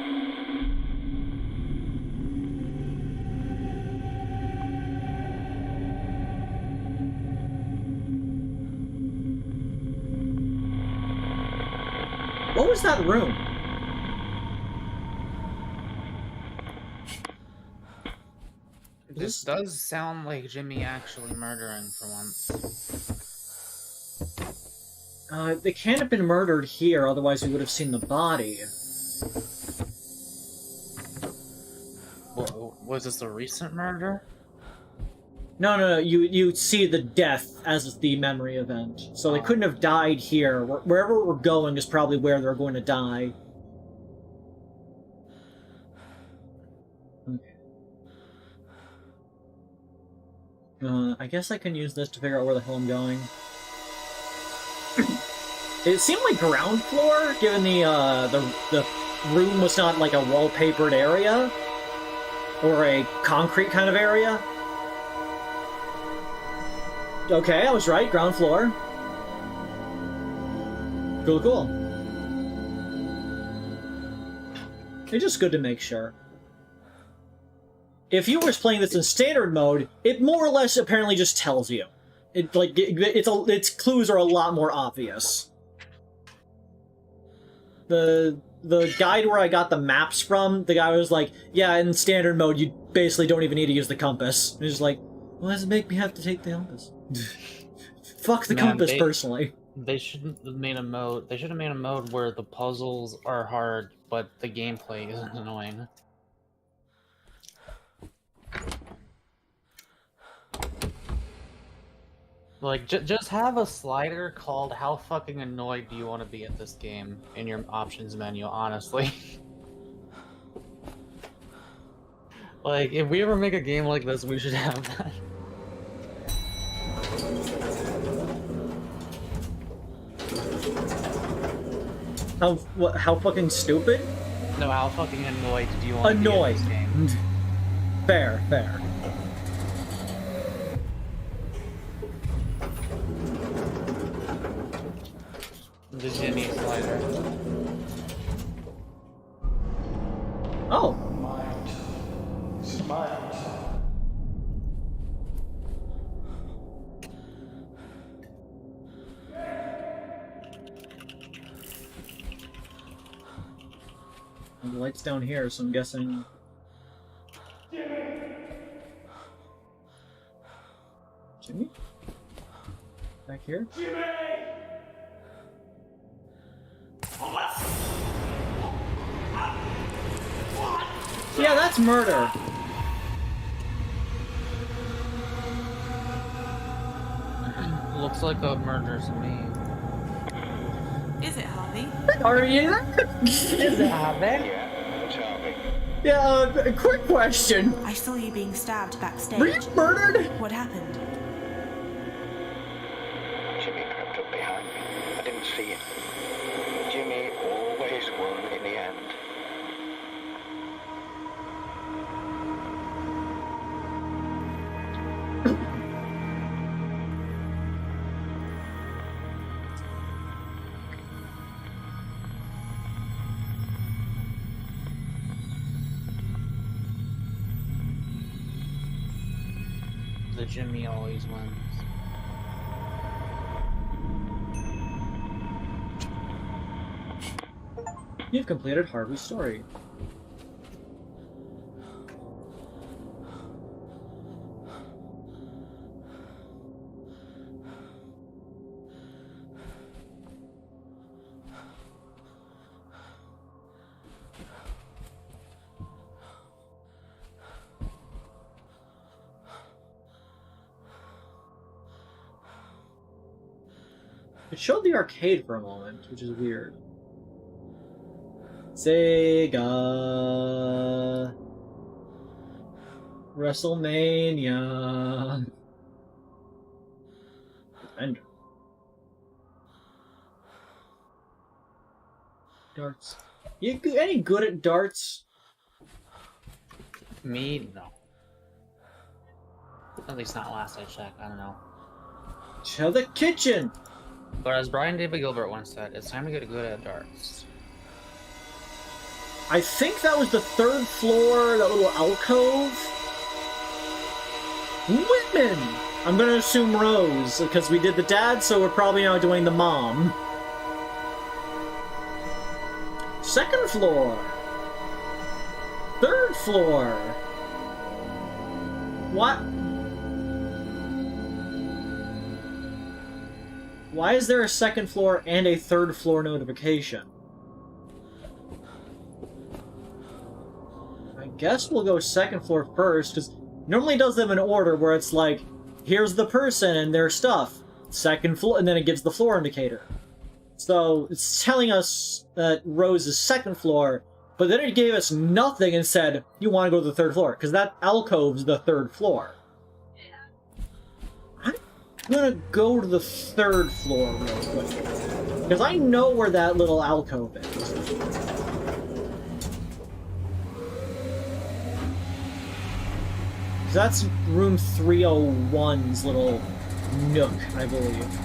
What was that room? This does sound like Jimmy actually murdering for once. They can't have been murdered here, otherwise we would have seen the body. Was this a recent murder? No, you see the death as the memory event. So they couldn't have died here. Wherever we're going is probably where they're going to die. Okay. I guess I can use this to figure out where the hell I'm going. It seemed like ground floor, given the room was not like a wallpapered area. Or a concrete kind of area. Okay, I was right. Ground floor. Cool. It's just good to make sure. If you were playing this in standard mode, it more or less apparently just tells you. Its clues are a lot more obvious. The guide where I got the maps from, the guy was like, yeah, in standard mode, you basically don't even need to use the compass. And he's like, well, does it make me have to take the compass? Fuck the compass, personally. They shouldn't have made a mode. They should have made a mode where the puzzles are hard, but the gameplay isn't annoying. Like, just have a slider called "How fucking annoyed do you want to be at this game" in your options menu, honestly. Like, if we ever make a game like this, we should have that. How fucking stupid? No, how fucking annoyed do you want to be at this game? Fair. The Jimmy slider. Oh. This is my house. The light's down here, so I'm guessing... Jimmy? Back here? Jimmy! Yeah, that's murder. Looks like a murder to me. Is it Harvey? Are you? Is it Harvey? Yeah, it's Harvey. Yeah, a quick question. I saw you being stabbed backstage. Were you murdered? What happened? Jimmy crept up behind me. I didn't see it. Jimmy always won in the end. The the Jimmy always wins. You've completed Harvey's story. It showed the arcade for a moment, which is weird. Sega WrestleMania Defender. Darts. You any good at darts? Me, no. At least not last I checked, I don't know. To the kitchen! But as Brian David Gilbert once said, it's time to get good at darts. I think that was the third floor, that little alcove. Whitman! I'm gonna assume Rose, because we did the dad, so we're probably now doing the mom. Second floor. Third floor. What? Why is there a second floor and a third floor notification? I guess we'll go second floor first, because normally it does them in order where it's like, here's the person and their stuff. Second floor, and then it gives the floor indicator. So it's telling us that Rose is second floor, but then it gave us nothing and said, you want to go to the third floor, because that alcove's the third floor. I'm gonna go to the third floor real quick, because I know where that little alcove is. That's room 301's little nook, I believe.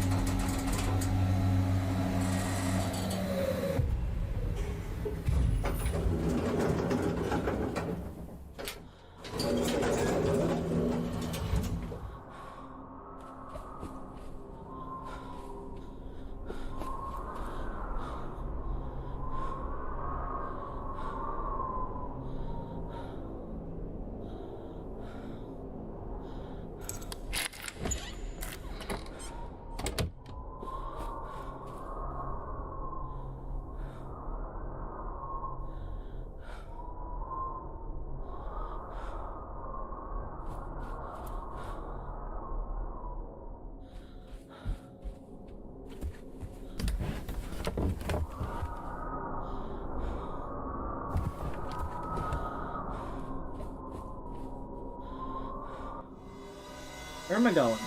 Where am I going?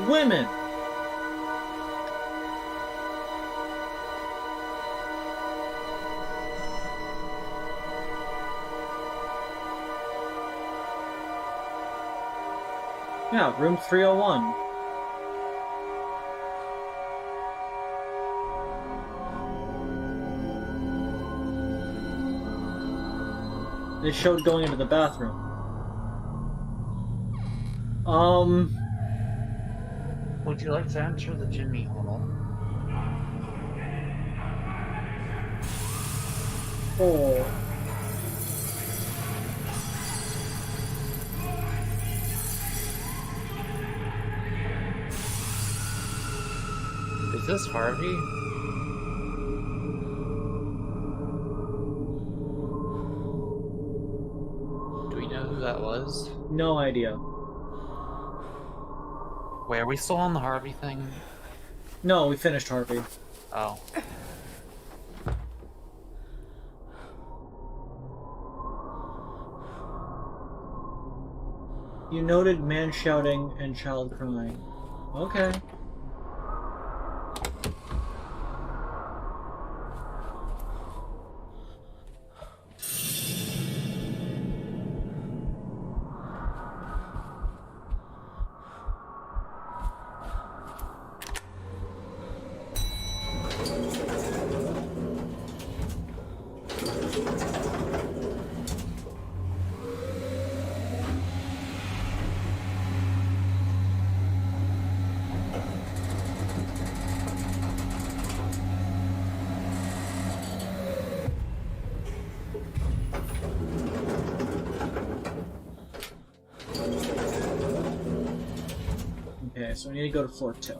Women! Yeah, room 301. They showed going into the bathroom. Would you like to enter the Jimmy Hall? Oh. Is this Harvey? Do we know who that was? No idea. Wait, are we still on the Harvey thing? No, we finished Harvey. Oh. You noted man shouting and child crying. Okay. so I need to go to floor 2.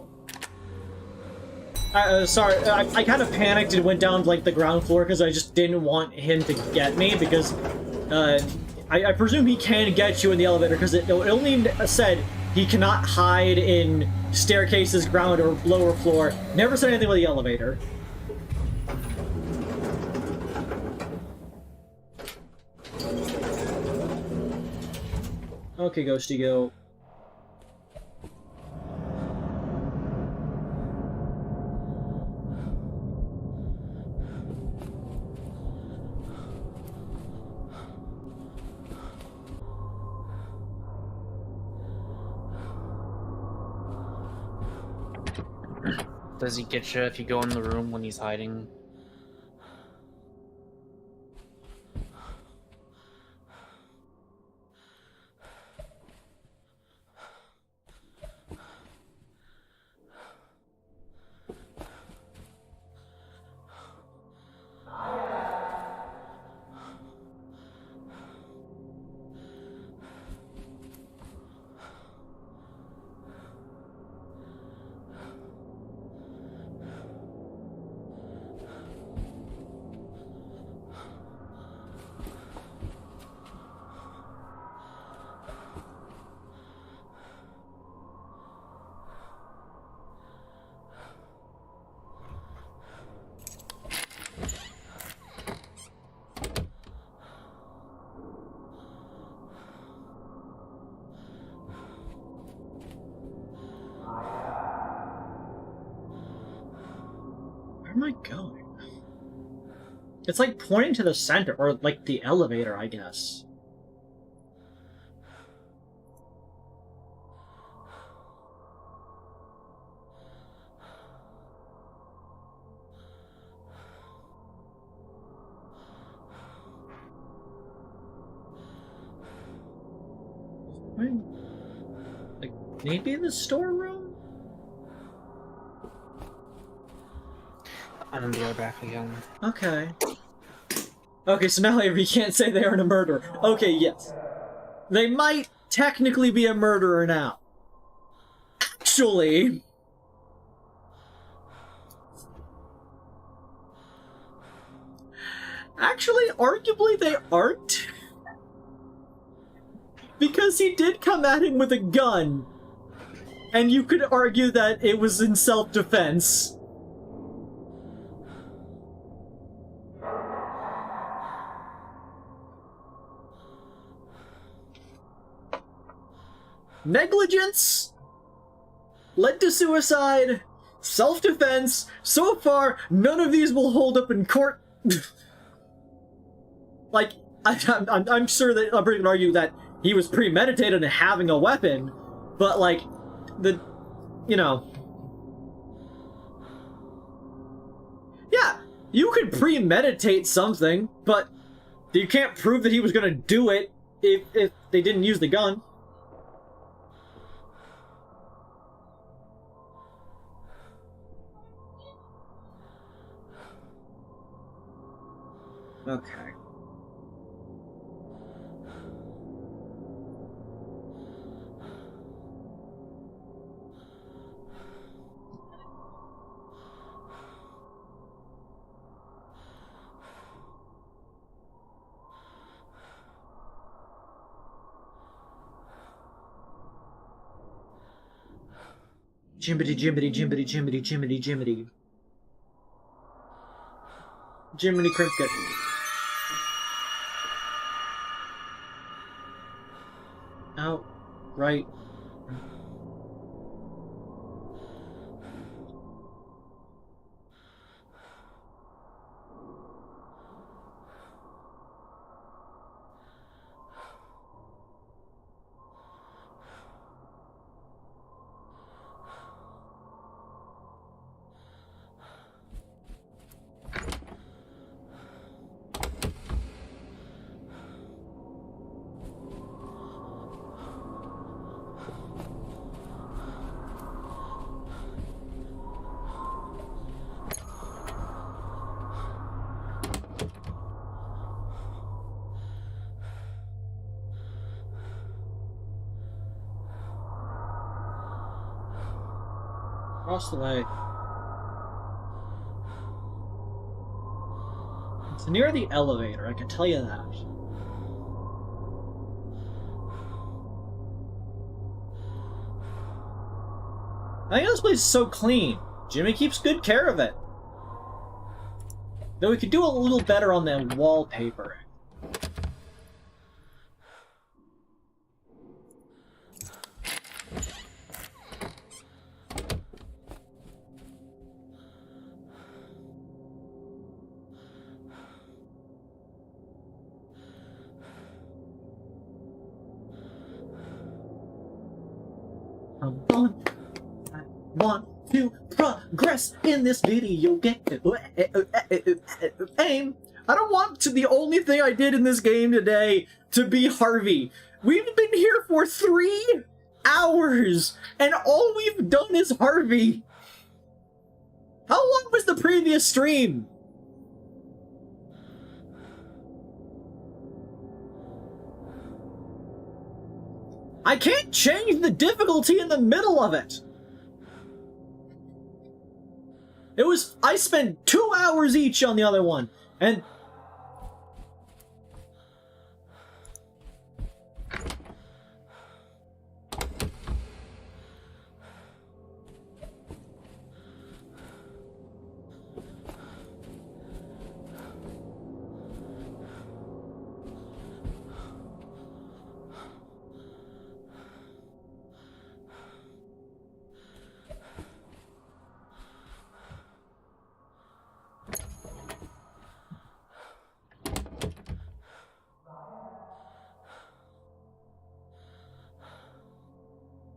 Sorry, I kind of panicked and went down, like, the ground floor because I just didn't want him to get me, because, I presume he can get you in the elevator, because it only said he cannot hide in staircases, ground, or lower floor. Never said anything about the elevator. Okay, Ghosty, go. Does he get you if you go in the room when he's hiding? Where am I going? It's like pointing to the center, or like the elevator, I guess. Wait. Like, maybe the storeroom? I'm gonna be right back again. Okay. Okay, so now we can't say they aren't a murderer. Okay, yes. They might technically be a murderer now. Actually... Actually, arguably they aren't. Because he did come at him with a gun. And you could argue that it was in self-defense. Negligence led to suicide, self-defense. So far, none of these will hold up in court. Like, I'm sure that I'm going to argue that he was premeditated in having a weapon, but like, you know. Yeah, you could premeditate something, but you can't prove that he was going to do it if they didn't use the gun. Okay. Jimbity, jimbity, jimbity, jimbity, jimbity, jimbity. Jiminy Cricket. Oh, right. Across the way. It's near the elevator, I can tell you that. I think this place is so clean. Jimmy keeps good care of it. Though we could do a little better on the wallpaper. I want to progress in this video game. Aim. I don't want to the only thing I did in this game today to be Harvey. We've been here for 3 hours, and all we've done is Harvey. How long was the previous stream? I can't change the difficulty in the middle of it. I spent 2 hours each on the other one, and...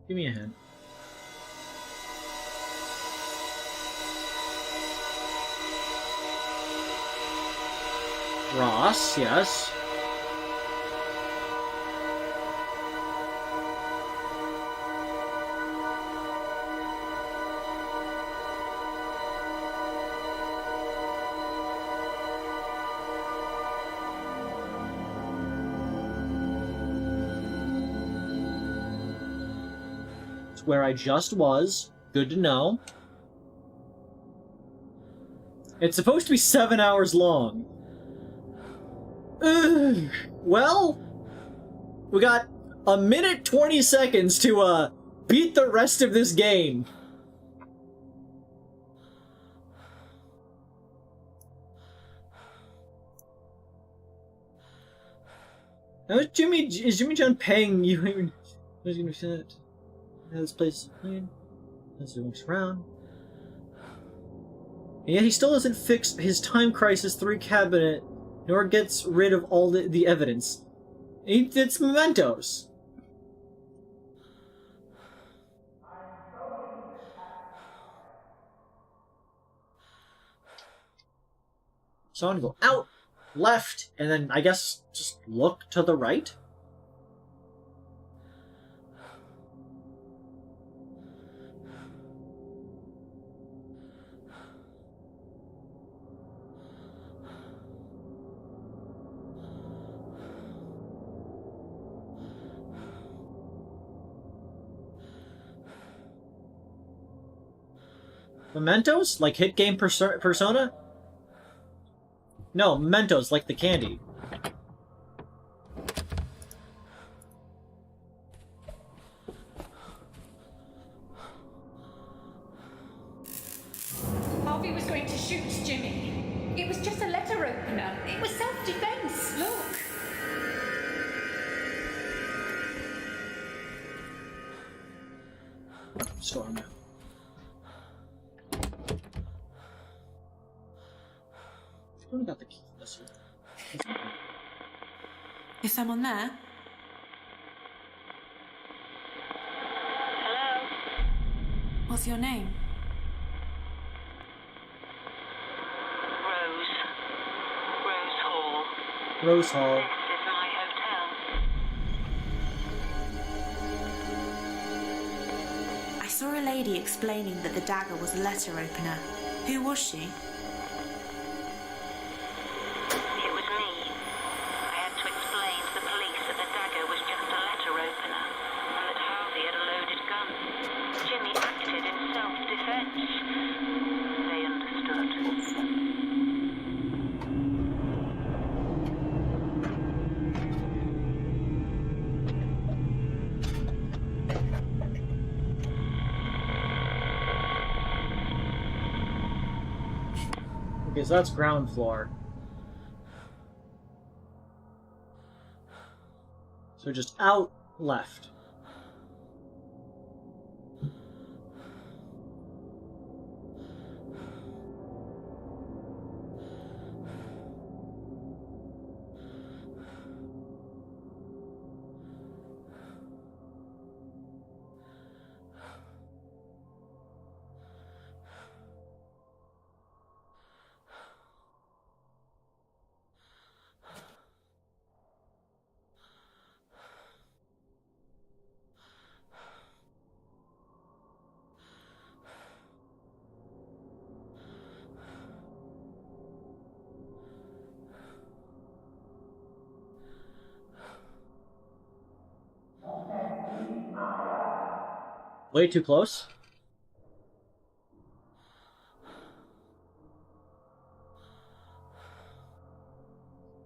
Give me a hint. Ross, yes. Where I just was. Good to know. It's supposed to be 7 hours long. Ugh. Well, we got a minute 20 seconds to beat the rest of this game. Now, is Jimmy John paying you? This place is clean. As he looks around. And yet he still doesn't fix his Time Crisis 3 cabinet, nor gets rid of all the evidence. It's mementos. So I'm gonna go out, left, and then I guess just look to the right? Mementos? Like hit game Persona? No, Mementos, like the candy. Harvey was going to shoot Jimmy. It was just a letter opener. It was self-defense. Look. Storm. Who got the key for this one? Is someone there? Hello? What's your name? Rose. Rose Hall. Rose Hall. This is my hotel. I saw a lady explaining that the dagger was a letter opener. Who was she? Defense. Okay, so that's ground floor. So just out left. Way too close.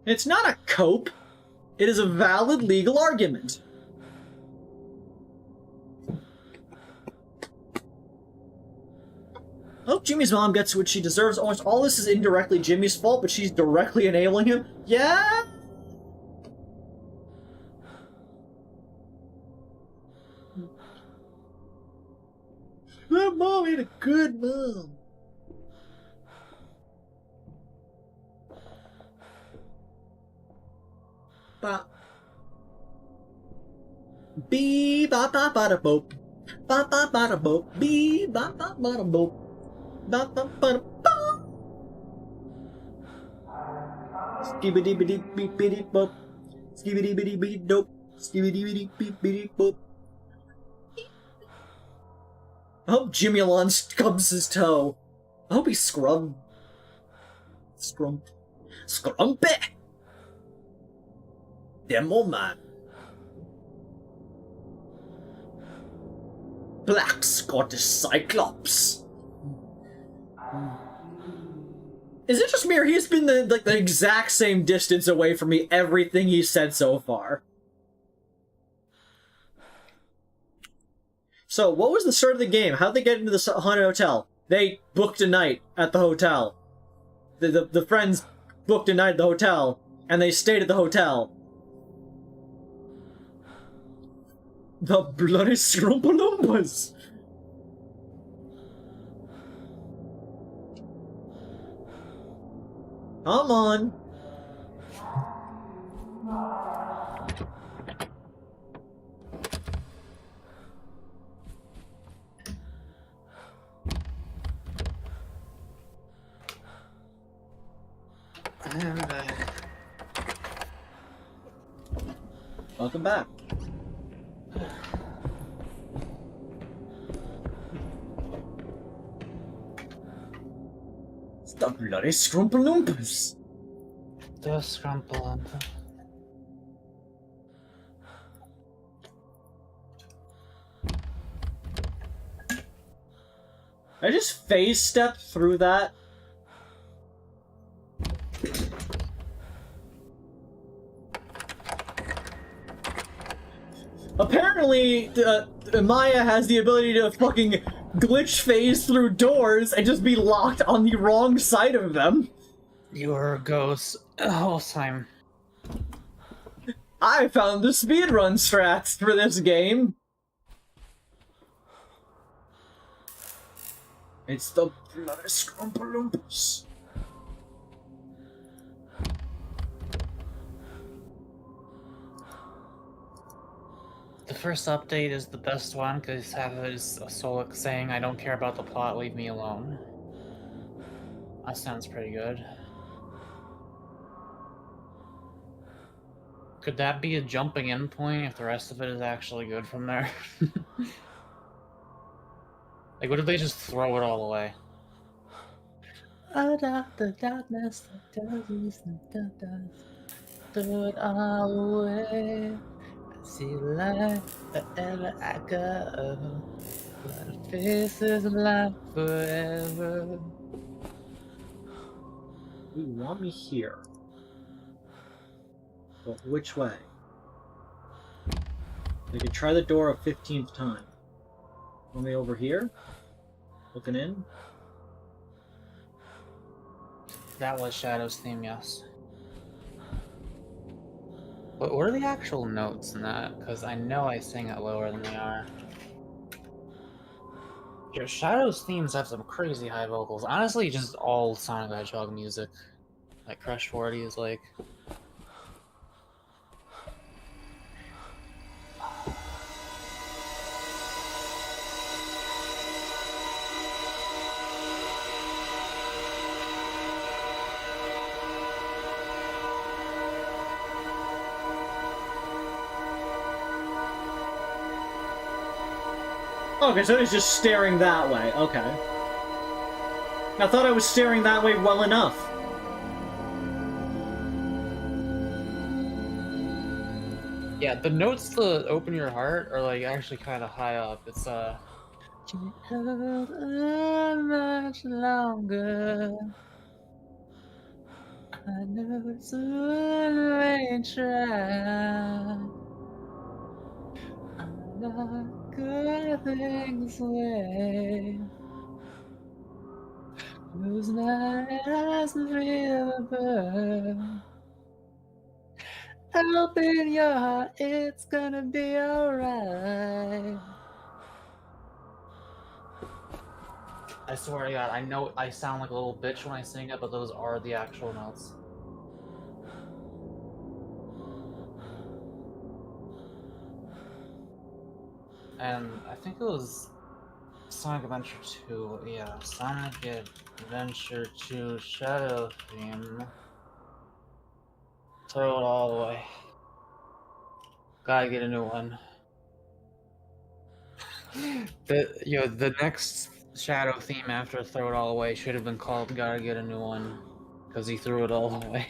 It's not a cope. It is a valid legal argument. I hope Jimmy's mom gets what she deserves. Almost all this is indirectly Jimmy's fault, but she's directly enabling him. Yeah? That mom ain't a good mom. Ba. Bee ba ba ba da boop. Ba ba ba da boop. Bee ba ba ba da boop. Ba ba ba da boop. Skibidi bidi beep bidi boop. Skibidi bidi bidi dope. Skibidi bidi beep bidi boop. I hope Jimmy Alon scrubs his toe. I hope he scrumped. Scrumpy! Demo man. Black Scottish Cyclops. Is it just me or he's been the exact same distance away from me everything he's said so far? So, what was the start of the game? How'd they get into the haunted hotel? They booked a night at the hotel. The friends booked a night at the hotel, and they stayed at the hotel. The bloody Scrumpalumpas! Come on! I'm back. Welcome back. It's the bloody Scrumpalumpas! The Scrumpalumpa. I just phase step through that. Apparently, Maya has the ability to fucking glitch phase through doors and just be locked on the wrong side of them. You're a ghost the whole time. I found the speedrun strats for this game. It's the bloody Scrumpalumpas. The first update is the best one because it has a Solix saying, "I don't care about the plot, leave me alone." That sounds pretty good. Could that be a jumping in point if the rest of it is actually good from there? Like, what if they just throw it all away? Adopt the darkness that does throw it all away. I see light wherever I go. But the faces of life forever. You want me here? But which way? I could try the door a 15th time. Want me over here? Looking in? That was Shadow's theme, yes. But what are the actual notes in that? Because I know I sing it lower than they are. Your Shadow's themes have some crazy high vocals. Honestly, just all Sonic the Hedgehog music. Like Crush 40 is like... Okay, so he's just staring that way. Okay. I thought I was staring that way well enough. Yeah, the notes to Open Your Heart are like actually kind of high up. It's Can you hold on much longer? I know it's a one-way try. I'm not good things away. Close my eyes and feel the burn. Open your heart, it's gonna be alright. I swear to God, I know I sound like a little bitch when I sing it, but those are the actual notes. And I think it was Sonic Adventure 2, yeah, Sonic Adventure 2 Shadow theme. Throw it all away. Gotta get a new one. The next Shadow theme after Throw It All Away should have been called Gotta Get a New One, because he threw it all away.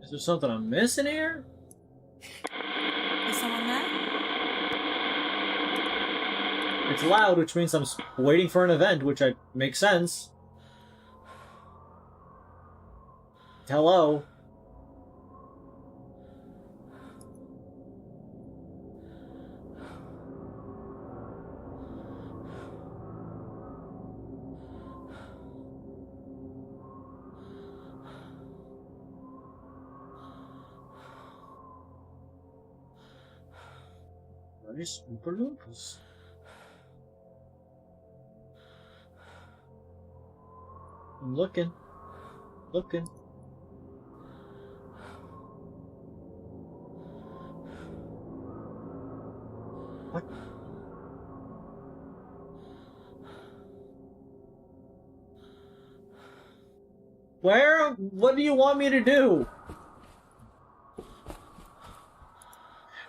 Is there something I'm missing here? Is someone there? It's loud, which means I'm waiting for an event, which makes sense. Hello? Nice Oompa Loompas. I'm looking. Looking. What? Where? What do you want me to do?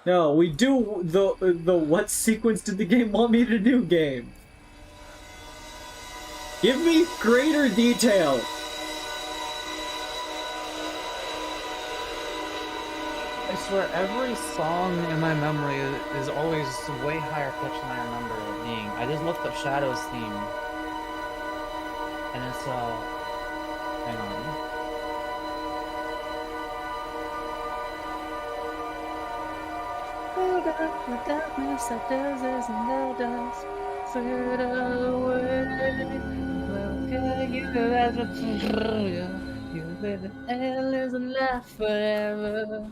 No, we do the what sequence did the game want me to do game. Give me greater detail. I swear, every song in my memory is always way higher pitched than I remember it being. I just looked up Shadow's theme, and it's hang on. The darkness that does in the dust, fade away. Well, can you ever you live in endless and laugh forever?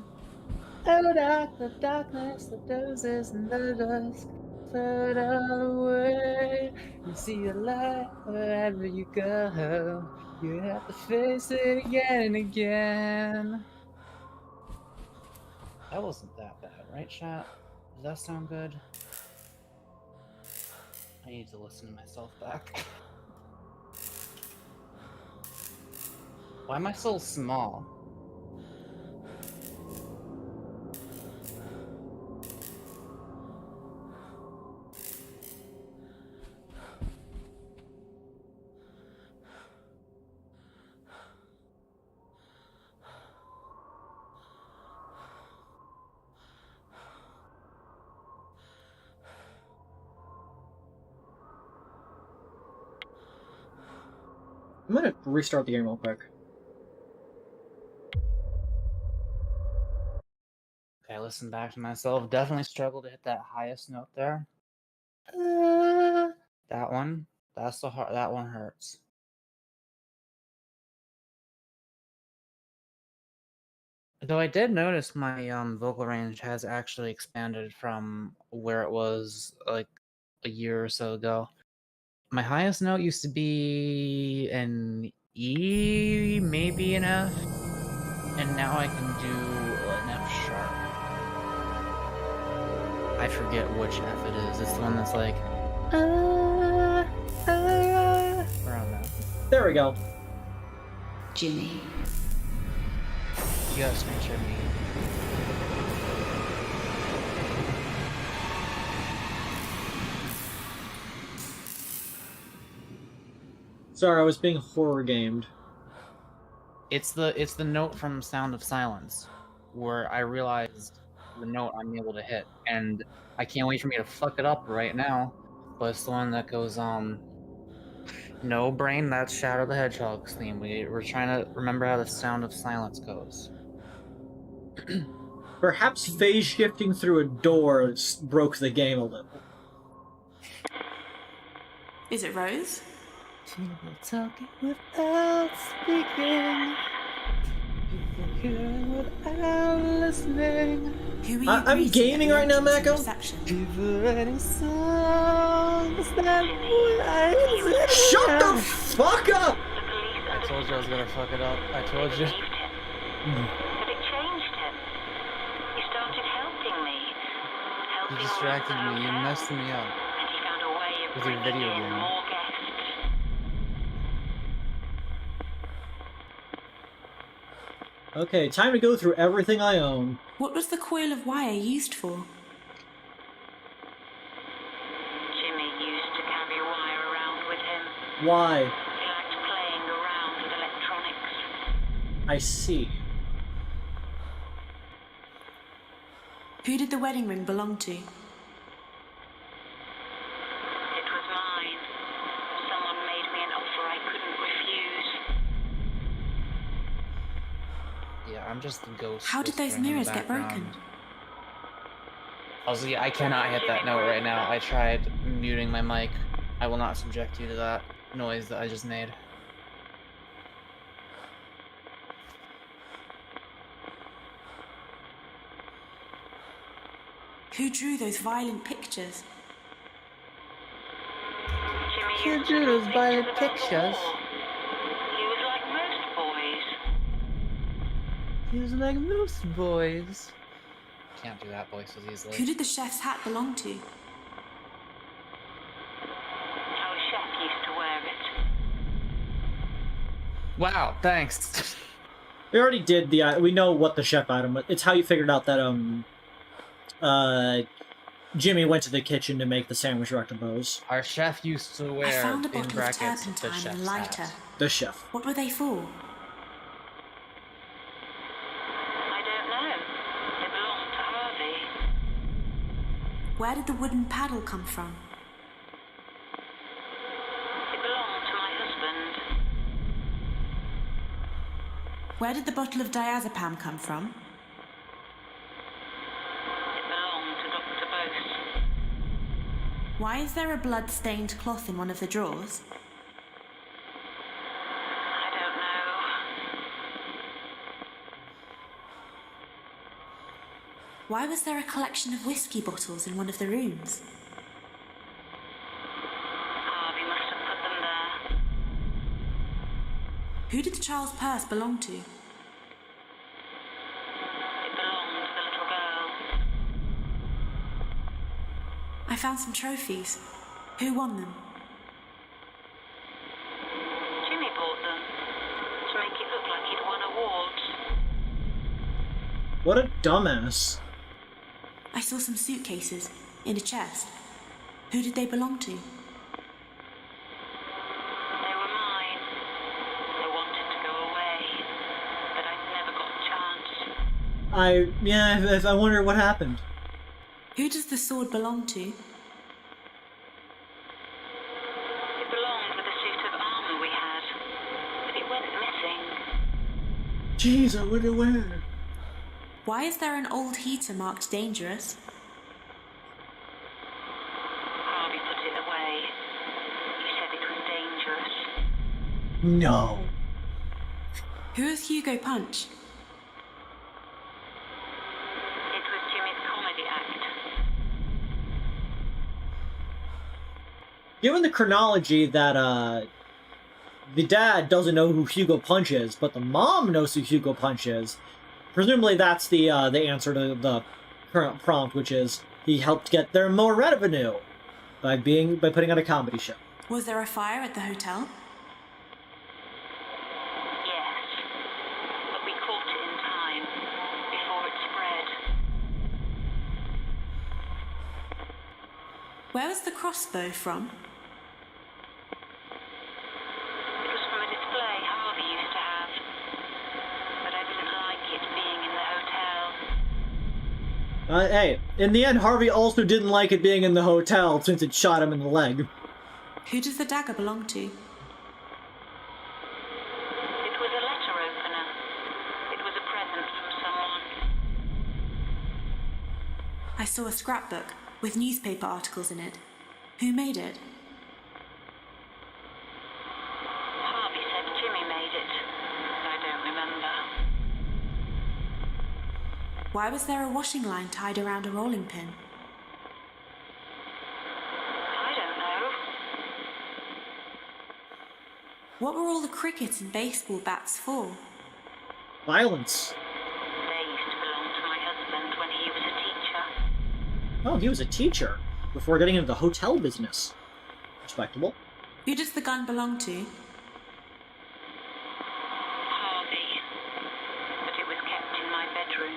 Oh, the darkness that does in the dusk, fade away. You see the light wherever you go. You have to face it again and again. That wasn't that bad, right, chat? Does that sound good? I need to listen to myself back. Why am I so small? I'm gonna restart the game real quick. Okay, listen back to myself. Definitely struggled to hit that highest note there. That one. That's the hard. That one hurts. Though I did notice my vocal range has actually expanded from where it was like a year or so ago. My highest note used to be an E, maybe an F, and now I can do an F sharp. I forget which F it is. It's the one that's like around that. There we go. Jimmy. You gotta screenshot me. Sorry, I was being horror gamed. It's the note from Sound of Silence, where I realized the note I'm able to hit, and I can't wait for me to fuck it up right now. But it's the one that goes no brain. That's Shadow the Hedgehog's theme. We're trying to remember how the Sound of Silence goes. Perhaps phase shifting through a door broke the game a little. Is it Rose? People talking without speaking. People hearing without listening. Who are you I'm greeting gaming at the right now, entrance and Mako. reception? People writing songs that Shut the fuck up! I told you I was gonna fuck it up. I told you. But it changed him. He started helping me. You Helping distracted all me. You around messed town. me up. And he found a way of With your bringing video in game. more guests. Okay, time to go through everything I own. What was the coil of wire used for? Jimmy used to carry wire around with him. Why? He liked playing around with electronics. I see. Who did the wedding ring belong to? It was mine. Someone made me an offer I couldn't refuse. Yeah, I'm just the ghost. How did those whispering in the mirrors get broken? background. Also, yeah, I cannot hit that note right now. I tried muting my mic. I will not subject you to that noise that I just made. Who drew those violent pictures? Jimmy Who drew those violent about the pictures? wall. He was like most boys. He was like most boys. Can't do that voice as easily. Who did the chef's hat belong to? Our chef used to wear it. Wow, thanks. We already did the. We know what the chef item. It's how you figured out that Jimmy went to the kitchen to make the sandwich rectambos. Our chef used to I wear, found a in bottle of brackets, the turpentine and a chef's lighter. hat. The chef. What were they for? I don't know. They belonged to Harvey. Where did the wooden paddle come from? It belonged to my husband. Where did the bottle of diazepam come from? It belonged to Dr. Bose. Why is there a blood-stained cloth in one of the drawers? I don't know. Why was there a collection of whiskey bottles in one of the rooms? Harvey must have put them there. Who did the child's purse belong to? It belonged to the little girl. I found some trophies. Who won them? Jimmy bought them to make it look like he'd won awards. What a dumbass. I saw some suitcases in a chest. Who did they belong to? They were mine. I wanted to go away, but I never got a chance. I wonder what happened. Who does the sword belong to? It belonged with a suit of armor we had, but it went missing. Jeez, I wonder where. Why is there an old heater marked dangerous? Harvey put it away. He said it was dangerous. No. Who is Hugo Punch? It was Jimmy's comedy act. Given the chronology that, the dad doesn't know who Hugo Punch is, but the mom knows who Hugo Punch is, presumably that's the answer to the current prompt, which is he helped get there more revenue by putting on a comedy show. Was there a fire at the hotel? Yes. But we caught it in time, before it spread. Where was the crossbow from? It was from a display Harvey used to have. But I didn't like it being in the hotel. Hey, in the end, Harvey also didn't like it being in the hotel since it shot him in the leg. Who does the dagger belong to? It was a letter opener. It was a present from someone. I saw a scrapbook with newspaper articles in it. Who made it? Harvey said Jimmy made it. I don't remember. Why was there a washing line tied around a rolling pin? I don't know. What were all the cricket and baseball bats for? Violence. They used to belong to my husband when he was a teacher. Oh, he was a teacher before getting into the hotel business. Respectable. Who does the gun belong to? Harvey. But it was kept in my bedroom.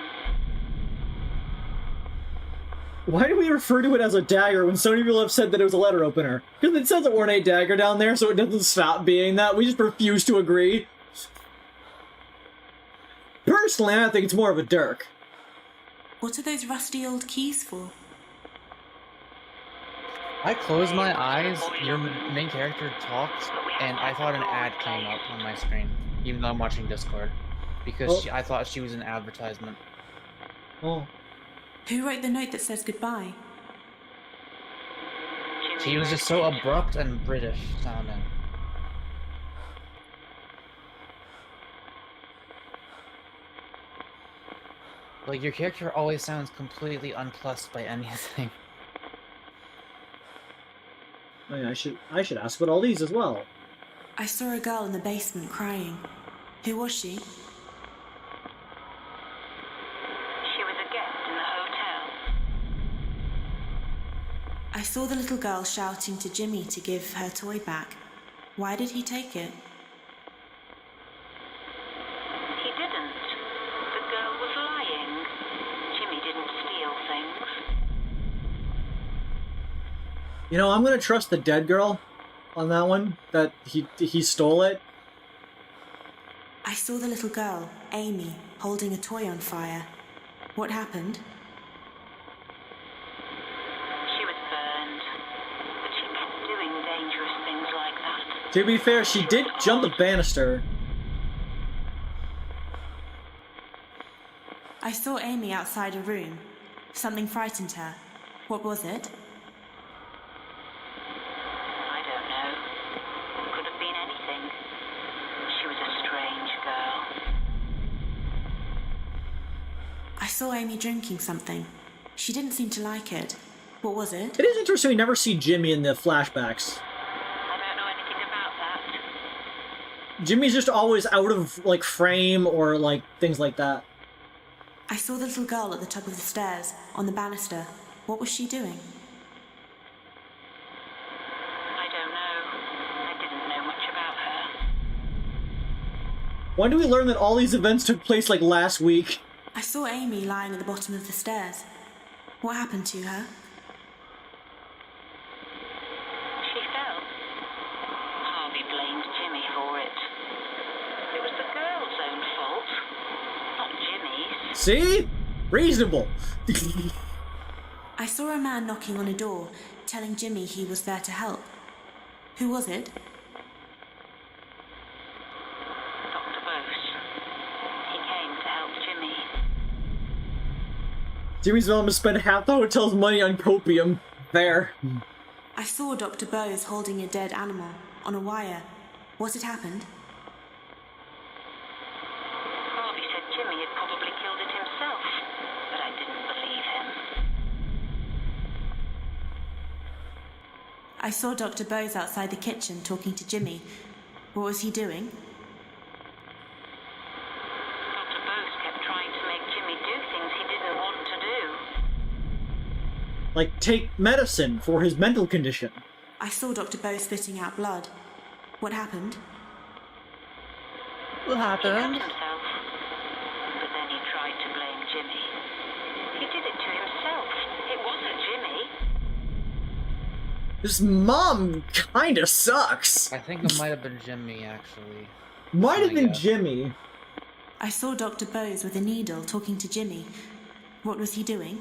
Why do we refer to it as a dagger when so many people have said that it was a letter opener? Because it says ornate dagger down there, so it doesn't stop being that. We just refuse to agree. Personally, I think it's more of a dirk. What are those rusty old keys for? I closed my eyes, your main character talked, and I thought an ad came up on my screen, even though I'm watching Discord. Because I thought she was an advertisement. Oh. Who wrote the note that says goodbye? She was just so abrupt and British sounding. Like, your character always sounds completely unplussed by anything. Oh, yeah, I should ask about all these as well. I saw a girl in the basement crying. Who was she? She was a guest in the hotel. I saw the little girl shouting to Jimmy to give her toy back. Why did he take it? He didn't. The girl was lying. Jimmy didn't steal things. You know, I'm gonna trust the dead girl on that one, that he stole it. I saw the little girl, Amy, holding a toy on fire. What happened? She was burned. But she kept doing dangerous things like that. To be fair, she did jump the banister. I saw Amy outside a room. Something frightened her. What was it? I don't know. Could have been anything. She was a strange girl. I saw Amy drinking something. She didn't seem to like it. What was it? It is interesting we never see Jimmy in the flashbacks. I don't know anything about that. Jimmy's just always out of, like, frame or, like, things like that. I saw the little girl at the top of the stairs, on the banister. What was she doing? I don't know. I didn't know much about her. When do we learn that all these events took place, like, last week? I saw Amy lying at the bottom of the stairs. What happened to her? She fell. Harvey blamed Jimmy for it. It was the girl's own fault, not Jimmy's. See? Reasonable. I saw a man knocking on a door, telling Jimmy he was there to help. Who was it? Dr. Bose. He came to help Jimmy. Jimmy's mom has spent half the hotel's money on copium. There. I saw Dr. Bose holding a dead animal on a wire. What had happened? Harvey said Jimmy had probably killed it himself, but I didn't believe him. I saw Dr. Bose outside the kitchen talking to Jimmy. What was he doing? Dr. Bose kept trying to make Jimmy do things he didn't want to do. Like, take medicine for his mental condition. I saw Dr. Bose spitting out blood. What happened? He cut himself, but then he tried to blame Jimmy. He did it to himself. It wasn't Jimmy. His mom kinda sucks. I think it might have been Jimmy, actually. Might have been guess. Jimmy. I saw Dr. Bose with a needle talking to Jimmy. What was he doing?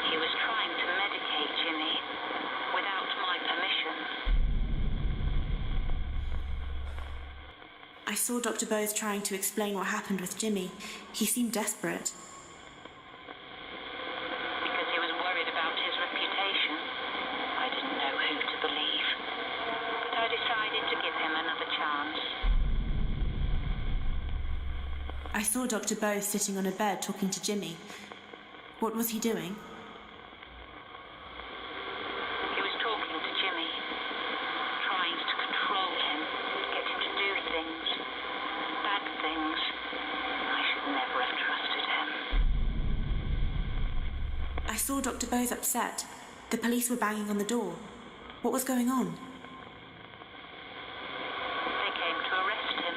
He was trying to medicate Jimmy without my permission. I saw Dr. Bose trying to explain what happened with Jimmy. He seemed desperate. Because he was worried about his reputation. I didn't know who to believe. But I decided to give him another chance. I saw Dr. Bose sitting on a bed talking to Jimmy. What was he doing? He was talking to Jimmy, trying to control him, get him to do things, bad things. I should never have trusted him. I saw Dr. Bose upset. The police were banging on the door. What was going on? They came to arrest him.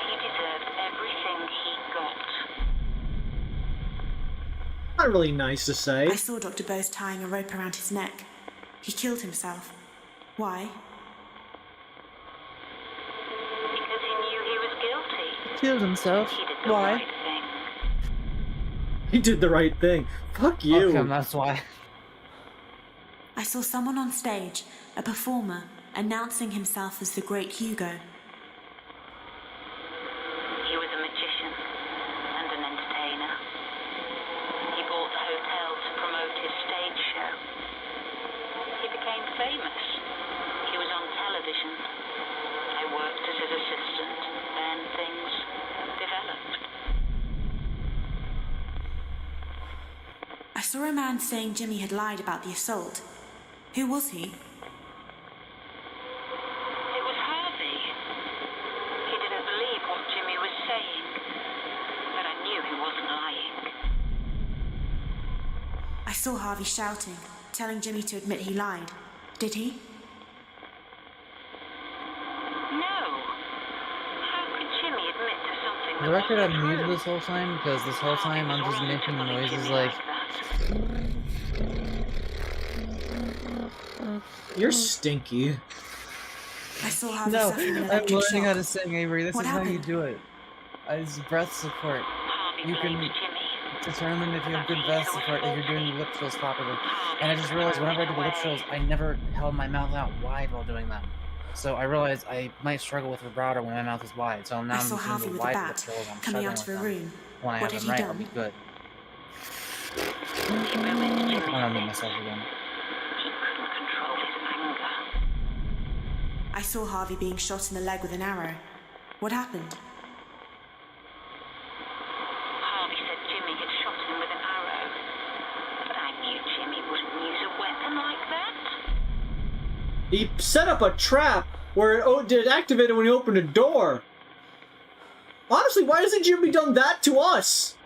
He deserved everything he got. Not really nice to say. I saw Dr. Bose tying a rope around his neck. He killed himself. Why? Because he knew he was guilty. Killed himself. He did the Why? right thing. He did the right thing. Fuck you. Okay, that's why. I saw someone on stage, a performer, announcing himself as the Great Hugo. He was a magician and an entertainer. He bought the hotel to promote his stage show. He became famous. He was on television. I worked as his assistant, then things developed. I saw a man saying Jimmy had lied about the assault. Who was he? It was Harvey. He didn't believe what Jimmy was saying, but I knew he wasn't lying. I saw Harvey shouting, telling Jimmy to admit he lied. Did he? No. How could Jimmy admit to something For that the record, wasn't I'm muted true? this whole time because this whole time I'm just making noises like. You're stinky. I saw Harvey No, suffering an I'm electric learning how shock. to sing, Avery. This What is how you happened? do it. It's breath support. Harvey You can blamed Jimmy. determine if you have good breath support if you're doing lip trills properly. And I just realized whenever I do the lip trills, I never held my mouth out wide while doing them. So I realized I might struggle with vibrato when my mouth is wide. So now I I'm saw just Harvey doing the with a wide lip bat trills. I'm coming out of struggling a with them. room. When I What have had them he right, I'll be done? good. He ruined Jimmy's I don't need day. myself again. He couldn't control his anger. I saw Harvey being shot in the leg with an arrow. What happened? Harvey said Jimmy had shot him with an arrow. But I knew Jimmy wouldn't use a weapon like that. He set up a trap where it did activate it when he opened a door. Honestly, why hasn't Jimmy done that to us?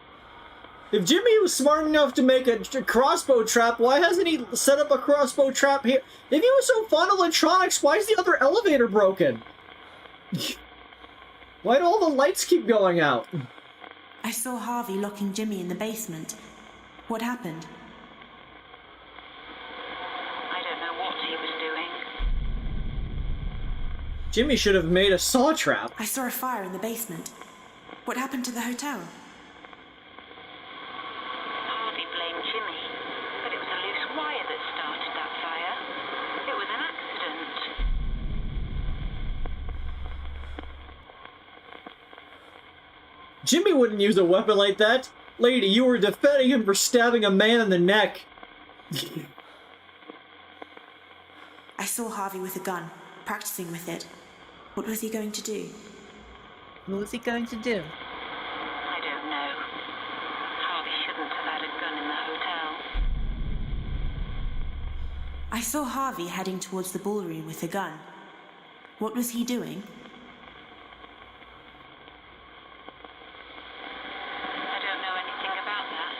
If Jimmy was smart enough to make a crossbow trap, why hasn't he set up a crossbow trap here? If he was so fond of electronics, why is the other elevator broken? Why do all the lights keep going out? I saw Harvey locking Jimmy in the basement. What happened? I don't know what he was doing. Jimmy should have made a saw trap. I saw a fire in the basement. What happened to the hotel? Harvey blamed Jimmy, but it was a loose wire that started that fire. It was an accident. Jimmy wouldn't use a weapon like that. Lady, you were defending him for stabbing a man in the neck. I saw Harvey with a gun, practicing with it. What was he going to do? What was he going to do? I don't know. Harvey shouldn't have had a gun in the hotel. I saw Harvey heading towards the ballroom with a gun. What was he doing? I don't know anything about that.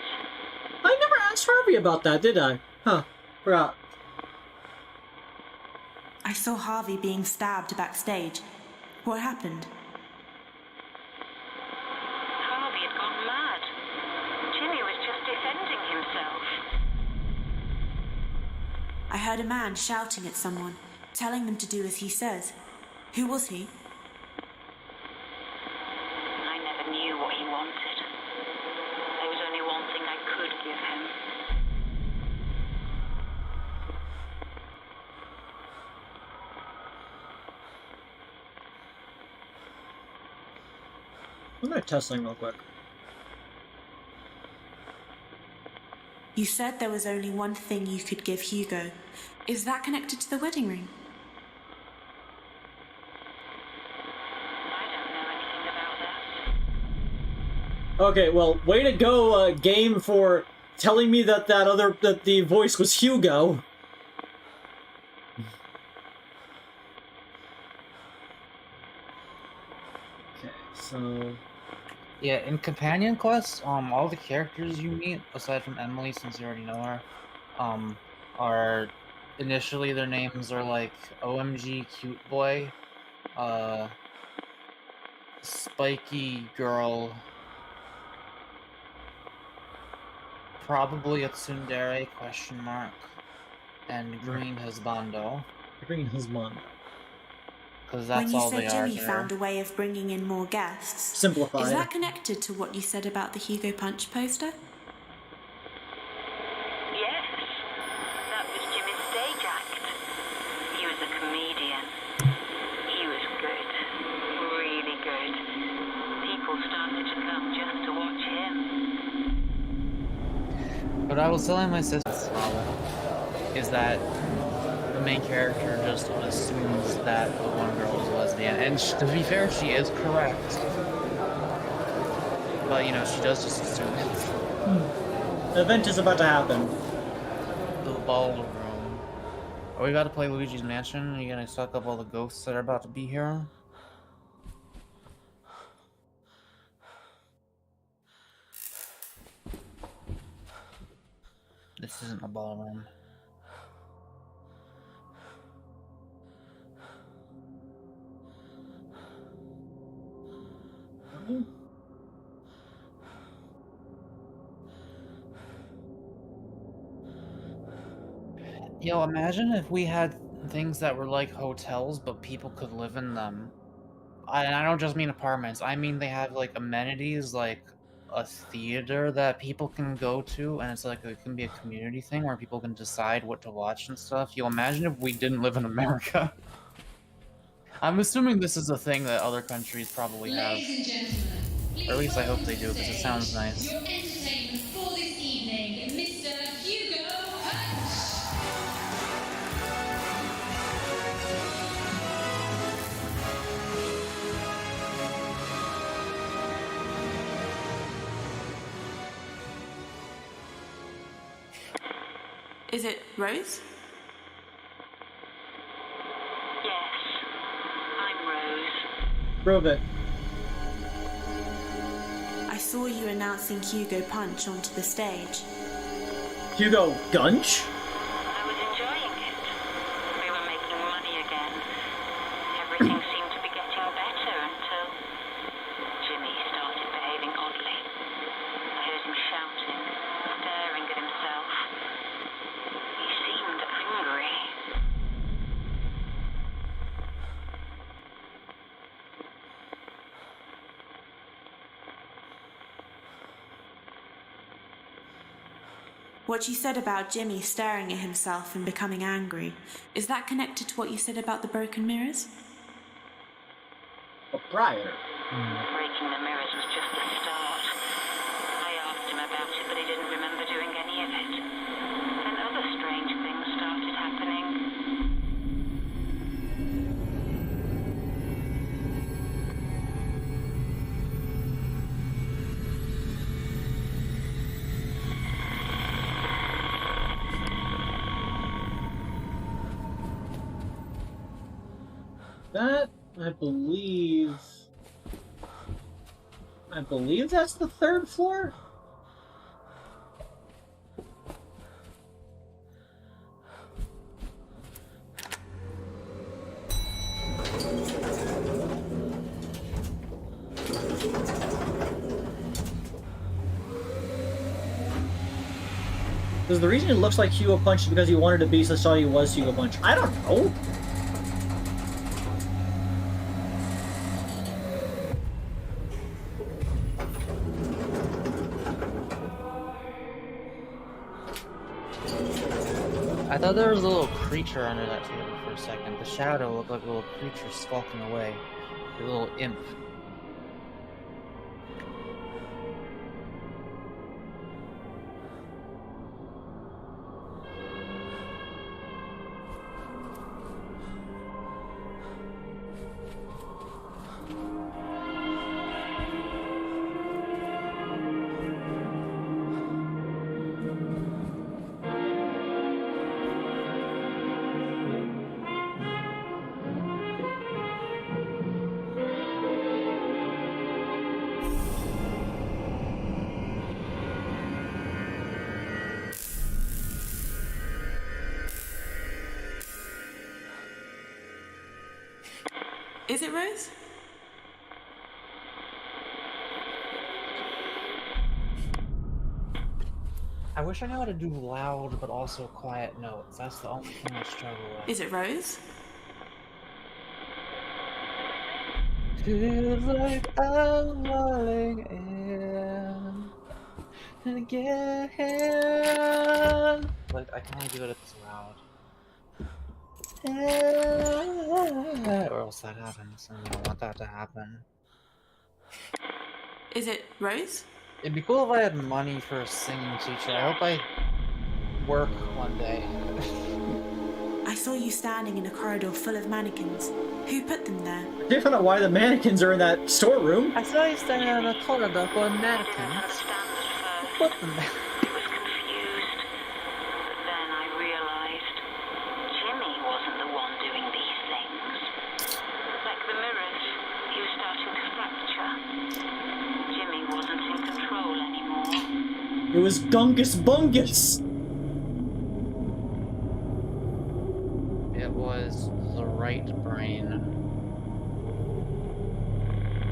I never asked Harvey about that, did I? Huh. Forgot. I saw Harvey being stabbed backstage. What happened? Harvey had gone mad. Jimmy was just defending himself. I heard a man shouting at someone, telling them to do as he says. Who was he? I never knew what he wanted. There was only one thing I could give him. I'm gonna test something real quick. You said there was only one thing you could give Hugo. Is that connected to the wedding ring? I don't know anything about that. Okay, well, way to go, game, for telling me that that the voice was Hugo. Okay, so... Yeah, in companion quests, all the characters you meet, aside from Emily, since you already know her, are initially their names are like OMG Cute Boy, Spiky Girl, probably a tsundere, ? And Green Husbando. Green Husbando. Because that's when all you they said are. Jimmy found a way of bringing in more guests, Simplified. Is that connected to what you said about the Hugo Punch poster? Yes, that was Jimmy's stage act. He was a comedian. He was good, really good. People started to come just to watch him. What I was telling my sister is that the main character just assumes that the one girl is lesbian, and to be fair, she is correct. But you know, she does just assume it. The event is about to happen. The ballroom. Are we about to play Luigi's Mansion? Are you gonna suck up all the ghosts that are about to be here? This isn't a ballroom. Yo, imagine if we had things that were like hotels, but people could live in them. I don't just mean apartments. I mean they have like amenities, like a theater that people can go to, and it's like it can be a community thing where people can decide what to watch and stuff. Yo, imagine if we didn't live in America. I'm assuming this is a thing that other countries probably have. Ladies and gentlemen, please Or at least I hope welcome they do, to because it stage sounds nice. Your entertainment for this evening, Mr. Hugo Punch. Is it Rose? Yes, I'm Rose. Prove it. I saw you announcing Hugo Punch onto the stage. Hugo Gunch? I was enjoying it. We were making money again. Everything seemed to be getting better until Jimmy started behaving oddly. I heard him shouting, staring at himself. He seemed angry. What you said about Jimmy staring at himself and becoming angry, is that connected to what you said about the broken mirrors? Proprietor. Breaking breaking the mirrors was just the start. I asked him about it, but he didn't remember doing any of it. Then other strange things started happening. That, I believe that's the 3rd floor? Because the reason it looks like Hugo Punch is because he wanted to be so saw he was Hugo Punch. I don't know. I thought there was a little creature under that table for a second. The shadow looked like a little creature skulking away. A little imp. Is it Rose? I wish I knew how to do loud but also quiet notes. That's the only thing I struggle with. Is it Rose? Feels like I'm falling in again. Like, I can only do it if it's loud. Or else that happens, and I don't want that to happen. Is it Rose? It'd be cool if I had money for a singing teacher. I hope I work one day. I saw you standing in a corridor full of mannequins. Who put them there? I can't find out why the mannequins are in that storeroom. I saw you standing in a corridor full of mannequins. Who put them there? It was Gungus Bungus! It was the right brain.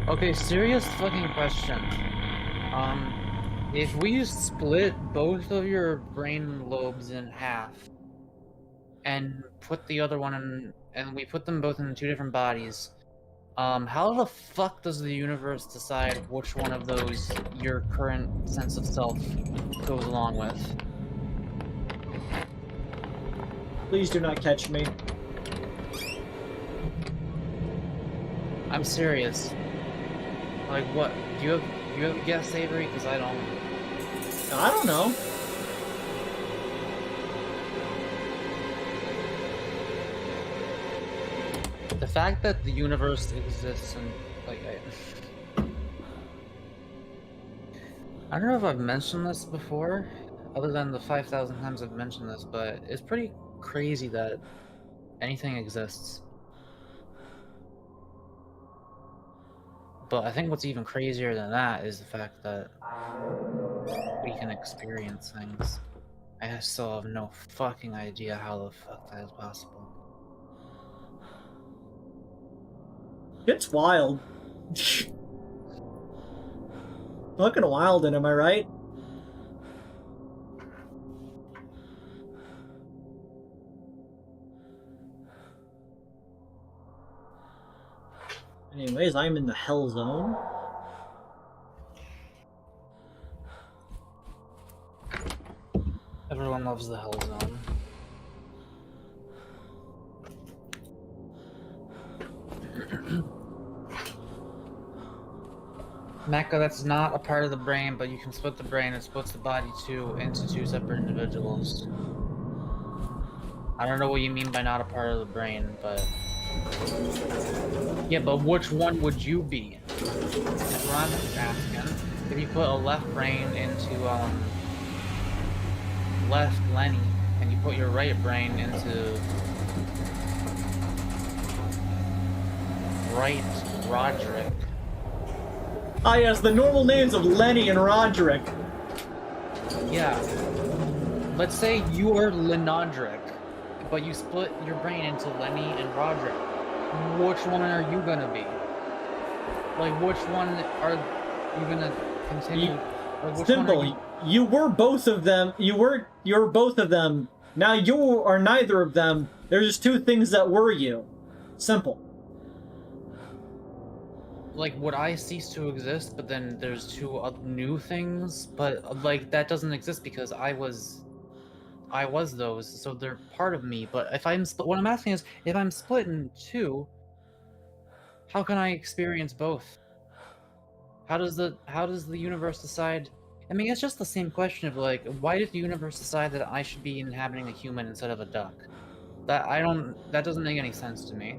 Okay, serious fucking question. If we split both of your brain lobes in half and put the other one in, and we put them both in 2 different bodies, how the fuck does the universe decide which one of those your current sense of self goes along with? Please do not catch me. I'm serious. Like, what? Do you have a guess, Avery? Because I don't. I don't know. The fact that the universe exists and, like, I don't know if I've mentioned this before, other than the 5,000 times I've mentioned this, but it's pretty crazy that anything exists. But I think what's even crazier than that is the fact that we can experience things. I still have no fucking idea how the fuck that is possible. It's wild. Fucking wild, am I right? Anyways, I'm in the hell zone. Everyone loves the hell zone. Mecca, that's not a part of the brain, but you can split the brain. It splits the body into two separate individuals. I don't know what you mean by not a part of the brain, but... Yeah, but which one would you be? That's what I'm asking. If you put a left brain into, left Lenny, and you put your right brain into right Roderick. Ah yes, the normal names of Lenny and Roderick. Yeah. Let's say you are Lenodric, but you split your brain into Lenny and Roderick. Which one are you gonna be? Like, which one are you gonna continue? Simple. You were both of them. You're both of them. Now you are neither of them. There's just two things that were you. Simple. Like, would I cease to exist, but then there's two new things? But, like, that doesn't exist because I was those, so they're part of me. But if I'm what I'm asking is, if I'm split in two, how can I experience both? How does the universe decide? I mean, it's just the same question of, like, why did the universe decide that I should be inhabiting a human instead of a duck? That doesn't make any sense to me.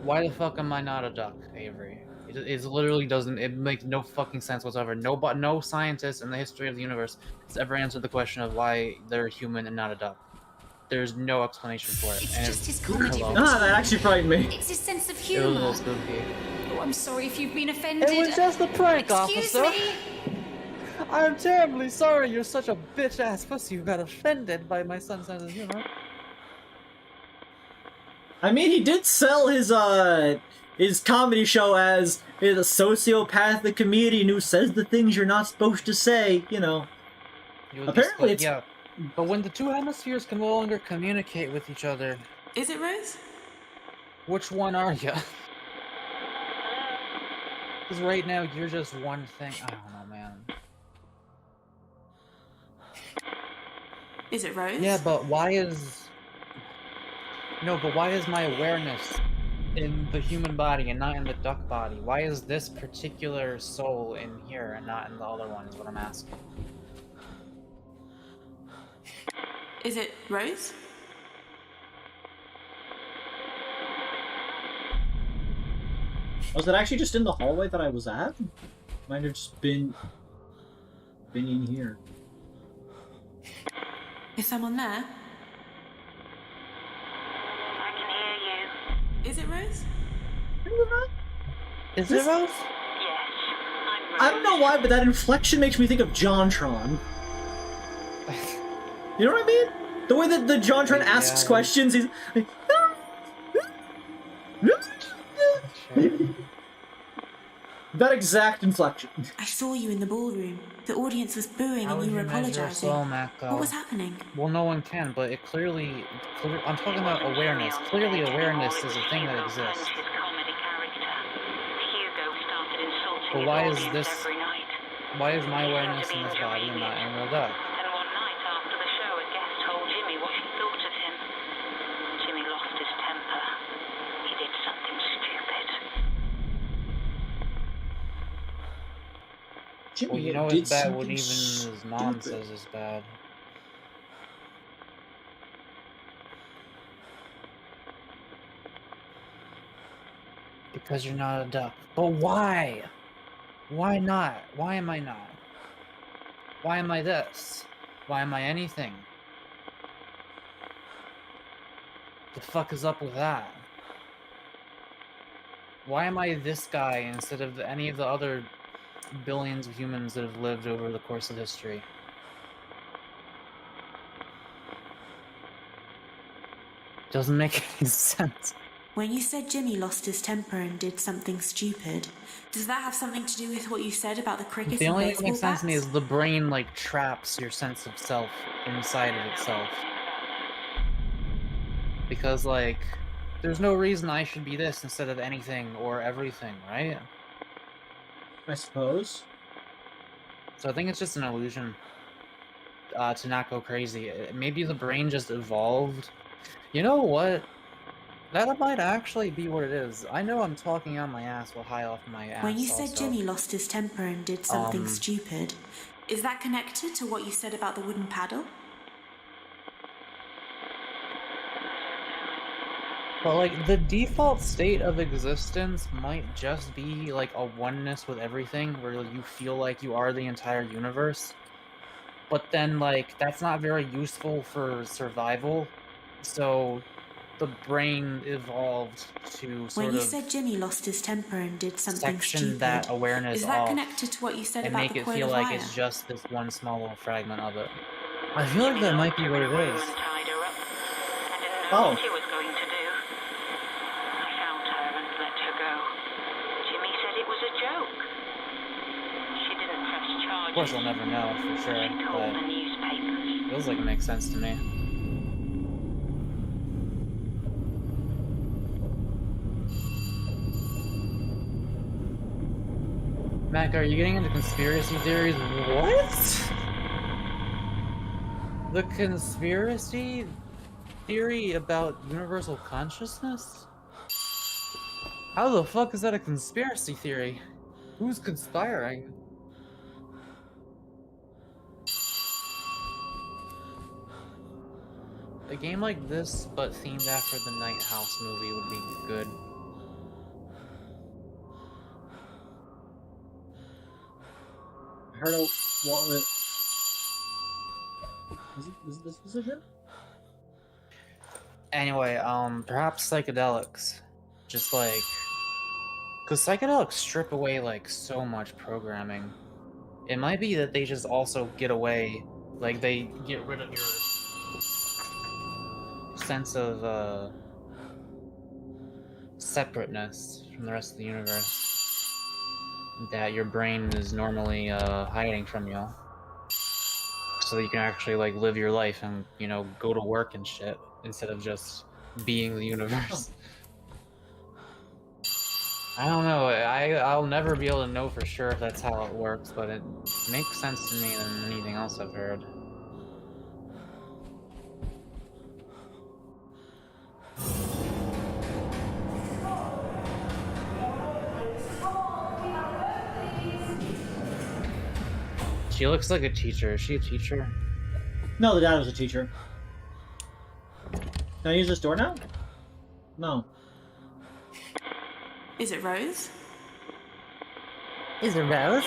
Why the fuck am I not a duck, Avery? It literally doesn't. It makes no fucking sense whatsoever. No scientist in the history of the universe has ever answered the question of why they're human and not a duck. There's no explanation for it. It's and just his comedy. Ah, that actually frightened me. It's his sense of It was a humour. little spooky. Oh, I'm sorry if you've been offended. It was just a prank, Excuse officer. me. I'm terribly sorry you're such a bitch-ass pussy who got offended by my son's sense of humor. I mean, he did sell his comedy show as a sociopathic comedian who says the things you're not supposed to say, you know. Apparently it's... Yeah, but when the two hemispheres can no longer communicate with each other... Is it Rose? Which one are you? Because right now, you're just one thing. I don't know, man. Is it Rose? Yeah, but why is... No, but why is my awareness in the human body and not in the duck body? Why is this particular soul in here and not in the other one is what I'm asking. Is it Rose? Was it actually just in the hallway that I was at? Might have just been in here. Is someone there? I can hear you. Is it Rose? Is it Rose? Yes, I'm Rose. I don't know why, but that inflection makes me think of JonTron. You know what I mean? The way that the JonTron asks questions, he's like... That exact inflection. I saw you in the ballroom. The audience was booing and you were apologizing. What was happening? Well, no one can, but it clearly... I'm talking about awareness. Clearly awareness is a thing that exists. But why is this... Why is my awareness in this body and not in the duck? And one night after the show, a guest told Jimmy what she thought of him. Jimmy lost his temper. He did something stupid. Jimmy Well, you know did it's bad when something even his mom stupid. says it's bad. Because you're not a duck. But why? Why not? Why am I not? Why am I this? Why am I anything? The fuck is up with that? Why am I this guy instead of any of the other billions of humans that have lived over the course of history? Doesn't make any sense. When you said Jimmy lost his temper and did something stupid, does that have something to do with what you said about the cricket The and only thing that baseball makes sense to me bats? is the brain, like, traps your sense of self inside of itself. Because, like, there's no reason I should be this instead of anything or everything, right? I suppose. So I think it's just an illusion to not go crazy. Maybe the brain just evolved. You know what? That might actually be what it is. I know I'm talking on my ass while high off my ass. When you said also. Jimmy lost his temper and did something stupid, is that connected to what you said about the wooden paddle? But, like, the default state of existence might just be, like, a oneness with everything, where you feel like you are the entire universe. But then, like, that's not very useful for survival, so the brain evolved to sort When you of said Jimmy lost his temper and did something section stupid, that awareness is that off connected to what you said and about make the it coil feel of like wire? it's just this one small little fragment of it. I feel like that might be what it is. Oh. What she was going to do. I found her and let her go. Jimmy said it was a joke. She didn't press charges. Of course, I'll never know for sure, She told but the newspapers. feels like it makes sense to me. Mac, are you getting into conspiracy theories? What? The conspiracy theory about universal consciousness? How the fuck is that a conspiracy theory? Who's conspiring? A game like this, but themed after the Night House movie, would be good. I heard a what was this position? Anyway, perhaps psychedelics. Just like... Because psychedelics strip away, like, so much programming. It might be that they just also get away, like, they get rid of your sense of, separateness from the rest of the universe that your brain is normally, hiding from you. So that you can actually, like, live your life and, you know, go to work and shit, instead of just being the universe. I don't know, I'll never be able to know for sure if that's how it works, but it makes sense to me than anything else I've heard. She looks like a teacher. Is she a teacher? No, the dad was a teacher. Can I use this door now? No. Is it Rose? Is it Rose?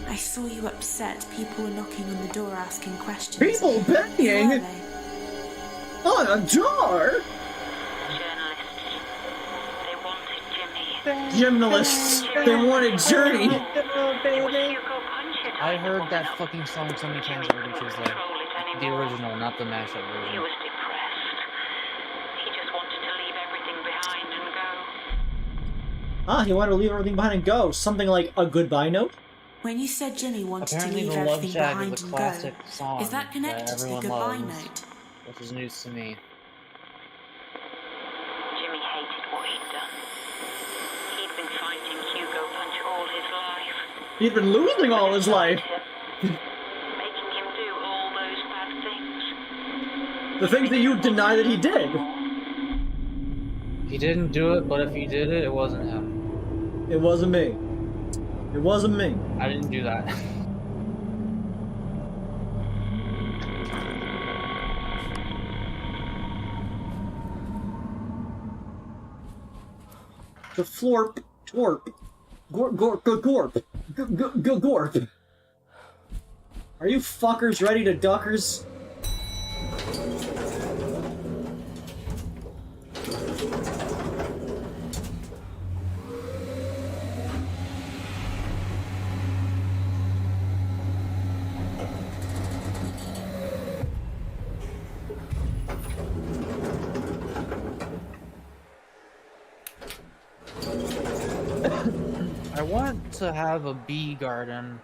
I saw you upset. People were knocking on the door asking questions. People banging? Who are they? On a door? Journalists. They wanted Journey. I heard that fucking song so many times already, Tuesday. The original, not the mashup version. He was depressed. He just wanted to leave everything behind and go. Ah, he wanted to leave everything behind and go. Something like a goodbye note? When you said Jimmy wanted Apparently to leave the Love everything Shack behind is a and classic go, song is that connected to the everyone goodbye loves, note? which is news to me. Jimmy hated what he'd done. He'd been fighting Hugo Punch all his life. He'd been losing all his life. Making him do all those bad things. The things that you deny that he did. He didn't do it, but if he did it, it wasn't him. It wasn't me. It wasn't me. I didn't do that. The florp, twerp, gorp. Are you fuckers ready to duckers? I want to have a bee garden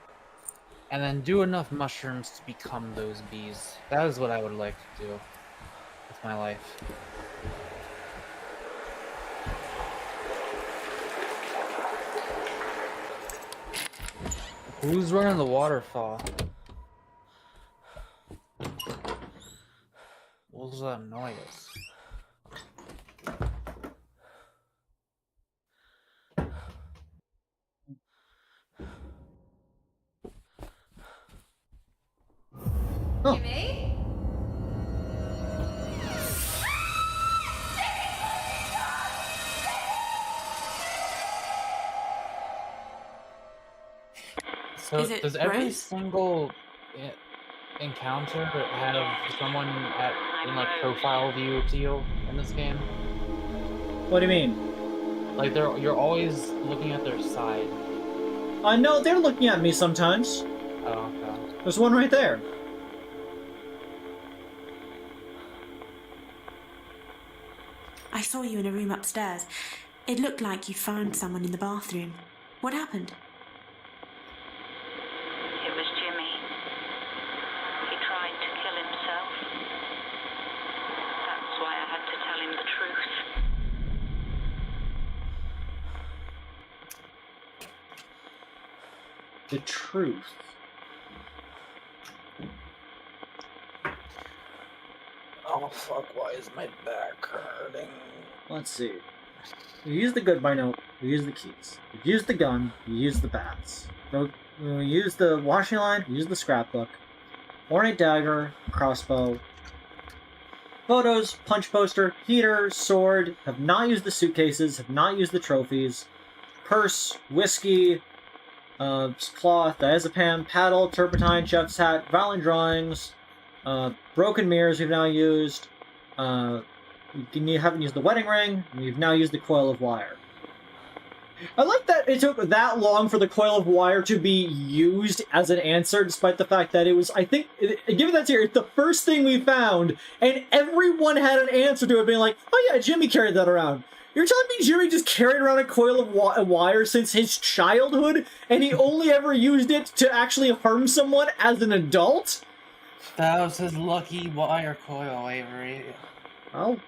and then do enough mushrooms to become those bees. That is what I would like to do with my life. Who's running the waterfall? What was that noise? Jimmy? So Is it does every Rose? single encounter have someone in like profile view to you in this game? What do you mean? Like you're always looking at their side. I know they're looking at me sometimes. Oh, okay. There's one right there. I saw you in a room upstairs. It looked like you found someone in the bathroom. What happened? It was Jimmy. He tried to kill himself. That's why I had to tell him the truth. The truth. Oh fuck, why is my back hurting? Let's see. You use the goodbye note, you use the keys. You use the gun, you use the bats. You use the washing line, you use the scrapbook. Ornate dagger, crossbow. Photos, punch poster, heater, sword. Have not used the suitcases, have not used the trophies. Purse, whiskey, cloth, diazepam, paddle, turpentine, chef's hat, violent drawings, broken mirrors we've now used. You haven't used the wedding ring, and you've now used the coil of wire. I like that it took that long for the coil of wire to be used as an answer, despite the fact that it was, I think, given that's here, it's the first thing we found, and everyone had an answer to it, being like, oh yeah, Jimmy carried that around. You're telling me Jimmy just carried around a coil of wire since his childhood, and he only ever used it to actually harm someone as an adult? That was his lucky wire coil, Avery. Oh.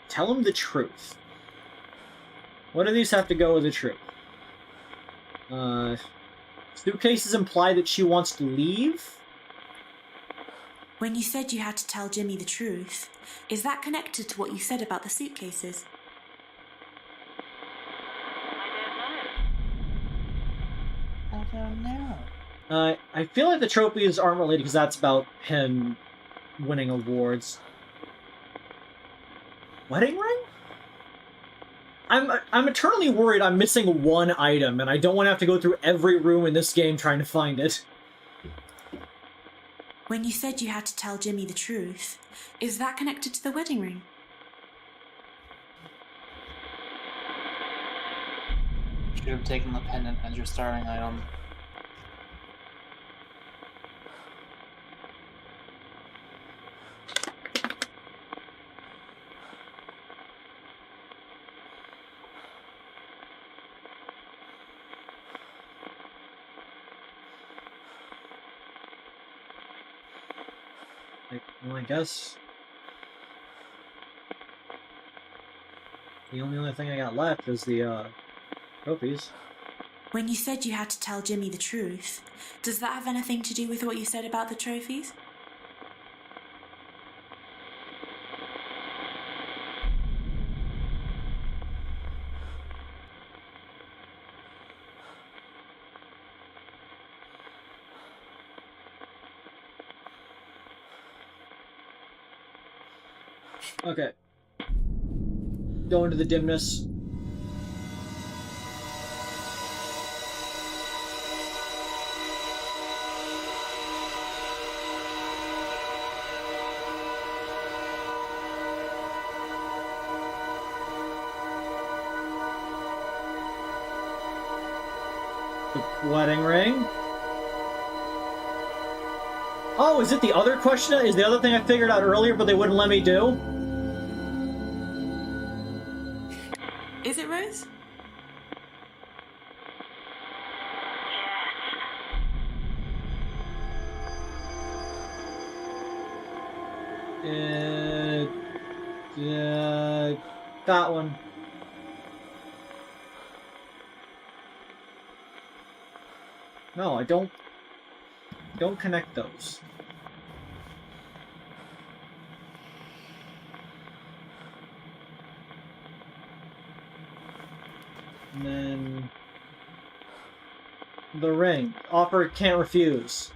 Tell him the truth. What do these have to go with the truth? Suitcases imply that she wants to leave? When you said you had to tell Jimmy the truth, is that connected to what you said about the suitcases? I don't know. I feel like the trophies aren't related because that's about him winning awards. Wedding ring? I'm eternally worried I'm missing one item, and I don't want to have to go through every room in this game trying to find it. When you said you had to tell Jimmy the truth, is that connected to the wedding ring? Should have taken the pendant as your starring item. Well, I guess the only other thing I got left is the trophies. When you said you had to tell Jimmy the truth, does that have anything to do with what you said about the trophies? Okay. Go into the dimness. The wedding ring. Oh, is it the other question? Is the other thing I figured out earlier but they wouldn't let me do? Is it Rose? That one. No, I don't connect those. And then The ring. Offer can't refuse.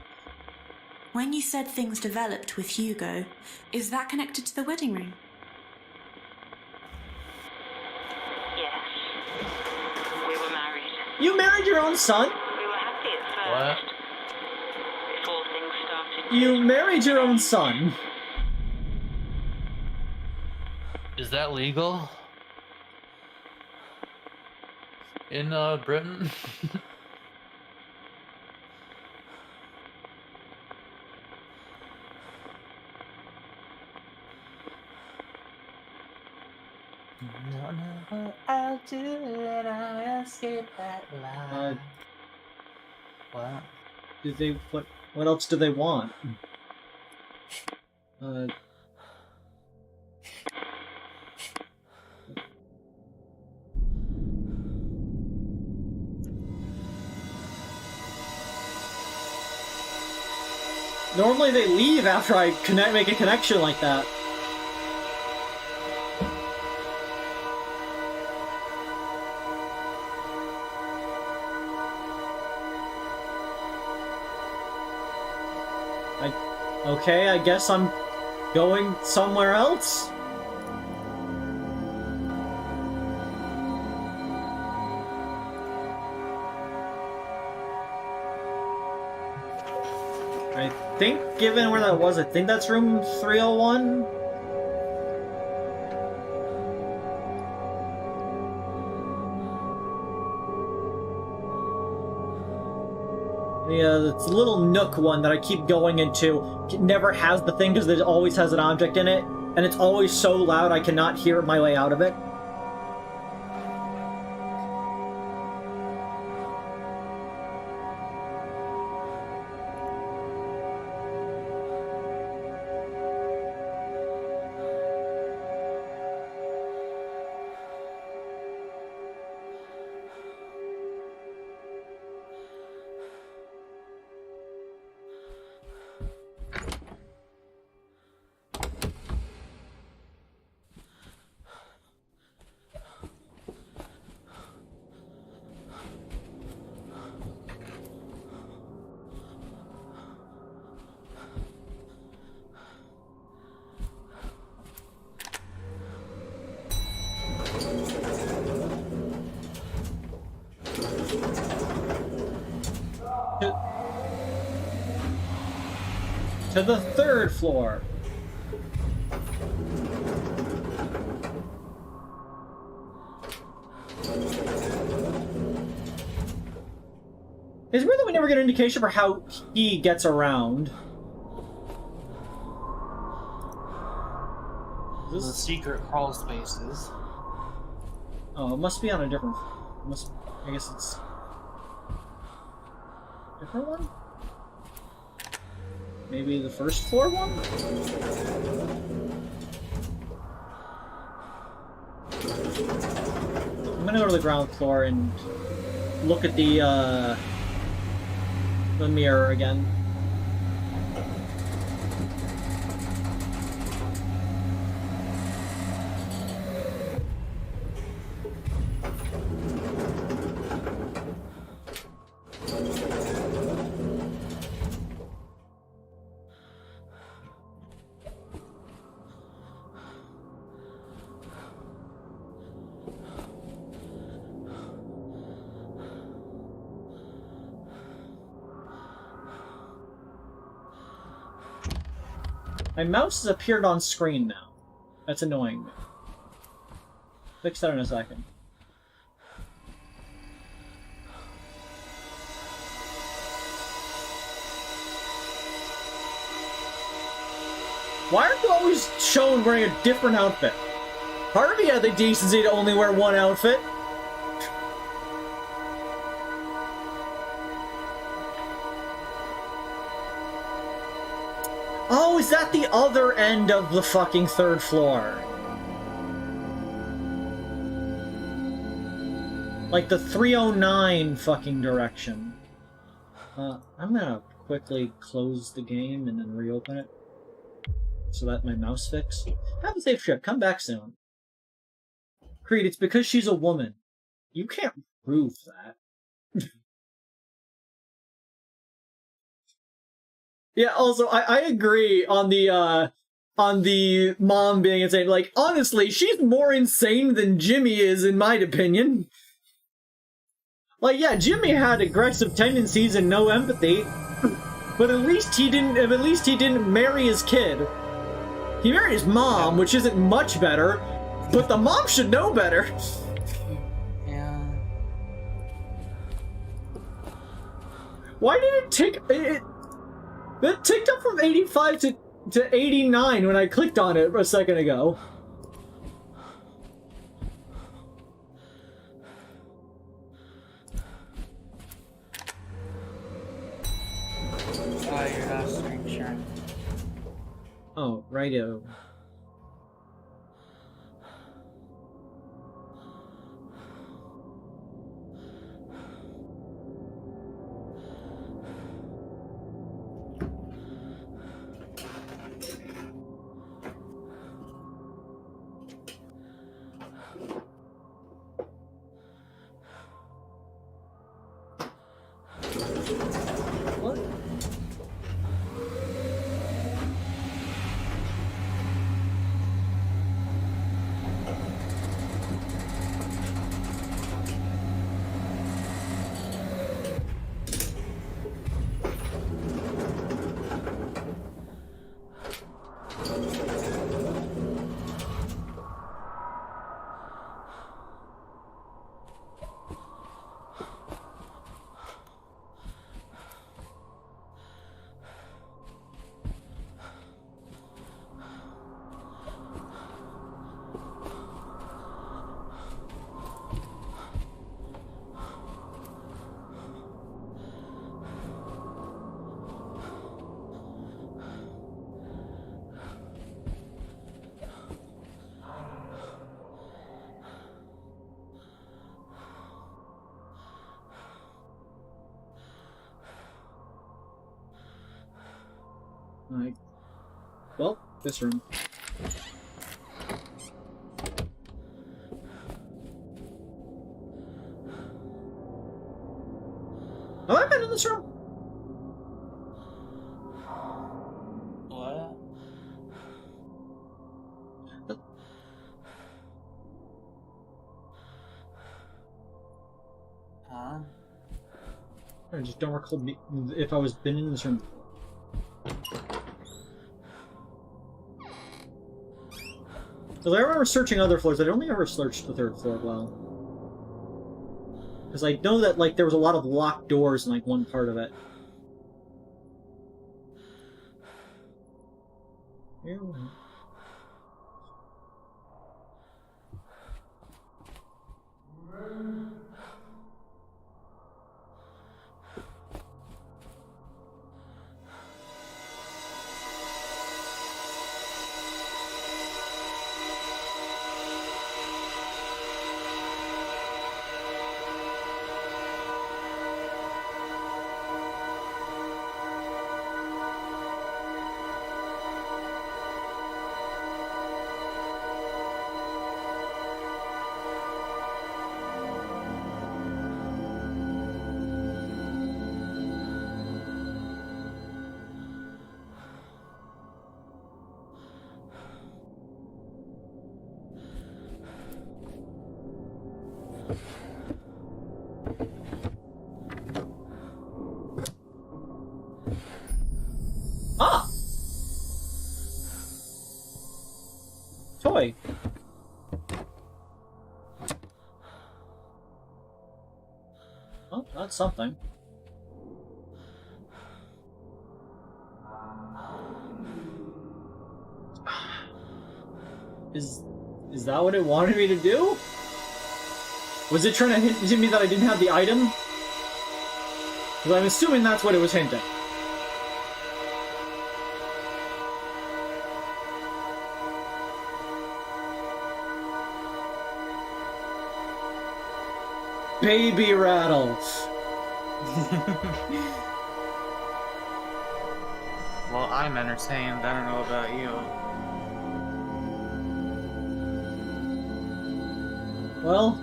When you said things developed with Hugo, is that connected to the wedding ring? Yes. We were married. You married your own son? We were happy at first. What? Before things started. You married your own son. Is that legal? In Britain? No, I'll do it, I'll escape that lie. What? Do they what else do they want? Normally they leave after I make a connection like that. Okay, I guess I'm going somewhere else? I think, given where that was, I think that's room 301? Yeah, it's a little nook one that I keep going into. It never has the thing because it always has an object in it, and it's always so loud I cannot hear my way out of it. To the third floor. It's weird that we never get an indication for how he gets around. The secret crawl spaces. Oh, it must be on a different... I guess it's... different one? Maybe the first floor one? I'm gonna go to the ground floor and look at the mirror again. My mouse has appeared on screen now. That's annoying me. Fix that in a second. Why aren't you always shown wearing a different outfit? Part of me had the decency to only wear one outfit. Oh, is that the other end of the fucking third floor? Like the 309 fucking direction. I'm gonna quickly close the game and then reopen it. So that my mouse fix. Have a safe trip. Come back soon. Creed, it's because she's a woman. You can't prove that. Yeah, also, I agree on the mom being insane. Like, honestly, she's more insane than Jimmy is, in my opinion. Like, yeah, Jimmy had aggressive tendencies and no empathy, but at least he didn't marry his kid. He married his mom, which isn't much better, but the mom should know better. Yeah. Why did it tick? It ticked up from 85 to 89 when I clicked on it a second ago. You're not screen sharing. Oh, righto. What? Like, well, this room. Have I been in this room? What? Huh? I just don't recall if I was been in this room before. Because I remember searching other floors, I only ever searched the 3rd floor well. Because I know that, like, there was a lot of locked doors in, like, one part of it. Ew. Ah! Toy. Oh, that's something. Is that what it wanted me to do? Was it trying to hint me that I didn't have the item? Because I'm assuming that's what it was hinting. Baby rattles. Well, I'm entertained. I don't know about you. Well,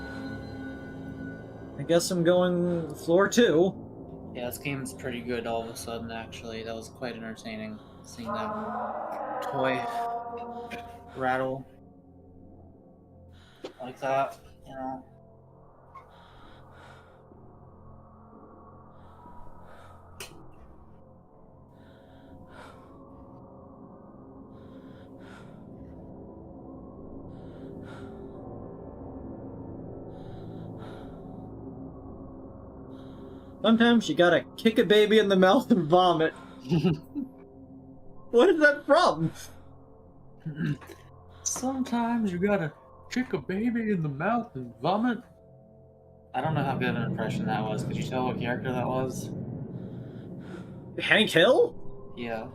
I guess I'm going floor 2. Yeah, this game's pretty good all of a sudden, actually. That was quite entertaining, seeing that toy rattle like that, you know. Sometimes you gotta kick a baby in the mouth and vomit. What is that from? Sometimes you gotta kick a baby in the mouth and vomit. I don't know how good an impression that was. Could you tell what character that was? Hank Hill? Yeah.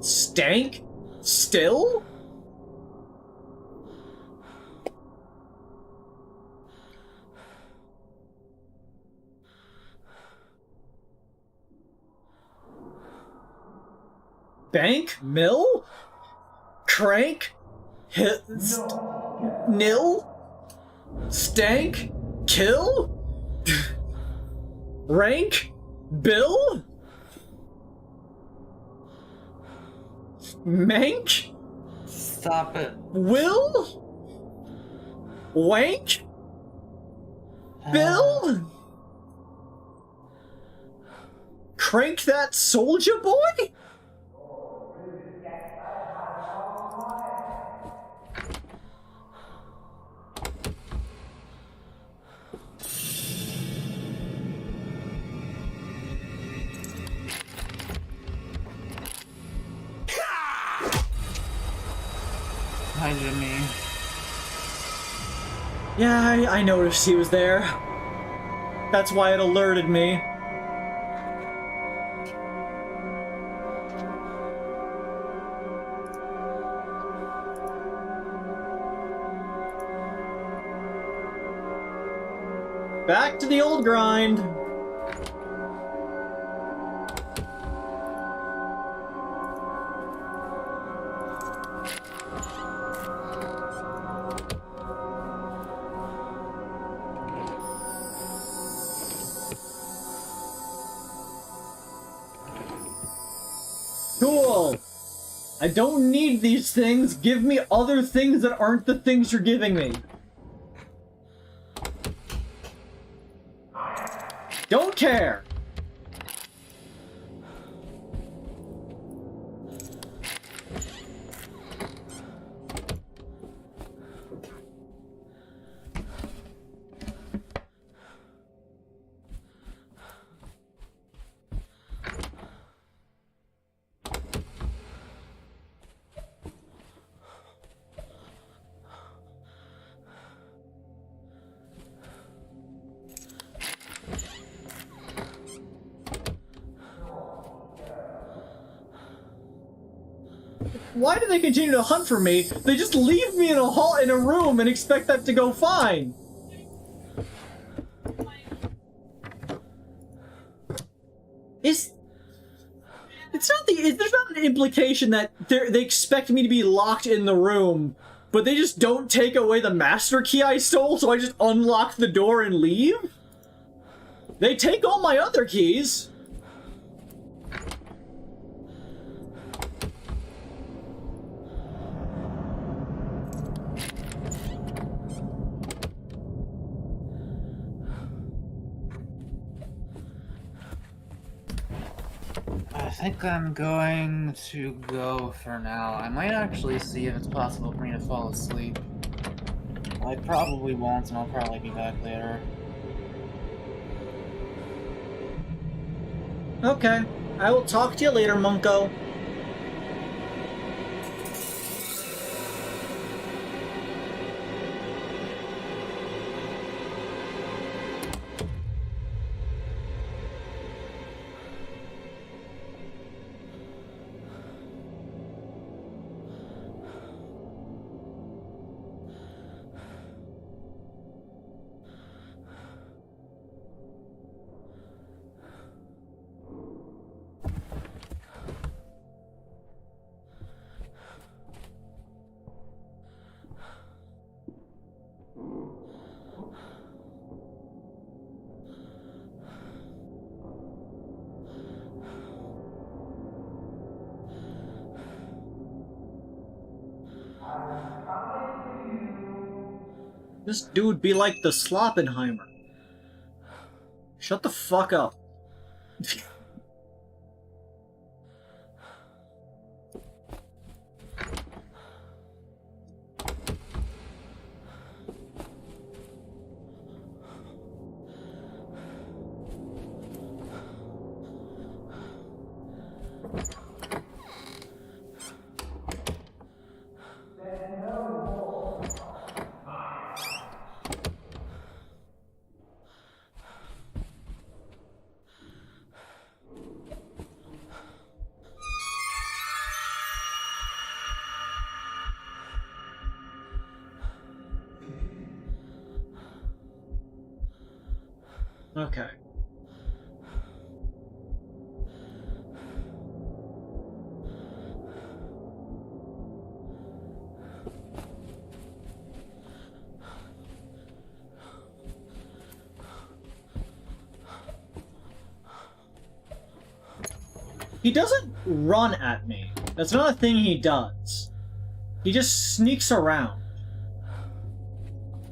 Stank? Still? Bank? Mill? Crank? Nil? Stank? Kill? Rank? Bill? Mank? Stop it. Will? Wank? Bill? Crank that soldier boy? Hi, Jimmy. Yeah, I noticed he was there. That's why it alerted me. Back to the old grind. Cool. I don't need these things. Give me other things that aren't the things you're giving me. Don't care. Why do they continue to hunt for me? They just leave me in a hall in a room and expect that to go fine. There's not an implication that they expect me to be locked in the room, but they just don't take away the master key I stole, so I just unlock the door and leave? They take all my other keys. I think I'm going to go for now. I might actually see if it's possible for me to fall asleep. I probably won't, and I'll probably be back later. Okay. I will talk to you later, Munko. This dude be like the Sloppenheimer. Shut the fuck up. Okay. He doesn't run at me. That's not a thing he does. He just sneaks around.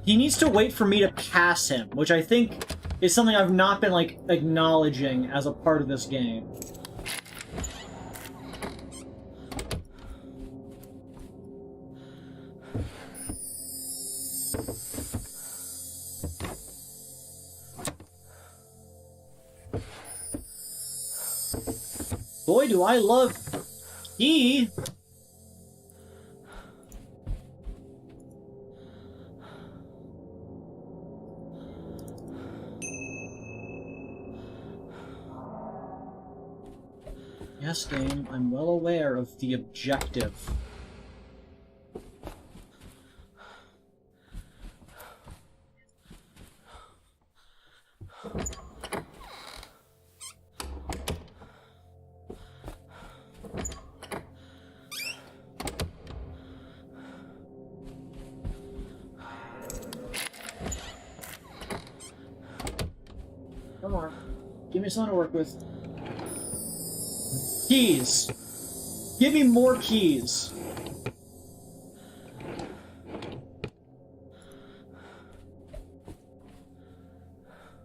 He needs to wait for me to pass him, which I think is something I've not been, like, acknowledging as a part of this game. Boy, do I love E! Yes, game, I'm well aware of the objective. Come on, give me something to work with. Keys! Give me more keys!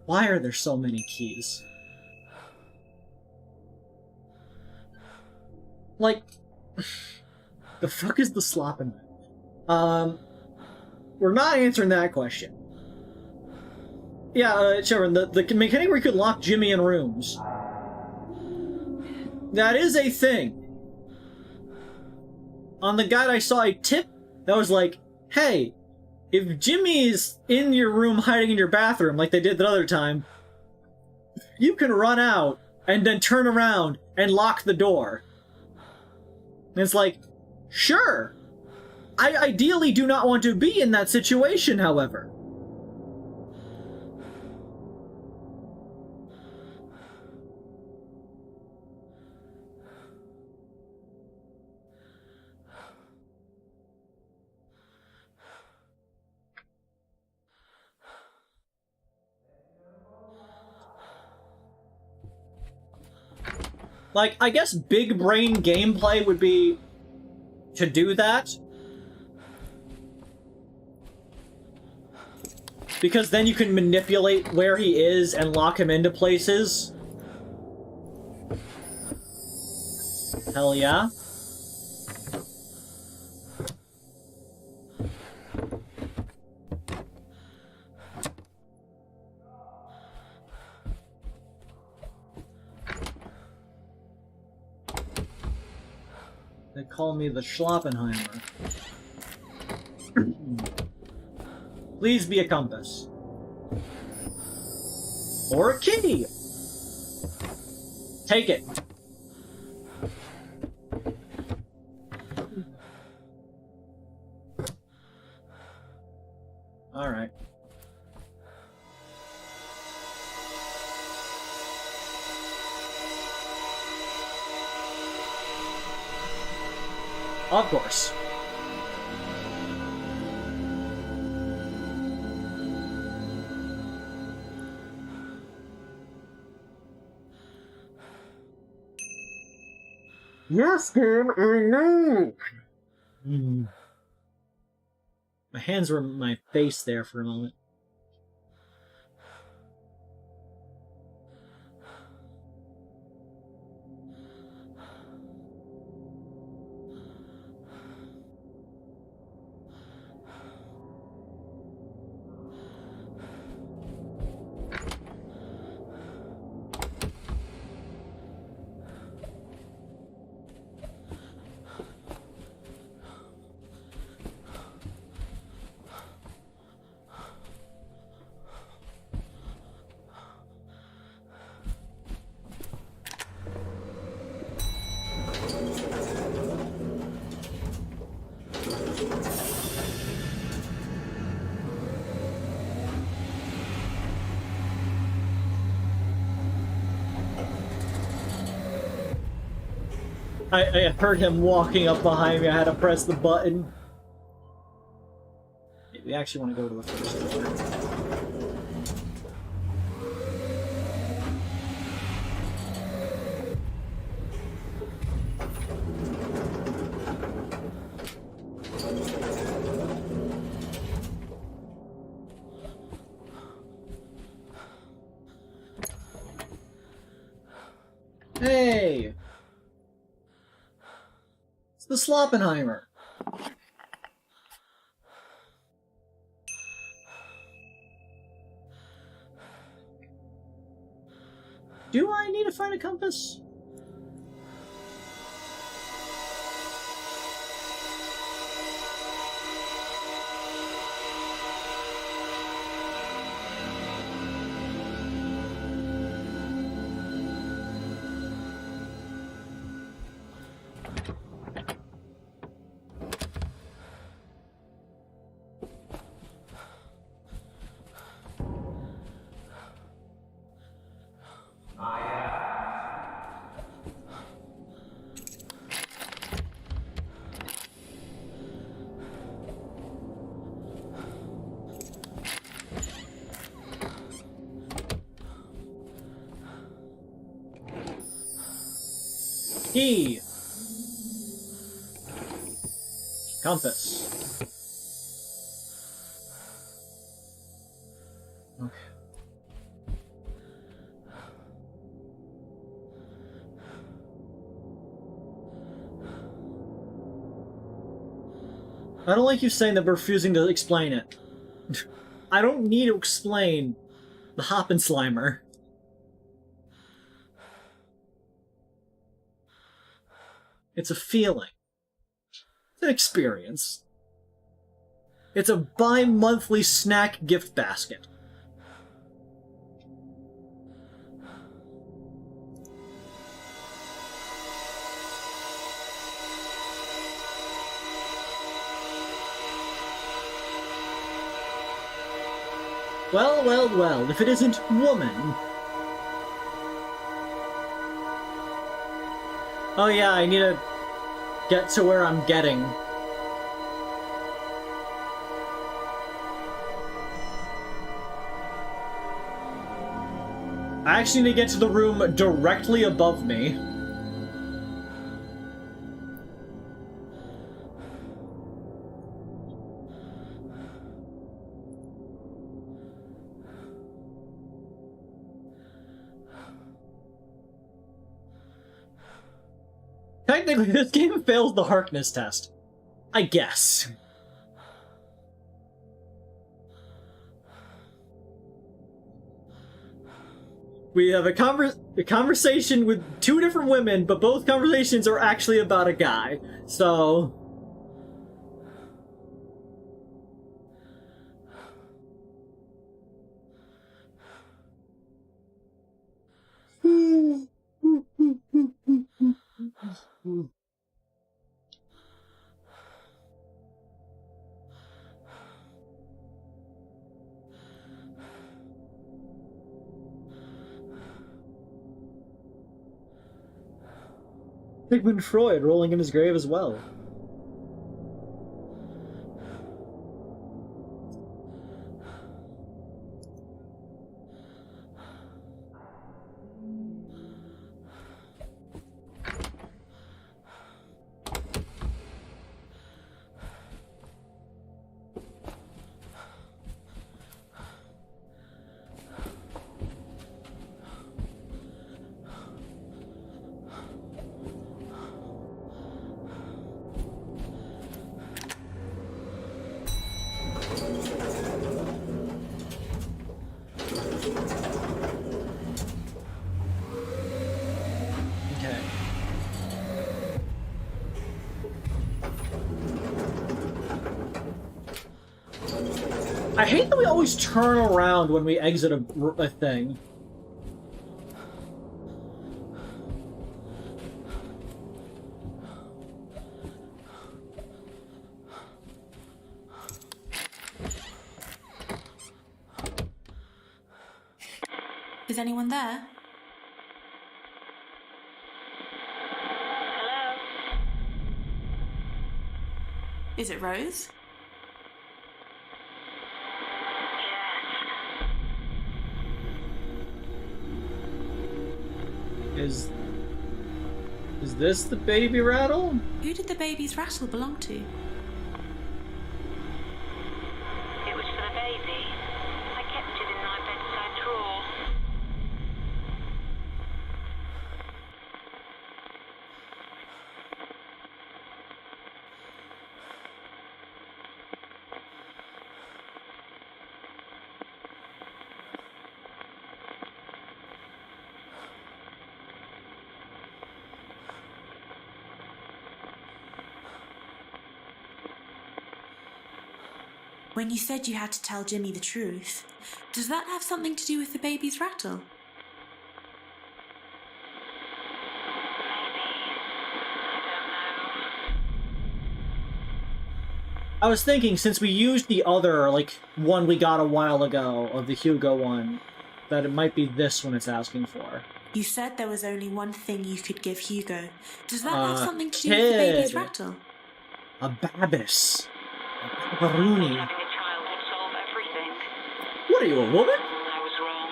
Why are there so many keys? Like, the fuck is the Sloppenheimer? We're not answering that question. Yeah, Sharon, the mechanic where you could lock Jimmy in rooms. That is a thing. On the guide I saw a tip that was like, hey, if Jimmy's in your room hiding in your bathroom like they did that other time, you can run out and then turn around and lock the door. And it's like, sure. I ideally do not want to be in that situation, however. Like, I guess big brain gameplay would be to do that. Because then you can manipulate where he is and lock him into places. Hell yeah. They call me the Schloppenheimer. Please be a compass. Or a key! Take it. Alright. Of course. Yes, game, I know! My hands were in my face there for a moment. I heard him walking up behind me. I had to press the button. We actually want to go to the first floor. Hey! It's the Sloppenheimer. Do I need to find a compass? Key. Compass. Okay. I don't like you saying that we're refusing to explain it. I don't need to explain the Hoppenslimer. It's a feeling. It's an experience. It's a bi-monthly snack gift basket. Well, well, well, if it isn't woman. Oh yeah, I need to get to where I'm getting. I actually need to get to the room directly above me. Technically, this game fails the Harkness test. I guess. We have a conversation with two different women, but both conversations are actually about a guy. So... Sigmund Freud rolling in his grave as well. I hate that we always turn around when we exit a thing. Is anyone there? Hello? Is it Rose? Yes. Is this the baby rattle? Who did the baby's rattle belong to? It was for the baby. I kept it in my bedside drawer. When you said you had to tell Jimmy the truth, does that have something to do with the baby's rattle? I was thinking, since we used the other, like, one we got a while ago, of the Hugo one, that it might be this one it's asking for. You said there was only one thing you could give Hugo. Does that have something to do with the kid. baby's rattle? A Babis. A pepperoni. Having a child would solve everything. What are you, a woman? I was wrong.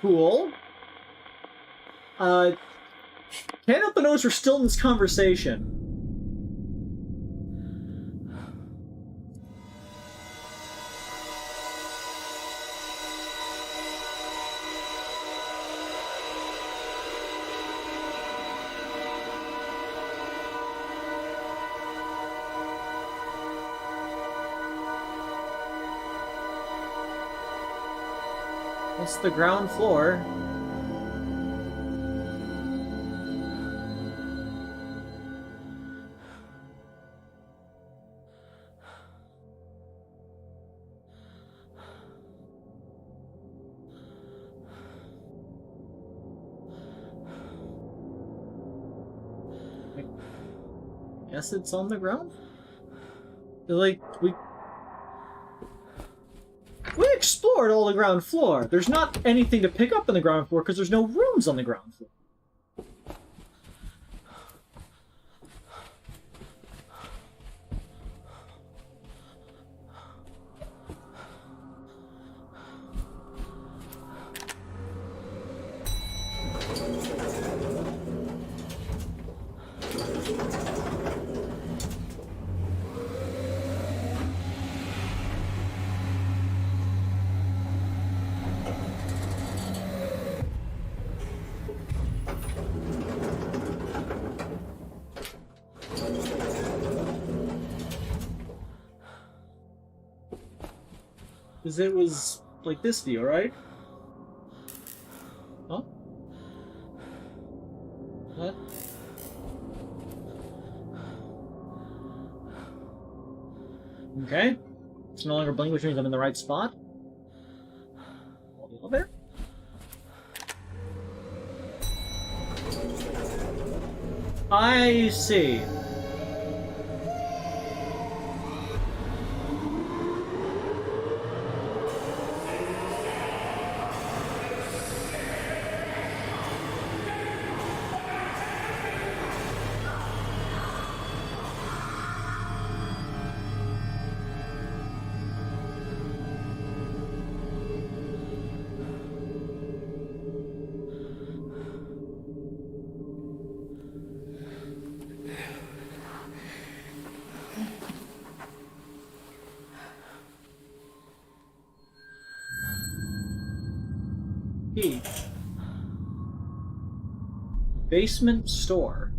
Cool. Can't help but notice we're still in this conversation. It's the ground floor. I guess it's on the ground? Like, we explored all the ground floor. There's not anything to pick up on the ground floor because there's no rooms on the ground floor. Because it was like this view, right? Huh? What? Okay. It's no longer blinking, which means I'm in the right spot. Hold the elevator. I see. Key. Basement store.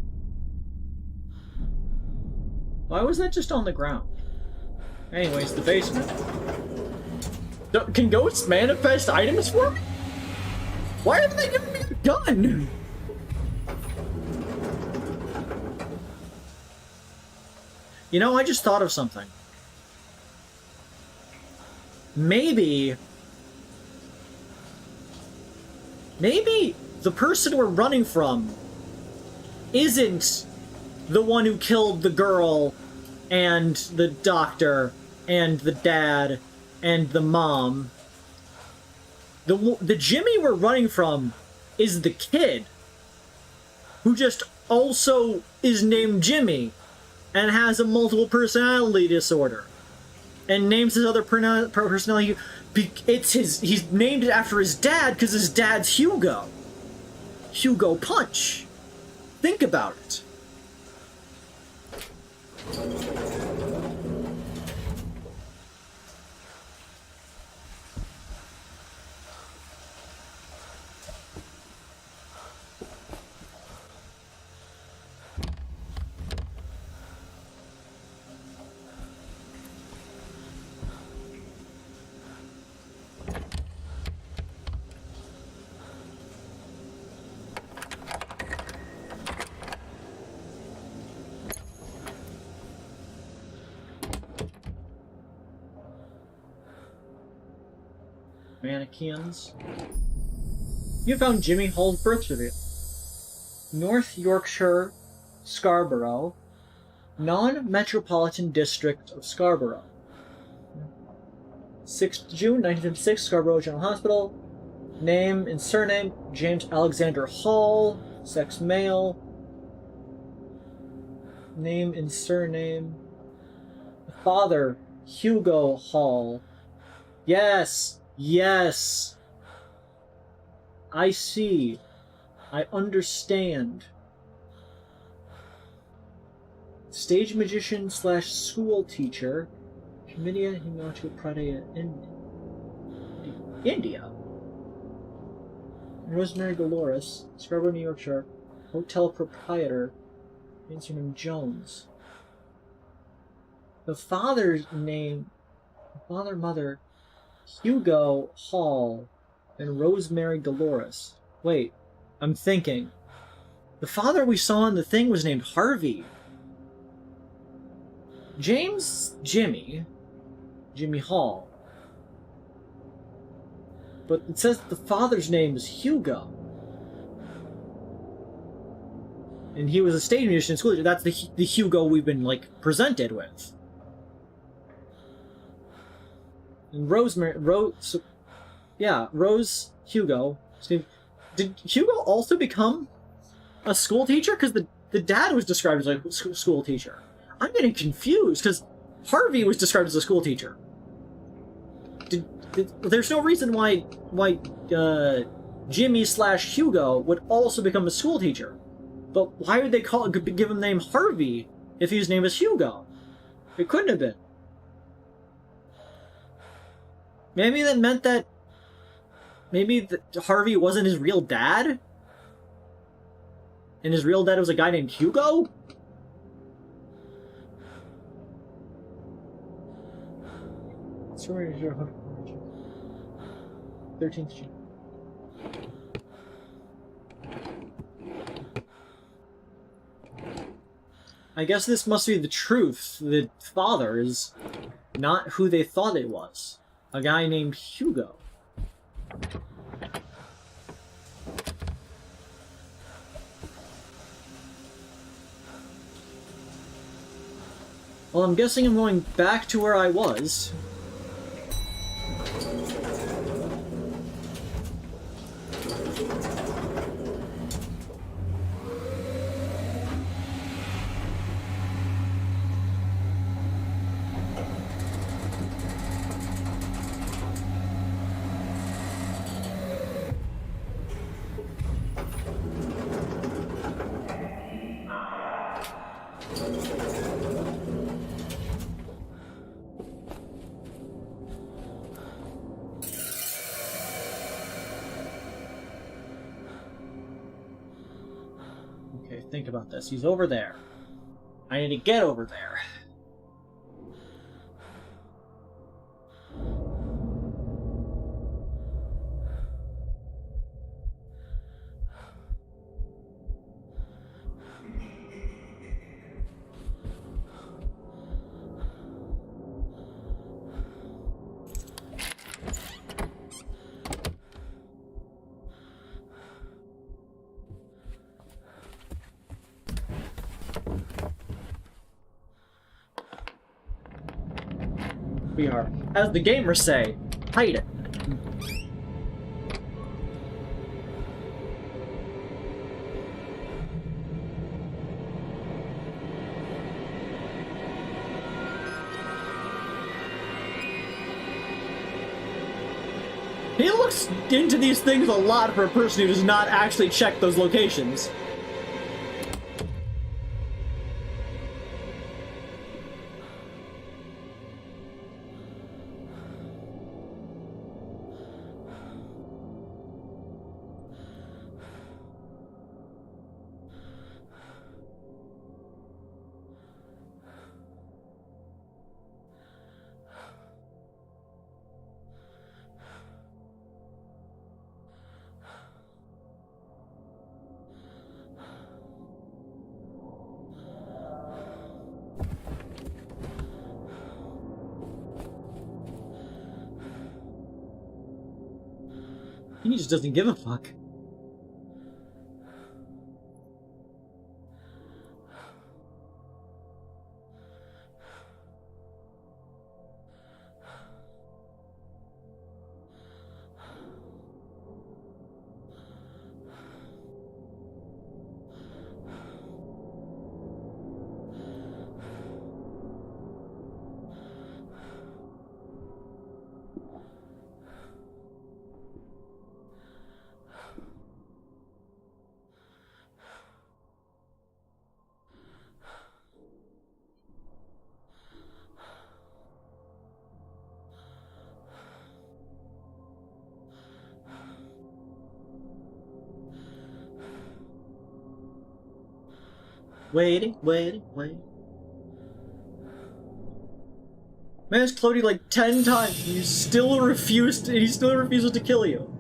Why was that just on the ground? Anyways, the basement. Can ghosts manifest items for me? Why haven't they given me a gun? You know, I just thought of something. Maybe the person we're running from isn't the one who killed the girl and the doctor and the dad and the mom. The Jimmy we're running from is the kid who just also is named Jimmy and has a multiple personality disorder and names his other personality. He's named it after his dad because his dad's Hugo. Hugo Punch. Think about it. Mannequins. You found Jimmy Hall's birth certificate. North Yorkshire, Scarborough, non-metropolitan district of Scarborough. 6th June 1956, Scarborough General Hospital. Name and surname, James Alexander Hall. Sex, male. Name and surname. Father, Hugo Hall. Yes! Yes! I see. I understand. Stage magician / school teacher. Comedia Himachal Pradesh, India. Rosemary Dolores, Scarborough, New Yorkshire. Hotel proprietor. Instagram Jones. The father's name. Father, mother. Hugo Hall and Rosemary Dolores. Wait, I'm thinking. The father we saw in the thing was named Harvey. James Jimmy Hall. But it says the father's name is Hugo. And he was a stage musician in school. That's the Hugo we've been, like, presented with. And Rose, Hugo. Did Hugo also become a school teacher? Because the dad was described as a school teacher. I'm getting confused, because Harvey was described as a school teacher. There's no reason why Jimmy / Hugo would also become a school teacher. But why would they give him the name Harvey if his name is Hugo? It couldn't have been. Maybe that meant that Harvey wasn't his real dad? And his real dad was a guy named Hugo? Sorry, 13th June. I guess this must be the truth. The father is not who they thought it was. A guy named Hugo. Well, I'm guessing I'm going back to where I was. think about this. He's over there. I need to get over there. We are, as the gamers say, hide it. He looks into these things a lot for a person who does not actually check those locations. He just doesn't give a fuck. Waiting. Man, it's Clody like 10 times. He still refuses to kill you.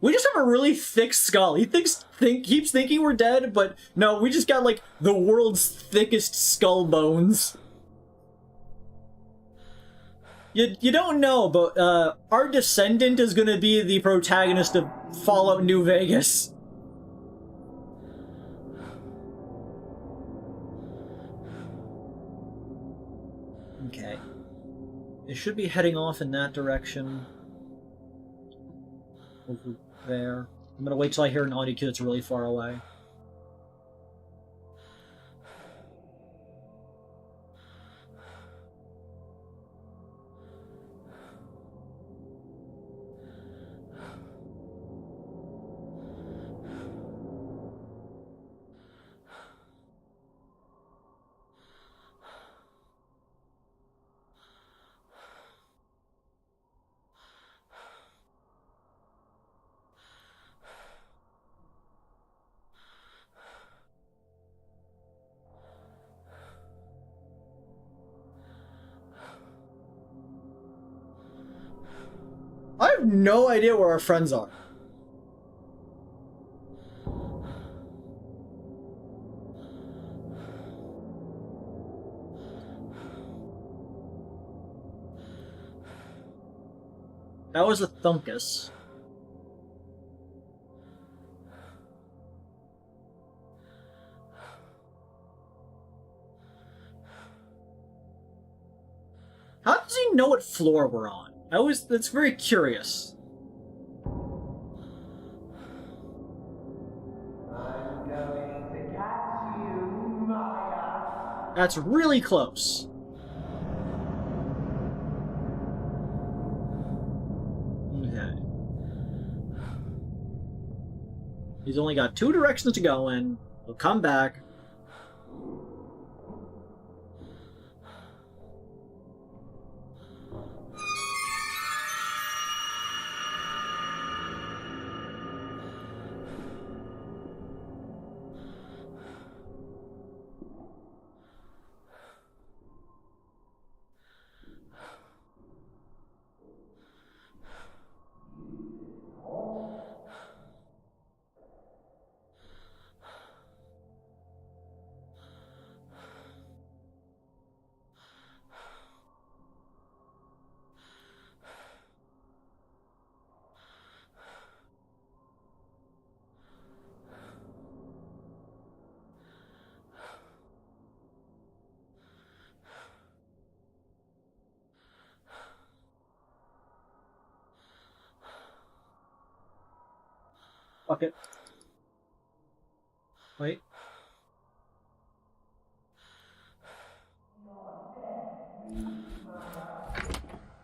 We just have a really thick skull. He keeps thinking we're dead, but no, we just got like the world's thickest skull bones. You don't know, but our descendant is gonna be the protagonist of Fallout New Vegas. Okay. It should be heading off in that direction. Over there. I'm gonna wait till I hear an audio cue that's really far away. I have no idea where our friends are. That was a thunkus. How does he know what floor we're on? That's very curious. I'm going to catch you, Maya. That's really close. Okay. He's only got 2 directions to go in. He'll come back. fuck it. Wait.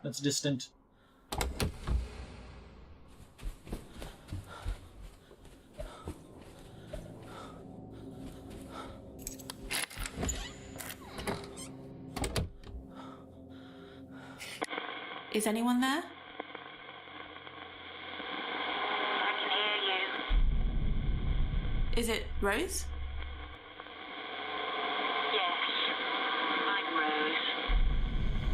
That's distant. Is anyone there? I can hear you. Is it Rose? Yes, I'm Rose.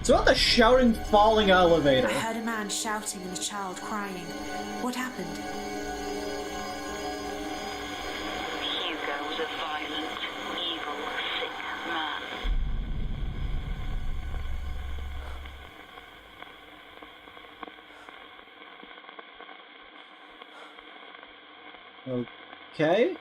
It's about the shouting, falling elevator. I heard a man shouting and a child crying. What happened? Hugo was a violent, evil, sick man. Okay.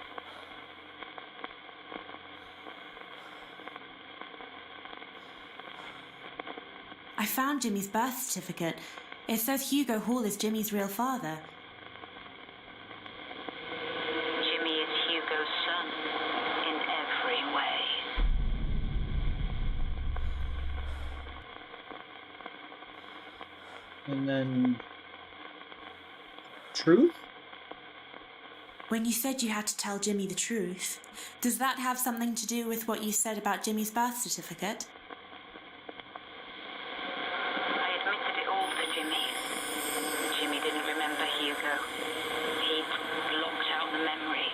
I found Jimmy's birth certificate. It says Hugo Hall is Jimmy's real father. Jimmy is Hugo's son in every way. And then... truth? When you said you had to tell Jimmy the truth, does that have something to do with what you said about Jimmy's birth certificate? I admitted it all to Jimmy. Jimmy didn't remember Hugo. He'd blocked out the memory.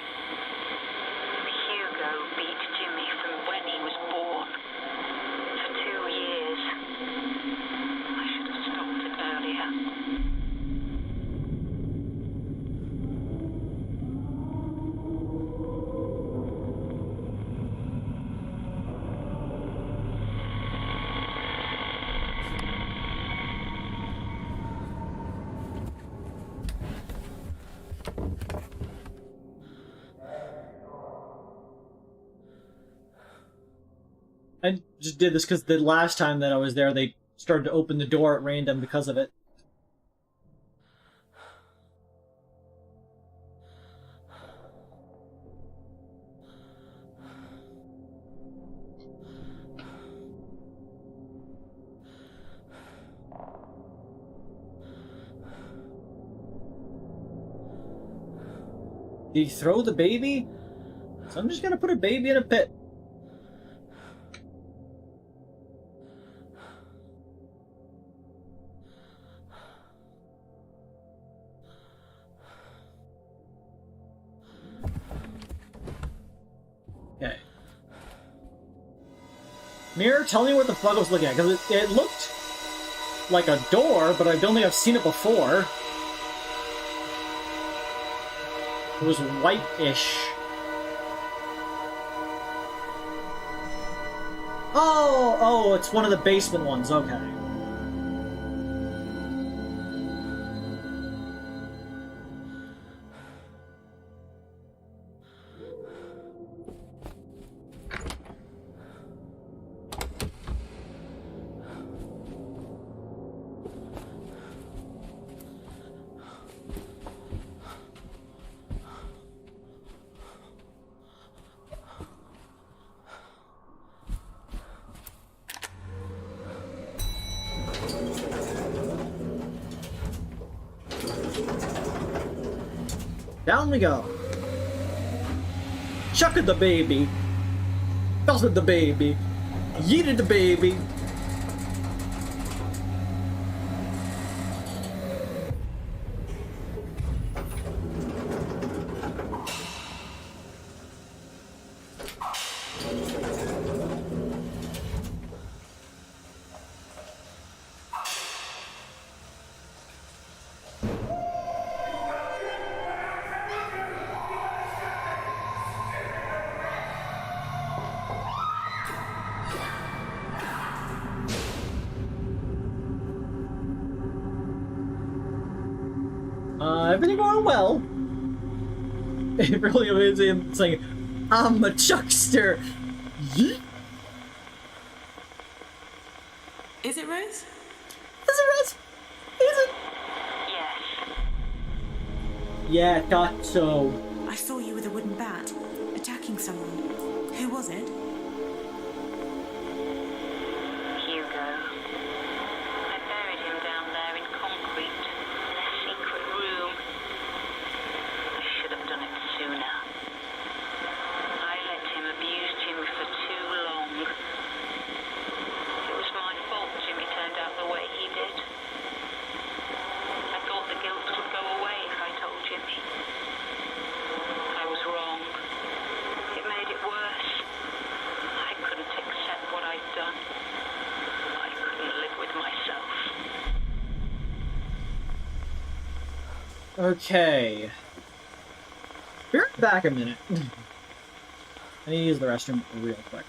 Hugo beat Jimmy from when he was born. For 2 years. I should have stopped it earlier. I just did this because the last time that I was there, they started to open the door at random because of it. Did he throw the baby? So I'm just gonna put a baby in a pit. Okay. Mirror, tell me what the fuck I was looking at, because it looked like a door, but I don't think I've seen it before. It was white-ish. Oh, it's one of the basement ones, okay. Down we go. Chucked the baby. Belted the baby. Yeeted the baby. Everything going well. It really is him saying, I'm a chuckster. Yeet. Is it Rose? Is it Rose? Is it? Yes. Yeah, thought so. I saw you with a wooden bat, attacking someone. Who was it? Hugo. I buried him down there in concrete, in a secret room. I should have done it sooner. I let him abuse Jimmy for too long. It was my fault Jimmy turned out the way he did. I thought the guilt would go away if I told Jimmy. I was wrong. It made it worse. I couldn't accept what I'd done. I couldn't live with myself. Okay. Be right back a minute. I need to use the restroom real quick.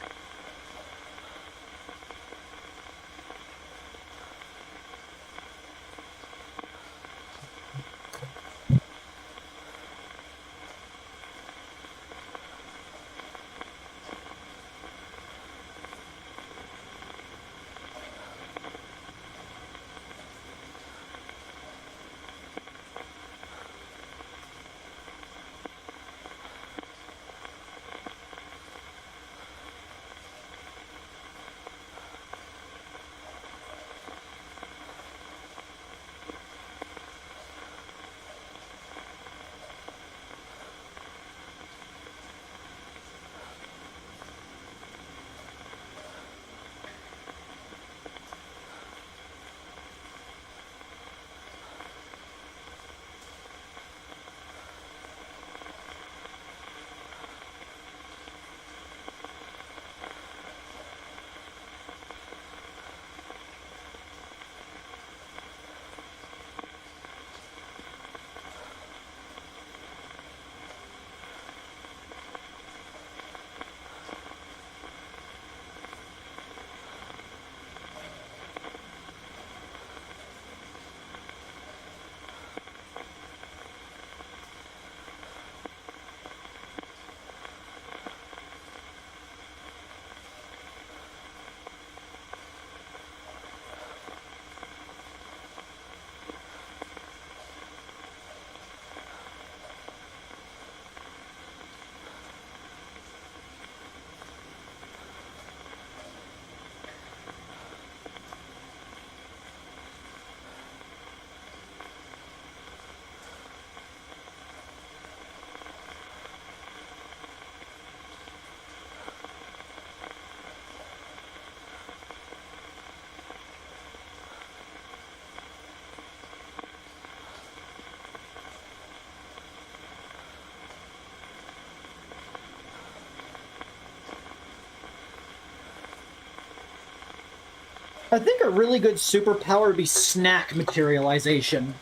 I think a really good superpower would be snack materialization.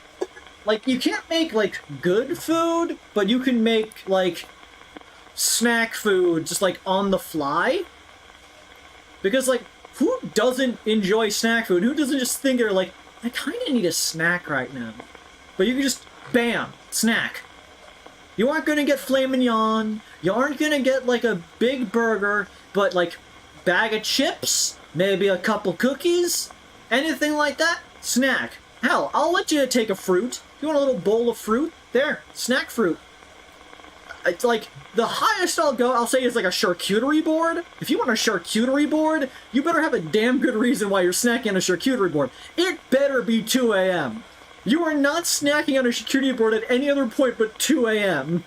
Like, you can't make, like, good food, but you can make, like, snack food just, like, on the fly. Because, like, who doesn't enjoy snack food? Who doesn't just think they're like, I kind of need a snack right now. But you can just, bam, snack. You aren't gonna get filet mignon, you aren't gonna get, like, a big burger, but, like, bag of chips, maybe a couple cookies, anything like that, snack. Hell, I'll let you take a fruit. You want a little bowl of fruit? There, snack fruit. It's like, the highest I'll go, I'll say, is like a charcuterie board. If you want a charcuterie board, you better have a damn good reason why you're snacking on a charcuterie board. It better be 2 a.m. You are not snacking on a charcuterie board at any other point but 2 a.m.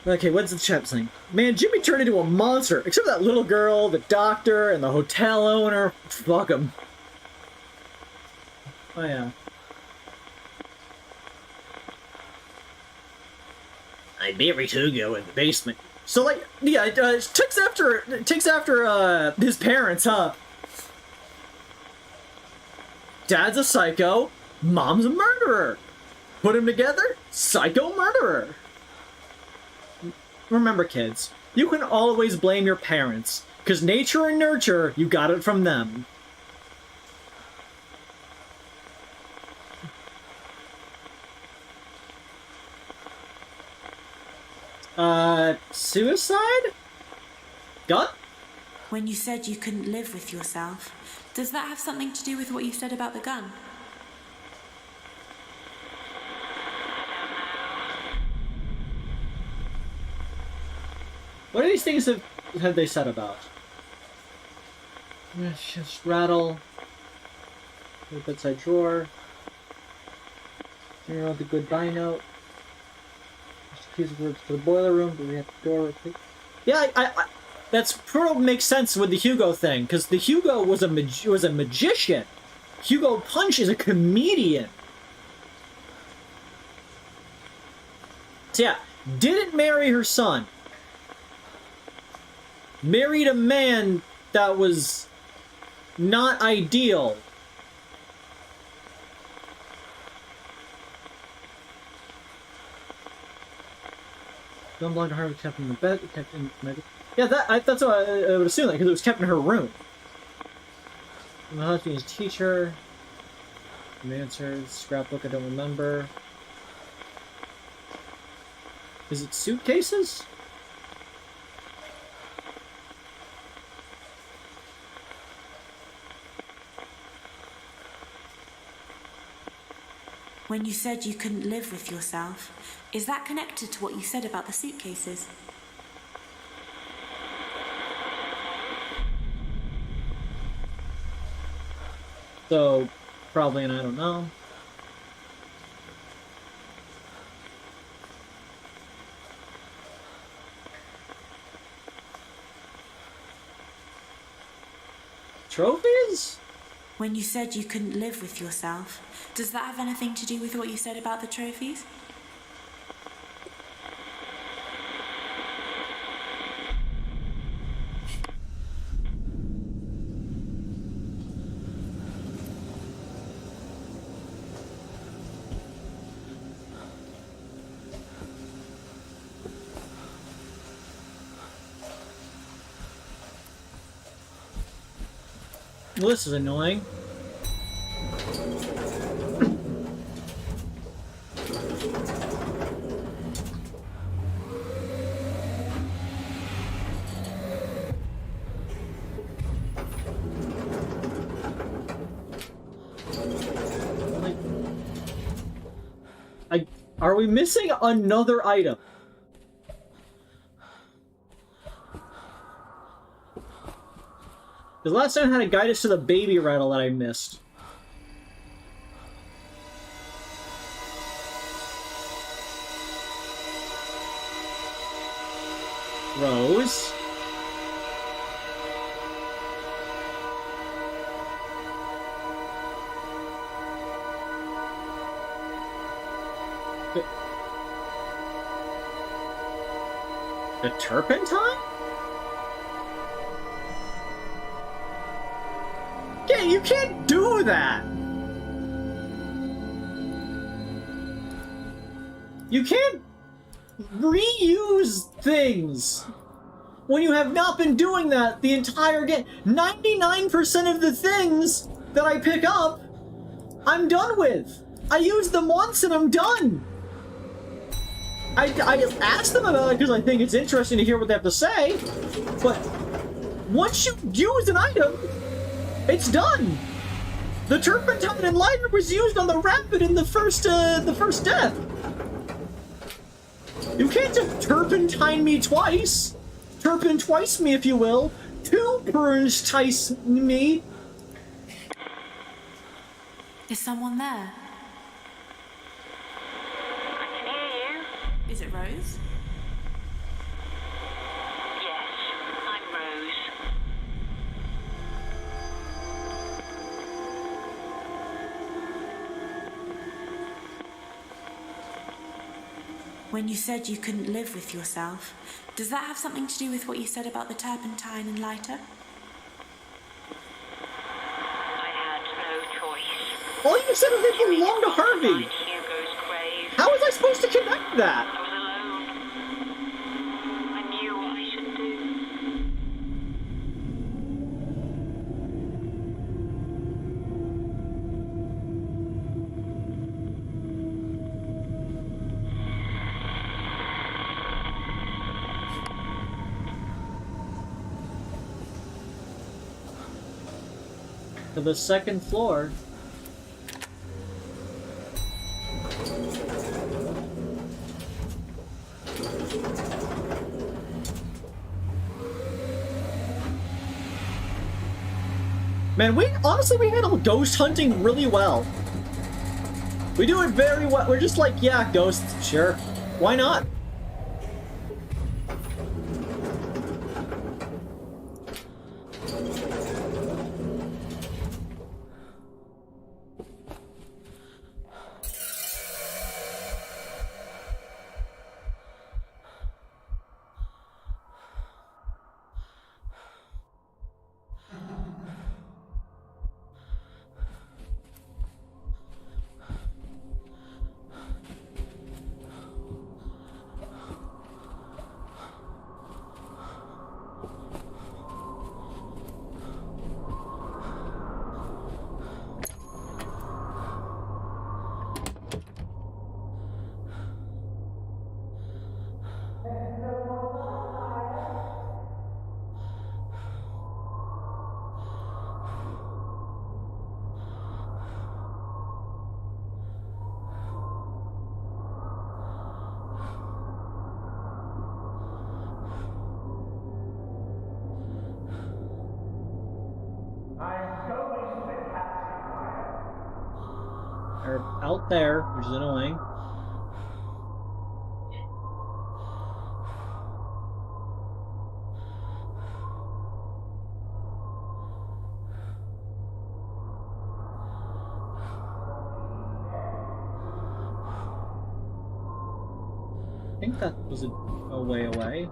Okay, what's the chat saying? Man, Jimmy turned into a monster, except for that little girl, the doctor, and the hotel owner. Fuck him. Oh yeah. I buried Hugo in the basement. So, like, yeah, it takes after his parents, huh? Dad's a psycho, mom's a murderer. Put them together, psycho murderer. Remember, kids, you can always blame your parents, because nature and nurture, you got it from them. Suicide? Gun? When you said you couldn't live with yourself, Does that have something to do with what you said about the gun? What are these things have they said about? Just rattle. The bedside drawer. You know, the goodbye note. Just a piece of words to the boiler room, but we have the door. Yeah, I that's probably makes sense with the Hugo thing, because the Hugo was a magician. Hugo Punch is a comedian. So yeah, didn't marry her son. Married a man that was not ideal. Don't belong to her, kept in the bed, kept in my... Yeah, that's what I would assume, that, because it was kept in her room. My husband's teacher. The answer, scrapbook, I don't remember. Is it suitcases? When you said you couldn't live with yourself, is that connected to what you said about the suitcases? So, probably, and I don't know. Trophies? When you said you couldn't live with yourself, does that have anything to do with what you said about the trophies? Well, this is annoying. Are we missing another item? The last time I had a guide us to the baby rattle that I missed. Rose. The turpentine? Yeah, you can't do that! You can't reuse things when you have not been doing that the entire game. 99% of the things that I pick up, I'm done with. I use them once and I'm done. I ask them about it because I think it's interesting to hear what they have to say, but once you use an item, it's done. The turpentine and lighter was used on the rapid in the first death. You can't just turpentine me twice. Turpentwice me, if you will. Two-tice me. Is someone there? I can hear you. Is it Rose? Yes, I'm Rose. When you said you couldn't live with yourself, does that have something to do with what you said about the turpentine and lighter? I had no choice. All you said was they belonged to Harvey. Hugo's grave. How was I supposed to connect that? I was alone. I knew what I should do. to the second floor. Man, honestly, we handle ghost hunting really well. We do it very well. We're just like, yeah, ghosts, sure. Why not? They're out there, which is annoying. I think that was a way away.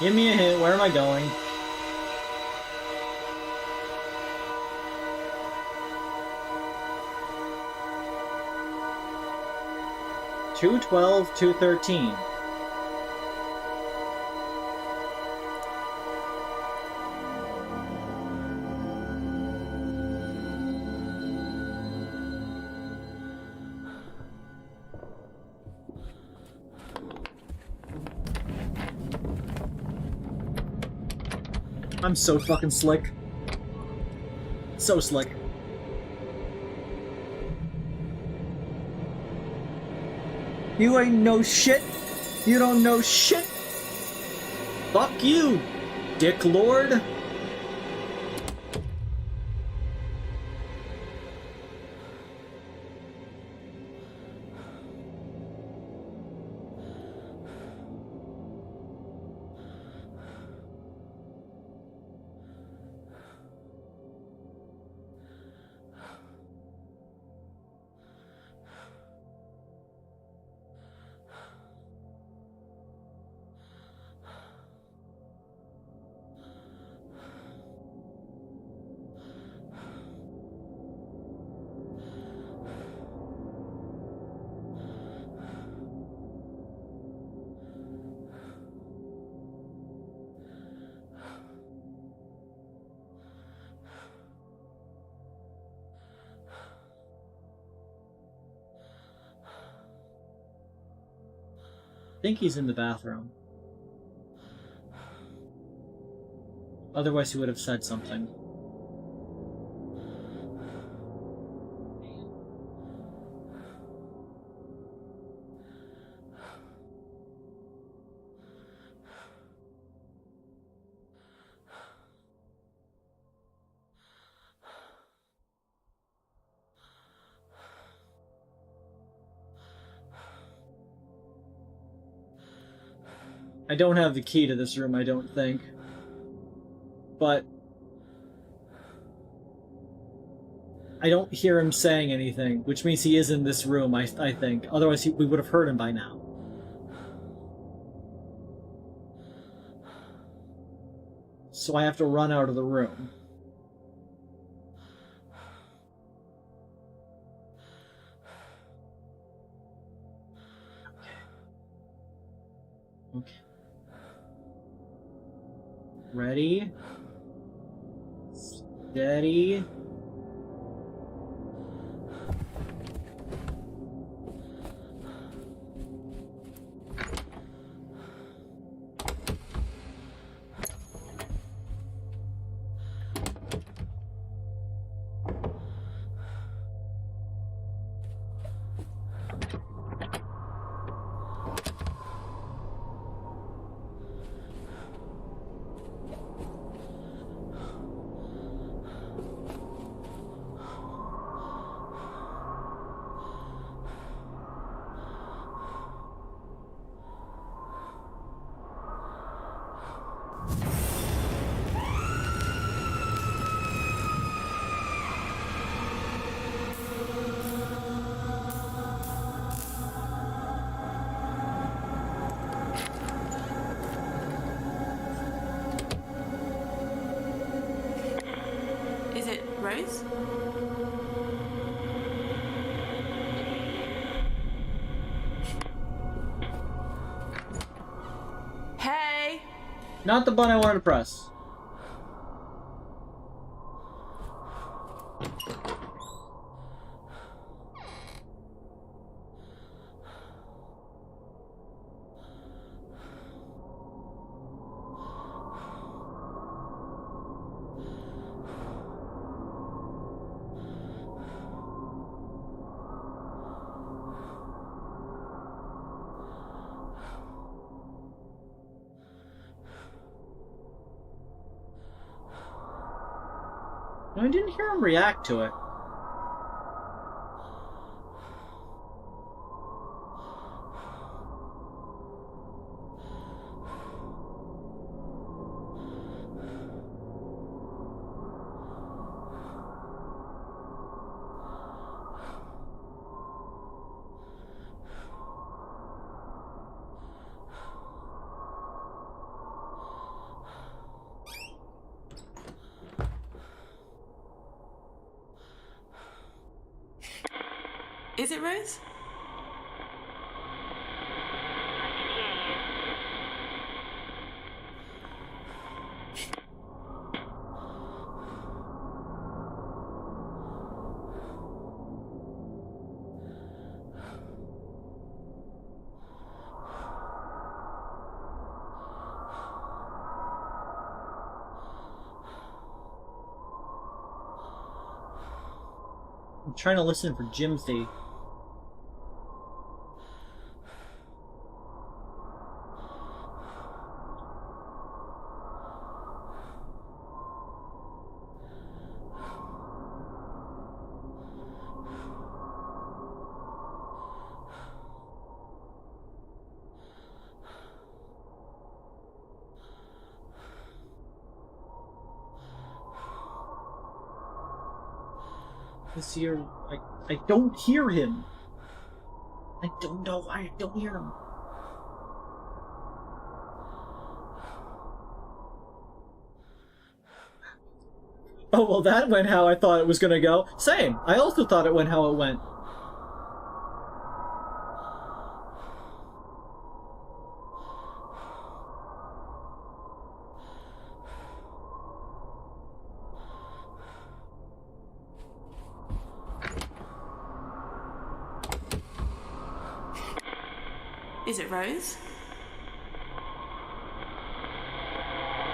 Give me a hint, where am I going? $212, $213. I'm so fucking slick. So slick. You ain't no shit. You don't know shit. Fuck you, Dick Lord. I think he's in the bathroom. Otherwise he would have said something. I don't have the key to this room, I don't think. But I don't hear him saying anything, which means he is in this room, I think. Otherwise we would have heard him by now. So I have to run out of the room. Ready? Steady. Is it Rose? Hey! Not the button I wanted to press. I didn't hear him react to it. Is it Rose? I'm trying to listen for Jimsy. This year, I don't hear him. I don't know why I don't hear him. Oh, well, that went how I thought it was gonna go. Same. I also thought it went how it went. Is it Rose?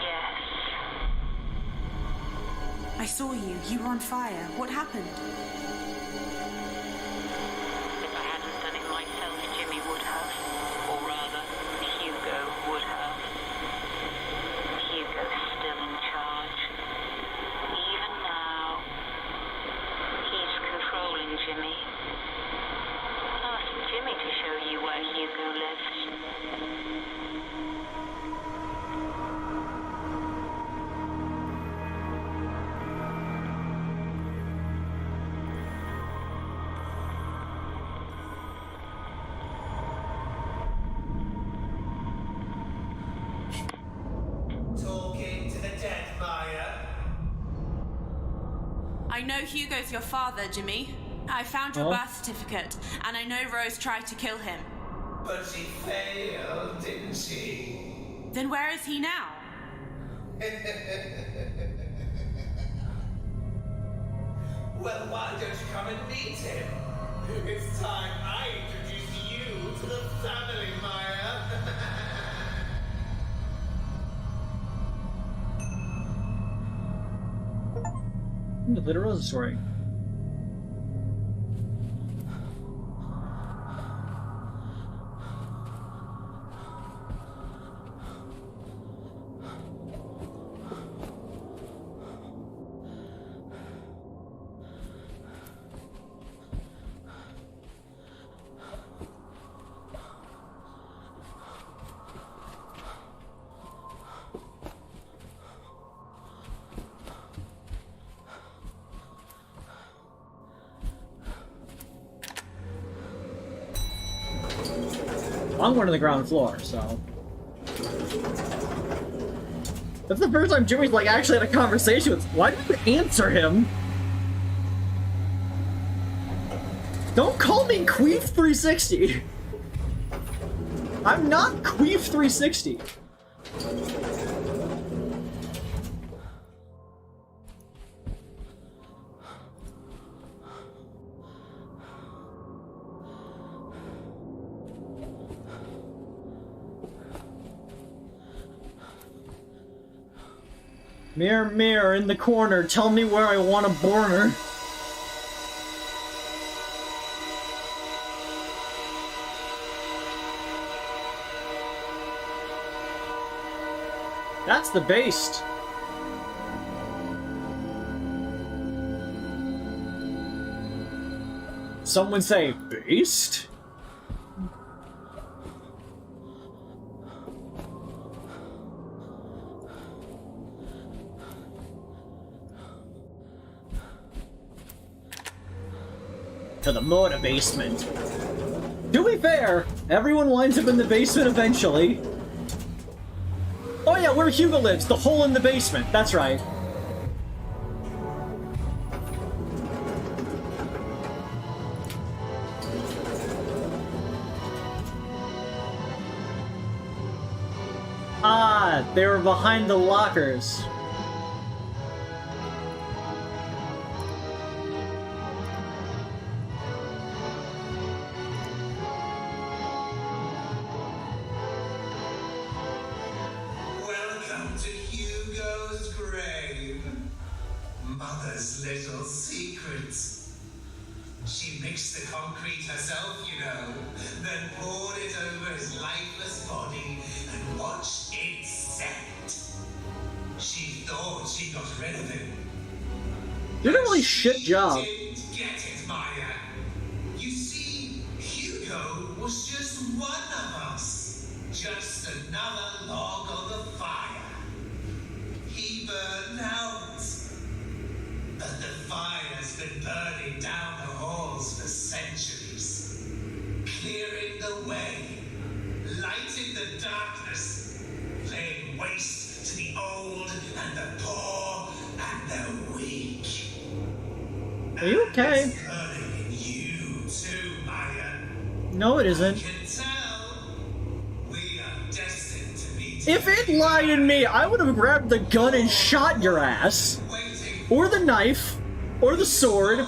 Yes. I saw you. You were on fire. What happened? If I hadn't done it myself, Jimmy would have. Or rather, Hugo would have. Hugo's still in charge. Even now, he's controlling Jimmy. Ask Jimmy to show you where Hugo lives. Talking to the dead, Maya. I know Hugo's your father, Jimmy. I found your birth certificate, and I know Rose tried to kill him. But she failed, didn't she? Then where is he now? Well, why don't you come and meet him? It's time I introduce you to the family, Maya. The literal story. I'm going to the ground floor, so. That's the first time Jimmy's like actually had a conversation with. Why did you answer him? Don't call me Kreed360. I'm not Kreed360. Mirror, mirror in the corner, tell me where I want a borner. That's the based. Someone say, based? To the motor basement. To be fair, everyone winds up in the basement eventually. Oh yeah, where Hugo lives, the hole in the basement, that's right. Ah, they were behind the lockers. Welcome to Hugo's grave. Mother's little secrets. She mixed the concrete herself, you know, then poured it over his lifeless body and watched it set. She thought she got rid of him. You did a really shit job. Didn't get it, Maya. You see, Hugo was just one of us. Just another log on the fire. He burned out. But the fire's been burning down the halls for centuries. Clearing the way. Lighting the darkness. Laying waste to the old and the poor and the weak. Are you okay? It's burning in you too, Maya. No, it isn't. If it lied in me, I would have grabbed the gun and shot your ass. Or the knife, or the sword,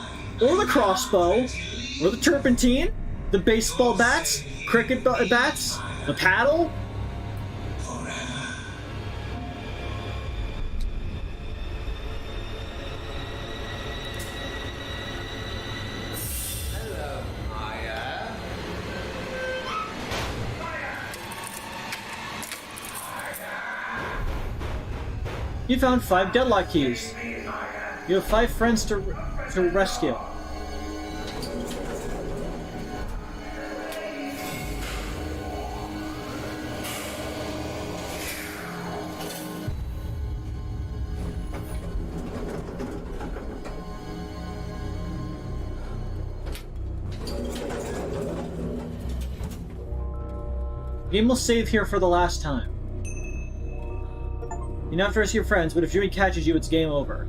or the crossbow, or the turpentine, the baseball bats, cricket bats, the paddle. Hello, Maya. You found 5 deadlock keys. You have 5 friends to rescue. Game will save here for the last time. You don't have to rescue your friends, but if Jimmy catches you, it's game over.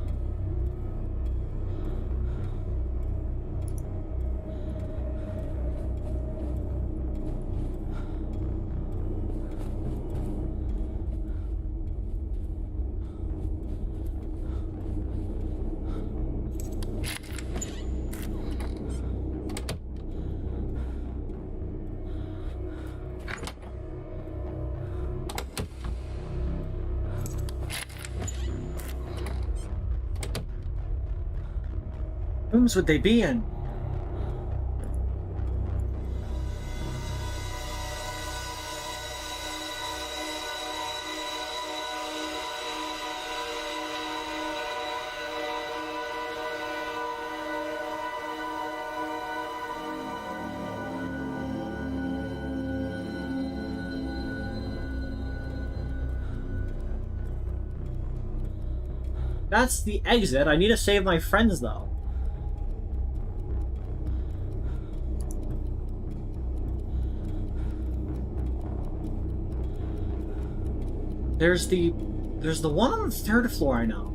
rooms would they be in? That's the exit. I need to save my friends, though. There's the one on the 3rd floor, I know.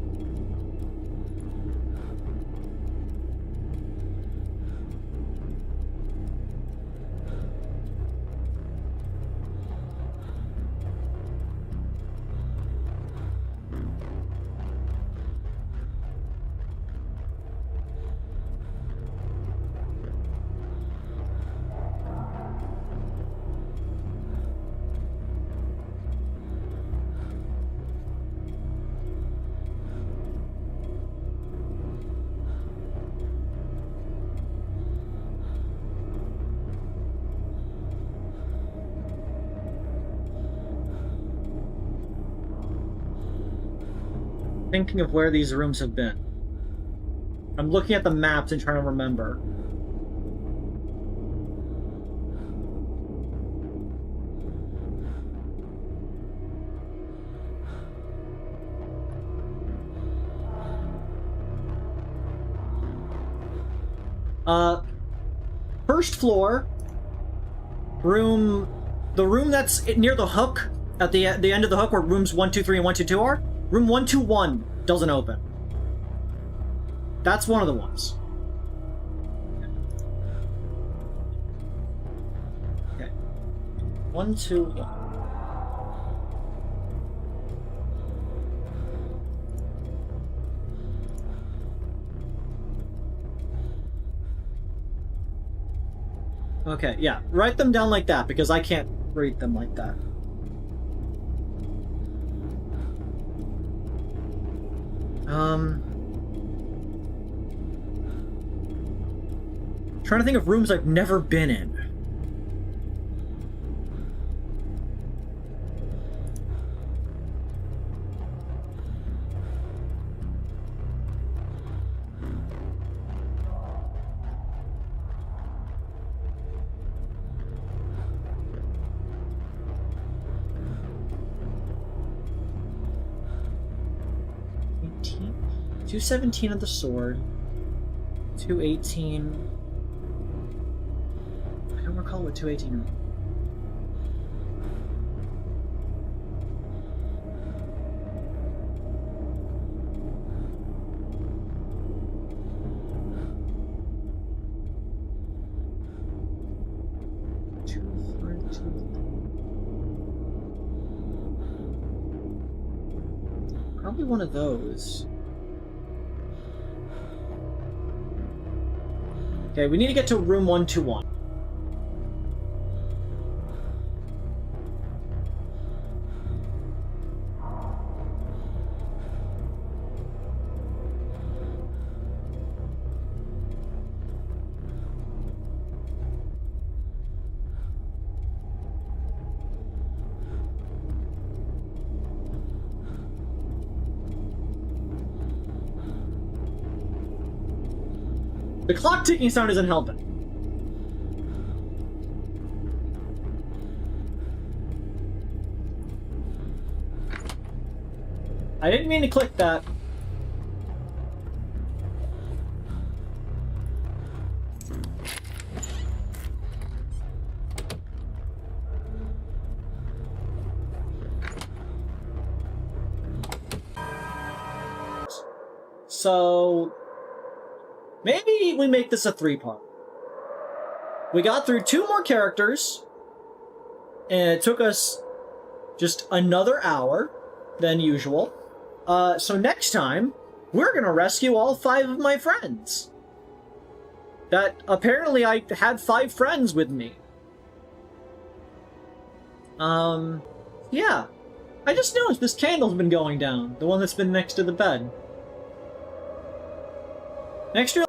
Thinking of where these rooms have been. I'm looking at the maps and trying to remember. First floor, the room that's near the hook, at the end of the hook where rooms 123 and 122 are, room 121 doesn't open. That's one of the ones. Okay. 121. Okay, yeah. Write them down like that, because I can't read them like that. Trying to think of rooms I've never been in. $18. 217 of the sword. 218. I don't recall what 218 was. Probably one of those. Okay, we need to get to room 121. The clock ticking sound isn't helping. I didn't mean to click that. So maybe we make this a 3-part. We got through 2 more characters, and it took us just another hour than usual. So next time, we're gonna rescue all 5 of my friends. That apparently I had 5 friends with me. Yeah. I just noticed this candle's been going down, the one that's been next to the bed. Next year